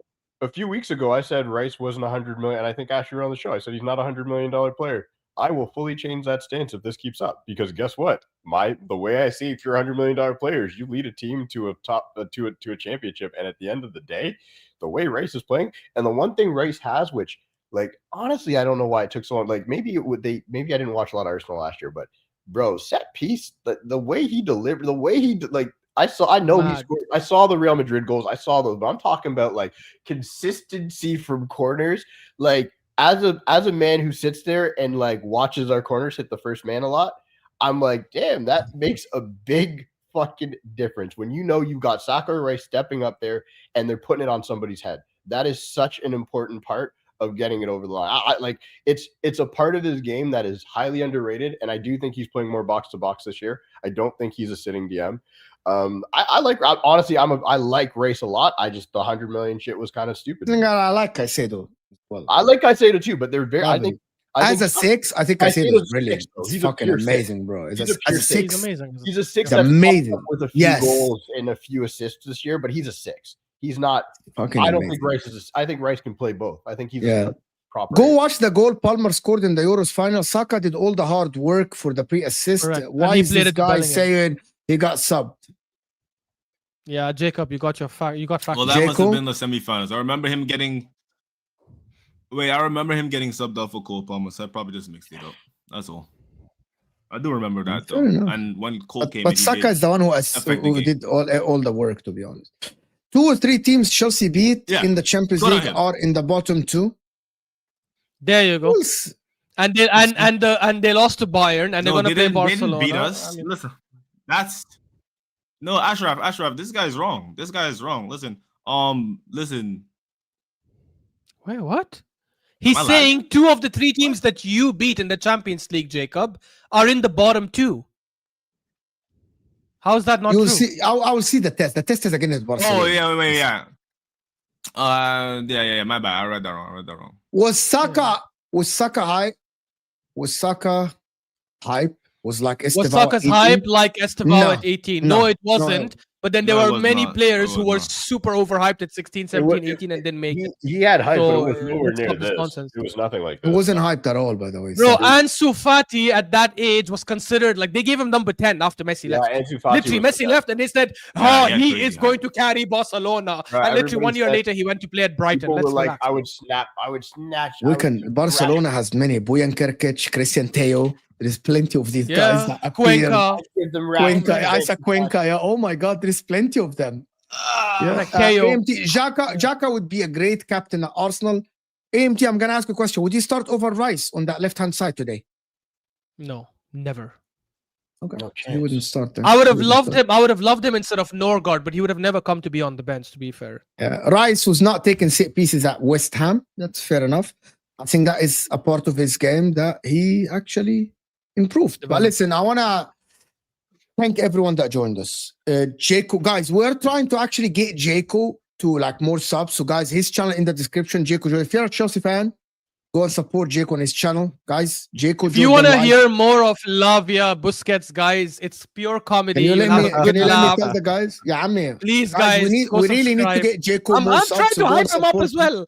A few weeks ago, I said Rice wasn't 100 million, and I think Ashley were on the show. I said he's not $100 million player. I will fully change that stance if this keeps up because guess what? The way I see if you're $100 million players, you lead a team to a championship, and at the end of the day, the way Rice is playing, and the one thing Rice has, which like honestly, I don't know why it took so long. Like maybe I didn't watch a lot of Arsenal last year, but bro, set piece, the way he delivered, the way he like. I know he Mad. scored. I saw the Real Madrid goals. I saw those, but I'm talking about like consistency from corners. Like as a man who sits there and like watches our corners hit the first man a lot, I'm like, damn, that makes a big fucking difference when you know you've got Saka or Rice stepping up there and they're putting it on somebody's head. That is such an important part of getting it over the line. I like it's a part of his game that is highly underrated, and I do think he's playing more box to box this year. I don't think he's a sitting DM. I like Race a lot. I just the 100 million shit was kind of stupid. I like Caicedo. Well, I like Caicedo too, but they're very. I think a 6, I think Caicedo is brilliant. He's He's a fucking pure six. amazing, bro. He's a As a pure he's 6, amazing. he's a 6 He's that's amazing. popped up with a few Yes. goals and a few assists this year, but he's a 6. He's not. fucking I don't amazing. think Rice is. I think Rice can play both. I think he's Yeah. a proper. Go watch the goal Palmer scored in the Euros final. Saka did all the hard work for the pre-assist. Correct. And Why he is played this it to guy Bellingham. saying he got subbed? Yeah, Jacob, you got fact. Well, that must Jaco? have been the semifinals. I remember him getting. Wait, I remember him getting subbed out for Cole Palmer. So I probably just mixed it up. That's all. I do remember that though. Fair enough. And when Cole came, But in, he Saka did is the one who affect the game. did all the work, to be honest. 2 or 3 teams Chelsea beat Yeah. in the Champions Good on League him. are in the bottom 2. There you go. Who else? And they lost to Bayern, and they're No, gonna play they didn't Barcelona. beat us. I mean, Listen, That's no Ashraf. This guy's wrong. This guy is wrong. Listen. Listen. Wait, what? He's Am I saying 2 of the 3 teams that you beat in the Champions League, Jacob, are in the bottom 2. How is that not You'll true? see. I will see the test. The test is against Barcelona. Oh yeah, wait, yeah. Yeah. My bad. I read that wrong. Was Saka hype? Was Saka hype? Was like Estevao Was Saka's 18? hype like Estevao No, at 18? no, No, it wasn't. But then there No, it were was many not. players It who was were not. super overhyped at 16, 17, 18 and didn't make it. He had hype, but it was So, nowhere let's near stop this this. nonsense. It was nothing like He this. wasn't hyped at all, by the way. Bro, So- Ansu Fati at that age was considered like they gave him number 10 after Messi Yeah, left. Ansu Fati Literally, was Messi the left and they said, Yeah, he crazy is hype. going to carry Barcelona. Bro, And literally 1 everybody year said- later, he went to play at Brighton. People Let's were like, relax. I would snatch. I we would can. Barcelona has many. Bojan Kirkic, Christian Teo. There's plenty of these guys Yeah, that appear. Cuenca. give them Cuenca, Isaac Cuenca. Yeah. Oh my God, there's plenty of them. Yeah. Teo. AMT, Xhaka would be a great captain at Arsenal. AMT, I'm gonna ask a question. Would you start over Rice on that left-hand side today? No, never. Okay. No He wouldn't start there. I would have He wouldn't loved start. him. I would have loved him instead of Norgard, but he would have never come to be on the bench, to be fair. Rice was not taking set pieces at West Ham. That's fair enough. I think that is a part of his game that he actually improved. But listen, I want to thank everyone that joined us. Jaco, guys, we're trying to actually get Jaco to like more subs. So, guys, his channel in the description. Jaco, if you're a Chelsea fan, go and support Jaco on his channel. Guys, Jaco. If you want to hear more of Lavia, Busquets, guys, it's pure comedy. Can you You'll let have me, a good let me laugh. tell the guys? Yeah, I'm here. Please, Guys, guys, we go really need to subscribe. get Jaco I'm more subs. trying so to go and hype him up support as well.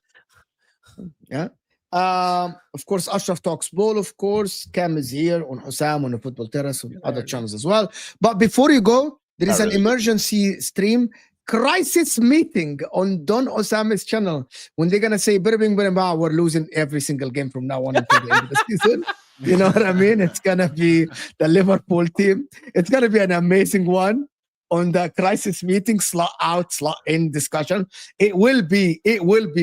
Yeah. Of course, Ashraf Talks Ball, of course. Cam is here on Hussam on the Football Terrace on other channels as well. But before you go, there is an emergency stream crisis meeting on Don Osama's channel when they're gonna say we're losing every single game from now on until the end of the season. You know what I mean? It's gonna be the Liverpool team. It's gonna be an amazing one on the crisis meeting, slot out, slot in discussion. It will be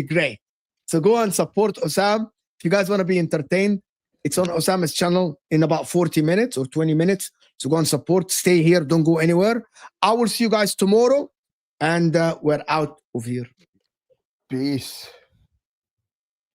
great. So go and support Osam. If you guys want to be entertained, it's on Osama's channel in about 40 minutes or 20 minutes. So go and support. Stay here. Don't go anywhere. I will see you guys tomorrow. And we're out of here. Peace.